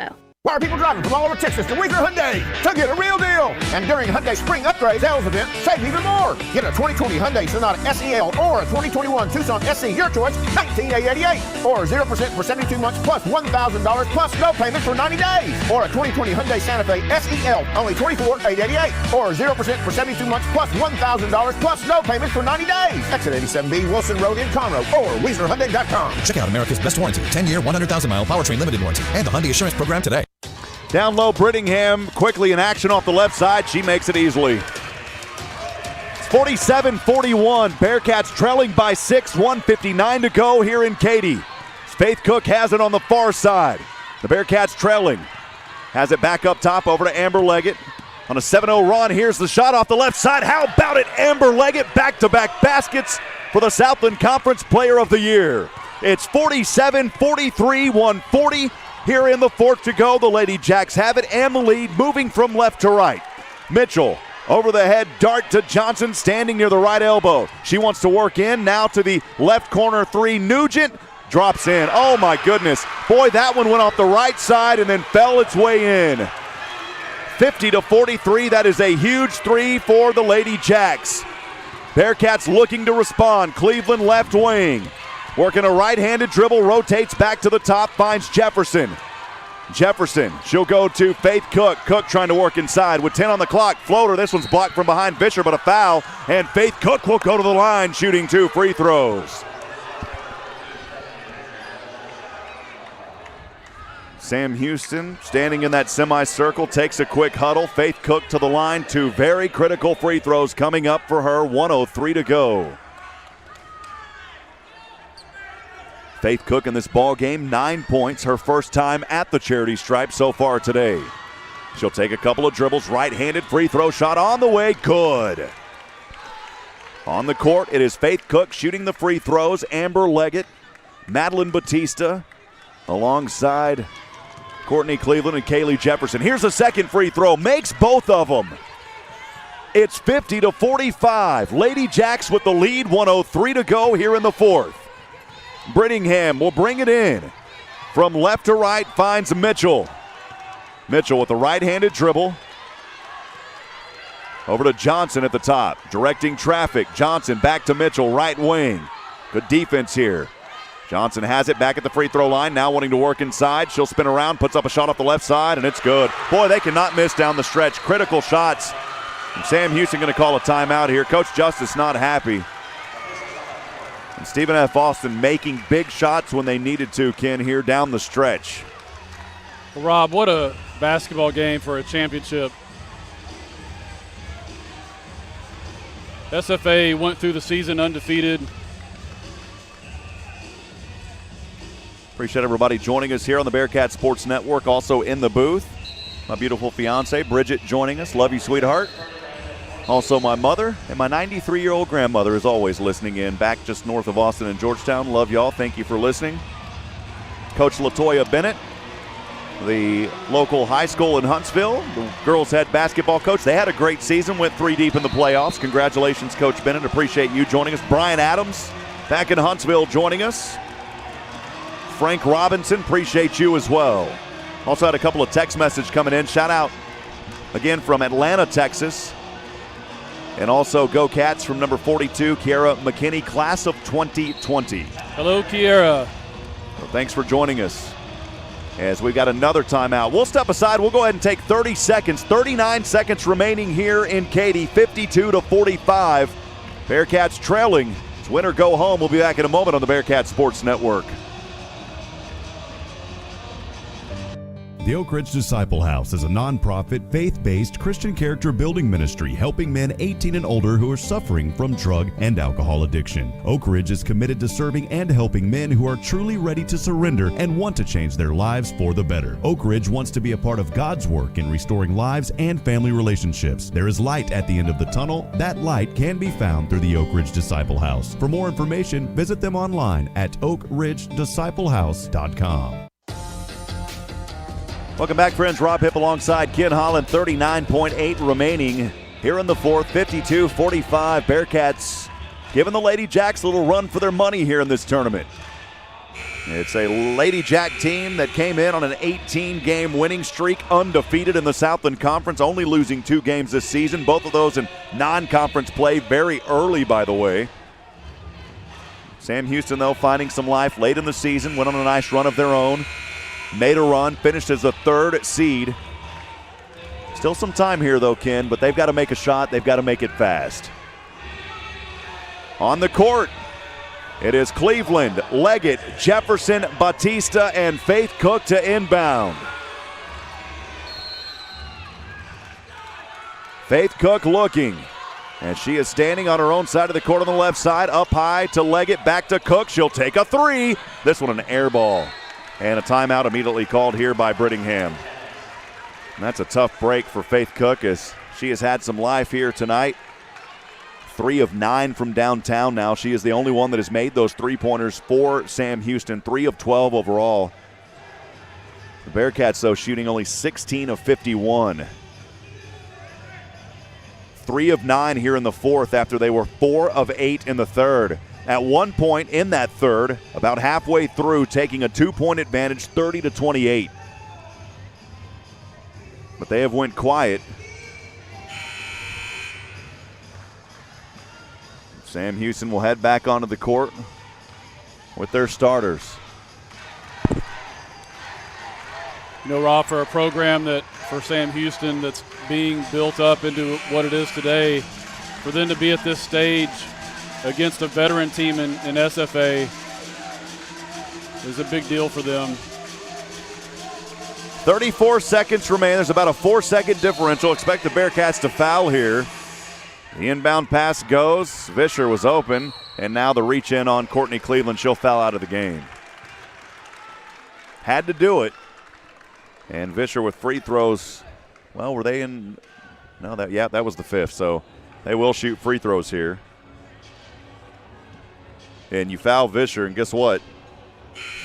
Why are people driving from all over Texas to Weaver Hyundai to get a real deal? And during Hyundai Spring Upgrade Sales Event, save even more. Get a 2020 Hyundai Sonata SEL or a 2021 Tucson SC, your choice, $19,888. Or 0% for 72 months plus $1,000 plus no payment for 90 days. Or a 2020 Hyundai Santa Fe SEL, only $24,888. Or 0% for 72 months plus $1,000 plus no payment for 90 days. Exit 87B Wilson Road in Conroe or WeezerHyundai.com. Check out America's best warranty, 10-year, 100,000-mile powertrain limited warranty, and the Hyundai Assurance Program today. Down low, Brittingham quickly in action off the left side. She makes it easily. It's 47-41. Bearcats trailing by 6, 1:59 to go here in Katy. Faith Cook has it on the far side. The Bearcats trailing. Has it back up top over to Amber Leggett. On a 7-0 run, here's the shot off the left side. How about it, Amber Leggett? Back-to-back baskets for the Southland Conference Player of the Year. It's 47-43, 140. Here in the fourth to go, the Ladyjacks have it and the lead, moving from left to right. Mitchell over the head, dart to Johnson, standing near the right elbow. She wants to work in, now to the left corner three. Nugent drops in. Oh my goodness. Boy, that one went off the right side and then fell its way in. 50-43, that is a huge three for the Ladyjacks. Bearcats looking to respond. Cleveland left wing. Working a right-handed dribble, rotates back to the top, finds Jefferson. Jefferson, she'll go to Faith Cook. Cook trying to work inside with 10 on the clock. Floater, this one's blocked from behind Fisher, but a foul. And Faith Cook will go to the line, shooting 2 free throws. Sam Houston standing in that semicircle, takes a quick huddle. Faith Cook to the line, 2 very critical free throws coming up for her, 1:03 to go. Faith Cook in this ball game, 9 points, her first time at the charity stripe so far today. She'll take a couple of dribbles, right-handed free throw shot on the way, good. On the court, it is Faith Cook shooting the free throws, Amber Leggett, Madeline Batista, alongside Courtney Cleveland and Kaylee Jefferson. Here's a second free throw, makes both of them. It's 50-45. Ladyjacks with the lead, 1:03 to go here in the fourth. Brittingham will bring it in. From left to right, finds Mitchell. Mitchell with the right-handed dribble. Over to Johnson at the top, directing traffic. Johnson back to Mitchell, right wing. Good defense here. Johnson has it back at the free throw line, now wanting to work inside. She'll spin around, puts up a shot off the left side, and it's good. Boy, they cannot miss down the stretch. Critical shots. And Sam Houston going to call a timeout here. Coach Justice not happy. And Stephen F. Austin making big shots when they needed to, Ken, here down the stretch. Well, Rob, what a basketball game for a championship. SFA went through the season undefeated. Appreciate everybody joining us here on the Bearcat Sports Network. Also in the booth, my beautiful fiance, Bridget, joining us. Love you, sweetheart. Also my mother and my 93-year-old grandmother is always listening in back just north of Austin and Georgetown. Love y'all. Thank you for listening. Coach LaToya Bennett, the local high school in Huntsville, the girls' head basketball coach. They had a great season, went 3 deep in the playoffs. Congratulations, Coach Bennett. Appreciate you joining us. Brian Adams back in Huntsville joining us. Frank Robinson, appreciate you as well. Also had a couple of text messages coming in. Shout out again from Atlanta, Texas. And also Go Cats from number 42, Kiara McKinney, class of 2020. Hello, Kiara. Well, thanks for joining us. As we've got another timeout. We'll step aside. We'll go ahead and take 30 seconds. 39 seconds remaining here in Katy, 52-45. Bearcats trailing. It's win or go home. We'll be back in a moment on the Bearcat Sports Network. The Oak Ridge Disciple House is a nonprofit, faith-based Christian character building ministry helping men 18 and older who are suffering from drug and alcohol addiction. Oak Ridge is committed to serving and helping men who are truly ready to surrender and want to change their lives for the better. Oak Ridge wants to be a part of God's work in restoring lives and family relationships. There is light at the end of the tunnel. That light can be found through the Oak Ridge Disciple House. For more information, visit them online at oakridgedisciplehouse.com. Welcome back, friends. Rob Hipp alongside Ken Holland. 39.8 remaining here in the fourth. 52-45. Bearcats giving the Ladyjacks a little run for their money here in this tournament. It's a Ladyjack team that came in on an 18-game winning streak, undefeated in the Southland Conference, only losing 2 games this season. Both of those in non-conference play very early, by the way. Sam Houston, though, finding some life late in the season, went on a nice run of their own. Made a run, finished as the 3rd seed. Still some time here, though, Ken, but they've got to make a shot. They've got to make it fast. On the court, it is Cleveland, Leggett, Jefferson, Batista, and Faith Cook to inbound. Faith Cook looking, and she is standing on her own side of the court on the left side. Up high to Leggett, back to Cook. She'll take a 3. This one an air ball. And a timeout immediately called here by Brittingham. And that's a tough break for Faith Cook as she has had some life here tonight. 3 of 9 from downtown now. She is the only one that has made those 3-pointers for Sam Houston. 3 of 12 overall. The Bearcats, though, shooting only 16 of 51. 3 of 9 here in the fourth after they were 4 of 8 in the third. At one point in that third, about halfway through, taking a 2-point advantage, 30-28. But they have went quiet. Sam Houston will head back onto the court with their starters. You know, Rob, for a program that, for Sam Houston, that's being built up into what it is today, for them to be at this stage against a veteran team in SFA is a big deal for them. 34 seconds remain. There's about a 4-second differential. Expect the Bearcats to foul here. The inbound pass goes. Vischer was open, and now the reach in on Courtney Cleveland. She'll foul out of the game. Had to do it. And Vischer with free throws. Well, were they in? No, that was the 5th. So they will shoot free throws here. And you foul Vischer, and guess what?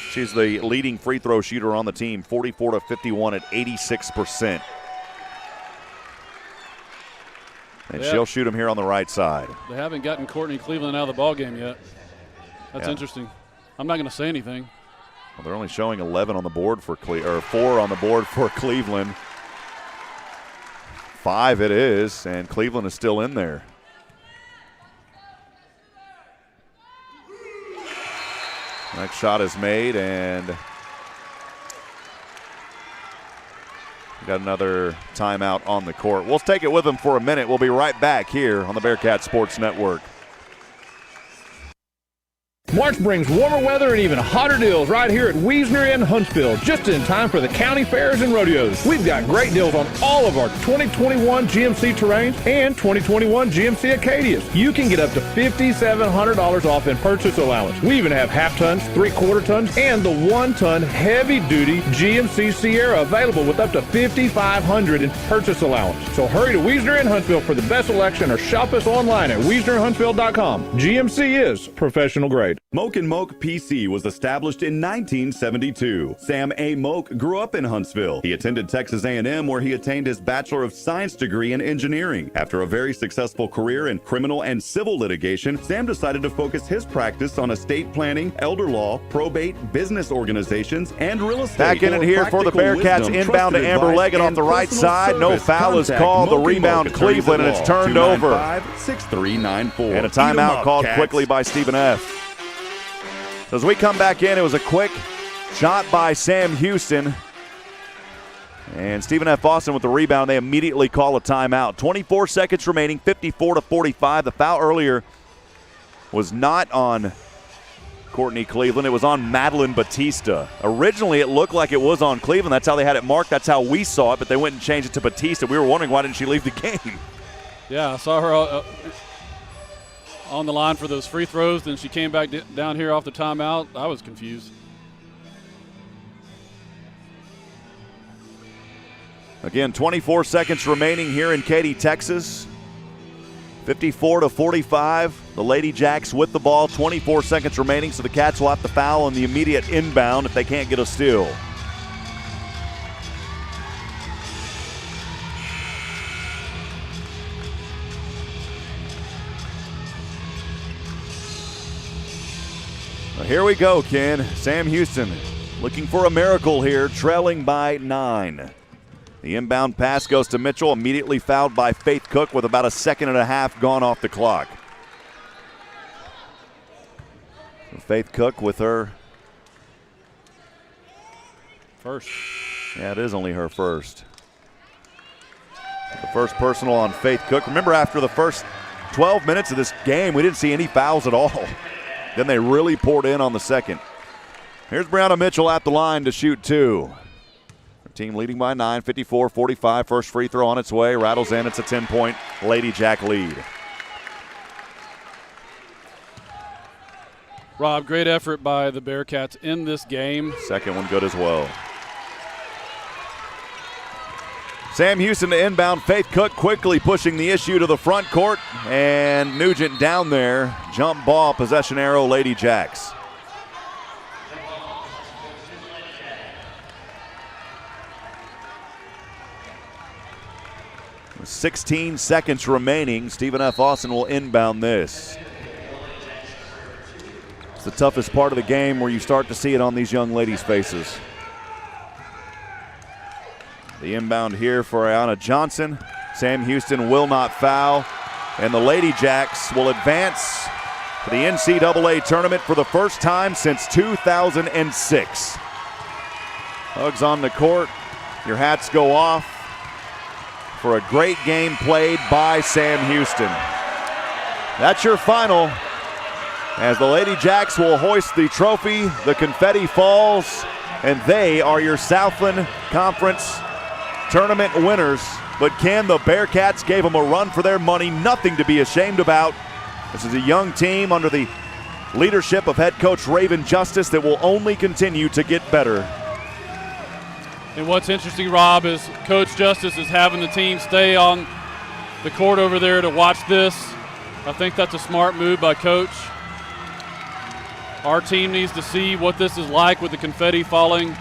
She's the leading free throw shooter on the team, 44-51 at 86%. And she'll shoot him here on the right side. They haven't gotten Courtney Cleveland out of the ballgame yet. That's interesting. I'm not going to say anything. Well, they're only showing 11 on the board for 4 on the board for Cleveland. 5 it is, and Cleveland is still in there. Next shot is made, and got another timeout on the court. We'll take it with them for a minute. We'll be right back here on the Bearcat Sports Network. March brings warmer weather and even hotter deals right here at Wiesner and Huntsville, just in time for the county fairs and rodeos. We've got great deals on all of our 2021 GMC Terrains and 2021 GMC Acadias. You can get up to $5,700 off in purchase allowance. We even have half tons, 3/4 tons, and the 1-ton heavy-duty GMC Sierra available with up to $5,500 in purchase allowance. So hurry to Wiesner and Huntsville for the best selection or shop us online at WiesnerHuntsville.com. GMC is professional grade. Moke & Moke PC was established in 1972. Sam A. Moke grew up in Huntsville. He attended Texas A&M, where he attained his Bachelor of Science degree in engineering. After a very successful career in criminal and civil litigation, Sam decided to focus his practice on estate planning, elder law, probate, business organizations, and real estate. Back in it here for the Bearcats, inbound to Amber Leggett off the right side. No foul is called. The rebound Cleveland, and it's turned over. 295-6394. And a timeout called quickly by Stephen F. So as we come back in, it was a quick shot by Sam Houston. And Stephen F. Austin with the rebound. They immediately call a timeout. 24 seconds remaining, 54-45. The foul earlier was not on Courtney Cleveland. It was on Madeline Batista. Originally, it looked like it was on Cleveland. That's how they had it marked. That's how we saw it, but they went and changed it to Batista. We were wondering, why didn't she leave the game? Yeah, I saw her on the line for those free throws. Then she came back down here off the timeout. I was confused. Again, 24 seconds remaining here in Katy, Texas. 54-45. The Ladyjacks with the ball. 24 seconds remaining, so the Cats will have to foul on the immediate inbound if they can't get a steal. Here we go, Ken. Sam Houston looking for a miracle here, trailing by 9. The inbound pass goes to Mitchell, immediately fouled by Faith Cook with about a second and a half gone off the clock. Faith Cook with her first. Yeah, it is only her first. The first personal on Faith Cook. Remember, after the first 12 minutes of this game, we didn't see any fouls at all. Then they really poured in on the second. Here's Brianna Mitchell at the line to shoot 2. Her team leading by 9, 54-45. First free throw on its way. Rattles in. It's a 10-point Ladyjack lead. Rob, great effort by the Bearcats in this game. Second one good as well. Sam Houston to inbound. Faith Cook quickly pushing the issue to the front court. And Nugent down there. Jump ball, possession arrow, Ladyjacks. With 16 seconds remaining, Stephen F. Austin will inbound this. It's the toughest part of the game where you start to see it on these young ladies' faces. The inbound here for Ayanna Johnson. Sam Houston will not foul. And the Ladyjacks will advance to the NCAA tournament for the first time since 2006. Hugs on the court. Your hats go off for a great game played by Sam Houston. That's your final. As the Ladyjacks will hoist the trophy, the confetti falls, and they are your Southland Conference tournament winners. But Ken, the Bearcats gave them a run for their money, nothing to be ashamed about. This is a young team under the leadership of head coach Raven Justice that will only continue to get better. And what's interesting, Rob, is Coach Justice is having the team stay on the court over there to watch this. I think that's a smart move by Coach. Our team needs to see what this is like with the confetti falling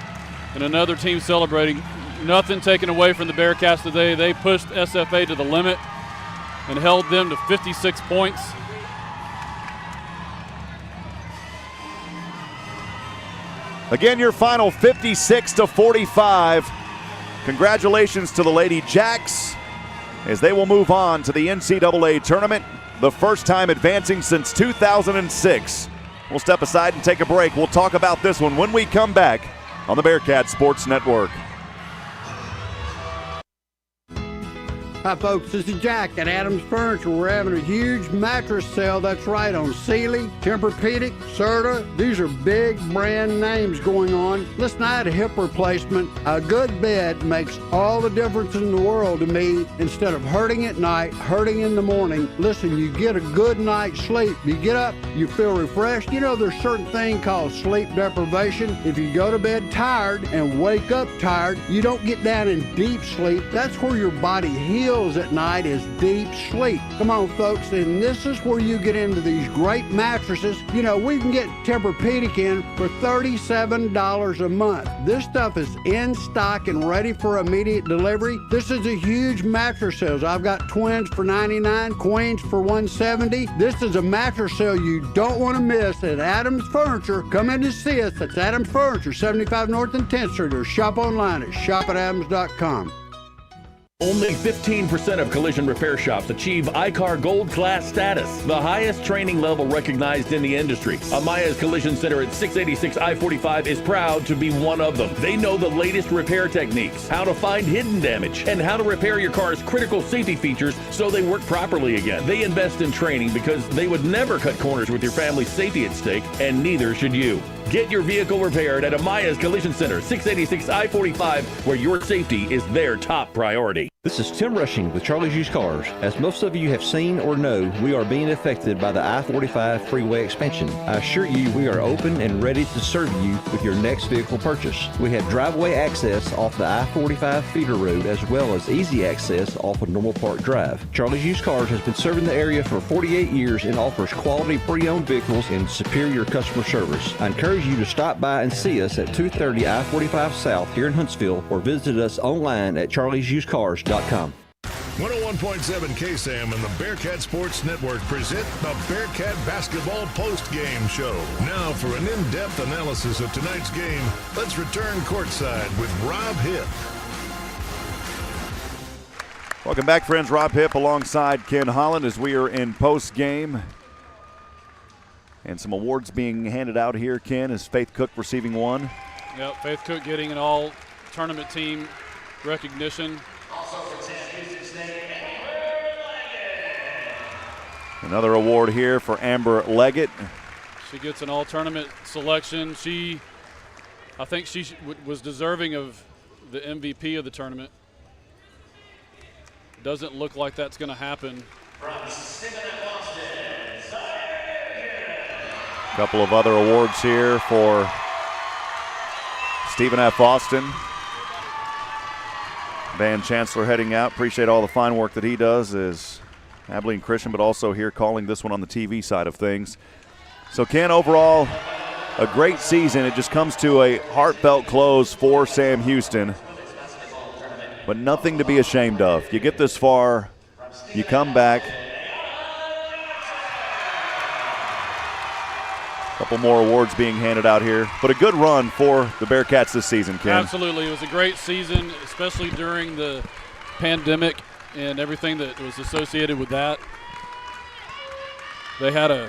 and another team celebrating. Nothing taken away from the Bearcats today. They pushed SFA to the limit and held them to 56 points. Again, your final 56-45. Congratulations to the Ladyjacks. as they will move on to the NCAA tournament, the first time advancing since 2006. We'll step aside and take a break. We'll talk about this one when we come back on the Bearcats Sports Network. Hi folks, this is Jack at Adams Furniture. We're having a huge mattress sale, that's right, on Sealy, Tempur-Pedic, Serta. These are big brand names going on. Listen, I had a hip replacement. A good bed makes all the difference in the world to me. Instead of hurting at night, hurting in the morning, listen, you get a good night's sleep. You get up, you feel refreshed. You know, there's a certain thing called sleep deprivation. If you go to bed tired and wake up tired, you don't get down in deep sleep. That's where your body heals at night, is deep sleep. Come on, folks, and this is where you get into these great mattresses. You know, we can get Tempur-Pedic in for $37 a month. This stuff is in stock and ready for immediate delivery. This is a huge mattress sale. I've got twins for $99, queens for $170. This is a mattress sale you don't want to miss at Adams Furniture. Come in to see us. That's Adams Furniture, 75 North and 10th Street, or shop online at shopadams.com. Only 15% of collision repair shops achieve ICAR Gold Class status, the highest training level recognized in the industry. Amaya's Collision Center at 686 I-45 is proud to be one of them. They know the latest repair techniques, how to find hidden damage, and how to repair your car's critical safety features so they work properly again. They invest in training because they would never cut corners with your family's safety at stake, and neither should you. Get your vehicle repaired at Amaya's Collision Center, 686 I-45, where your safety is their top priority. This is Tim Rushing with Charlie's Used Cars. As most of you have seen or know, we are being affected by the I-45 freeway expansion. I assure you we are open and ready to serve you with your next vehicle purchase. We have driveway access off the I-45 feeder road as well as easy access off of Normal Park Drive. Charlie's Used Cars has been serving the area for 48 years and offers quality pre-owned vehicles and superior customer service. I encourage you to stop by and see us at 230 I-45 South here in Huntsville or visit us online at charliesusedcars.com. 101.7 KSAM and the Bearcat Sports Network present the Bearcat Basketball Post-Game Show. Now for an in-depth analysis of tonight's game, let's return courtside with Rob Hipp. Welcome back, friends. Rob Hipp alongside Ken Holland as we are in post-game. And some awards being handed out here, Ken, is Faith Cook receiving one. Yep, Faith Cook getting an all-tournament team recognition. Another award here for Amber Leggett. She gets an all-tournament selection. I think she was deserving of the MVP of the tournament. Doesn't look like that's going to happen. A couple of other awards here for Stephen F. Austin. Van Chancellor heading out. Appreciate all the fine work that he does as Abilene Christian, but also here calling this one on the TV side of things. So, Ken, overall, a great season. It just comes to a heartfelt close for Sam Houston, but nothing to be ashamed of. You get this far, you come back. A couple more awards being handed out here, but a good run for the Bearcats this season, Ken. Absolutely. It was a great season, especially during the pandemic and everything that was associated with that. They had a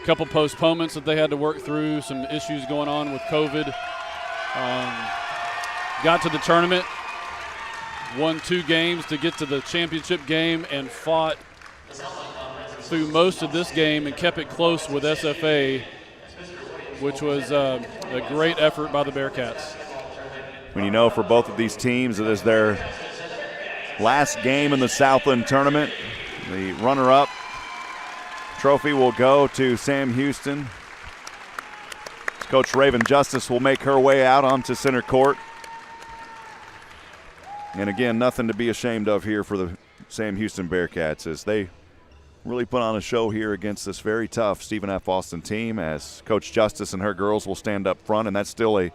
couple postponements that they had to work through, some issues going on with COVID. Got to the tournament, won 2 games to get to the championship game, and fought through most of this game and kept it close with SFA, which was a great effort by the Bearcats. When you know for both of these teams it is their last game in the Southland tournament, the runner-up trophy will go to Sam Houston. Coach Raven Justice will make her way out onto center court. And again, nothing to be ashamed of here for the Sam Houston Bearcats as they really put on a show here against this very tough Stephen F. Austin team, as Coach Justice and her girls will stand up front, and that's still a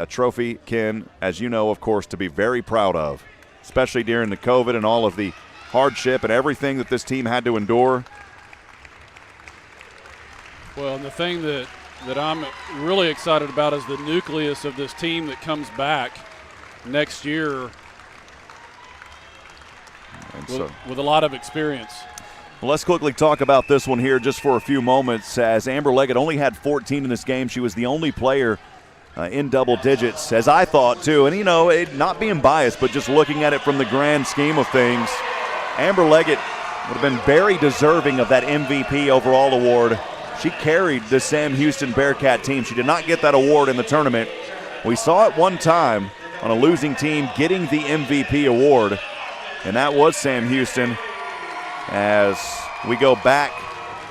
trophy, Ken, as you know, of course, to be very proud of, especially during the COVID and all of the hardship and everything that this team had to endure. Well, and the thing that I'm really excited about is the nucleus of this team that comes back next year. line. With a lot of experience. Well, let's quickly talk about this one here just for a few moments, as Amber Leggett only had 14 in this game. She was the only player in double digits, as I thought too. And, not being biased, but just looking at it from the grand scheme of things, Amber Leggett would have been very deserving of that MVP overall award. She carried the Sam Houston Bearcat team. She did not get that award in the tournament. We saw it one time on a losing team getting the MVP award, and that was Sam Houston. As we go back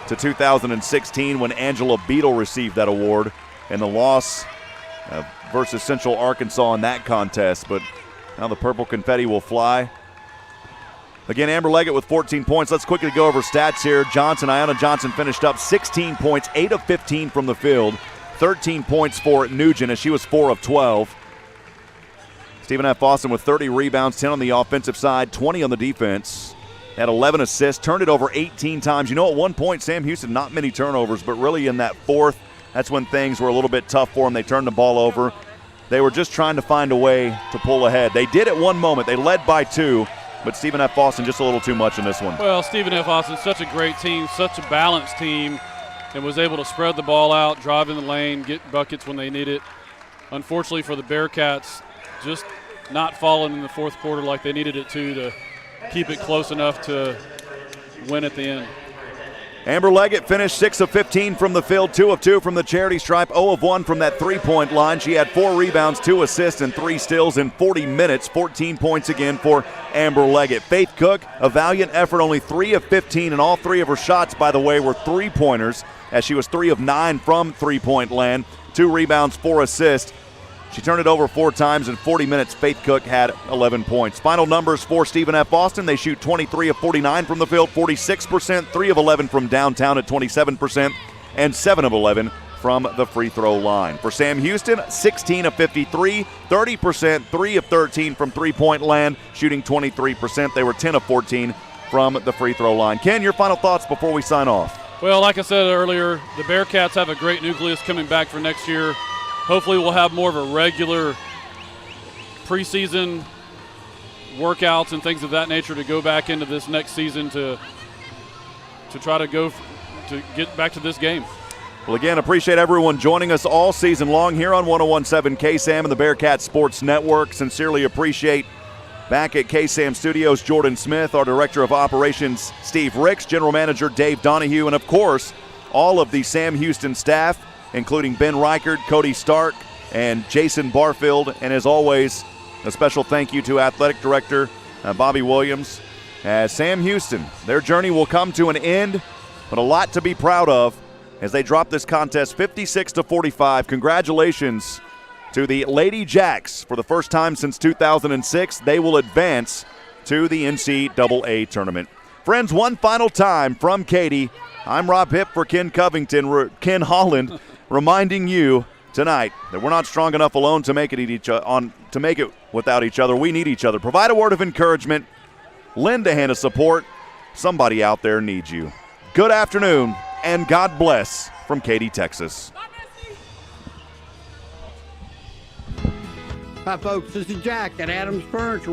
to 2016 when Angela Beadle received that award and the loss versus Central Arkansas in that contest. But now the purple confetti will fly. Again, Amber Leggett with 14 points. Let's quickly go over stats here. Ayanna Johnson finished up 16 points, 8 of 15 from the field. 13 points for Nugent as she was 4 of 12. Stephen F. Austin with 30 rebounds, 10 on the offensive side, 20 on the defense. Had 11 assists, turned it over 18 times. At one point, Sam Houston, not many turnovers, but really in that fourth, that's when things were a little bit tough for them. They turned the ball over. They were just trying to find a way to pull ahead. They did at one moment. They led by 2, but Stephen F. Austin just a little too much in this one. Well, Stephen F. Austin, such a great team, such a balanced team, and was able to spread the ball out, drive in the lane, get buckets when they need it. Unfortunately for the Bearcats, just not falling in the fourth quarter like they needed it to keep it close enough to win at the end. Amber Leggett finished 6 of 15 from the field, 2 of 2 from the charity stripe, 0 of 1 from that three-point line. She had 4 rebounds, 2 assists, and 3 steals in 40 minutes. 14 points again for Amber Leggett. Faith Cook, a valiant effort, only 3 of 15, and all 3 of her shots, by the way, were three-pointers, as she was 3 of 9 from three-point land. 2 rebounds, 4 assists. She turned it over 4 times in 40 minutes. Faith Cook had 11 points. Final numbers for Stephen F. Austin. They shoot 23 of 49 from the field, 46%, 3 of 11 from downtown at 27%, and 7 of 11 from the free throw line. For Sam Houston, 16 of 53, 30%, 3 of 13 from three-point land, shooting 23%. They were 10 of 14 from the free throw line. Ken, your final thoughts before we sign off? Well, like I said earlier, the Bearcats have a great nucleus coming back for next year. Hopefully we'll have more of a regular preseason workouts and things of that nature to go back into this next season to try to get back to this game. Well, again, appreciate everyone joining us all season long here on 101.7 KSAM and the Bearcat Sports Network. Sincerely appreciate back at KSAM Studios Jordan Smith, our Director of Operations Steve Ricks, General Manager Dave Donahue, and of course all of the Sam Houston staff, including Ben Reichard, Cody Stark, and Jason Barfield. And as always, a special thank you to Athletic Director Bobby Williams. As Sam Houston, their journey will come to an end, but a lot to be proud of as they drop this contest 56-45. Congratulations to the Ladyjacks. For the first time since 2006, they will advance to the NCAA tournament. Friends, one final time from Katy, I'm Rob Hipp for Ken Holland, reminding you tonight that we're not strong enough alone to make it without each other. We need each other. Provide a word of encouragement. Lend a hand of support. Somebody out there needs you. Good afternoon, and God bless from Katy, Texas. Hi, folks. This is Jack at Adams Furniture.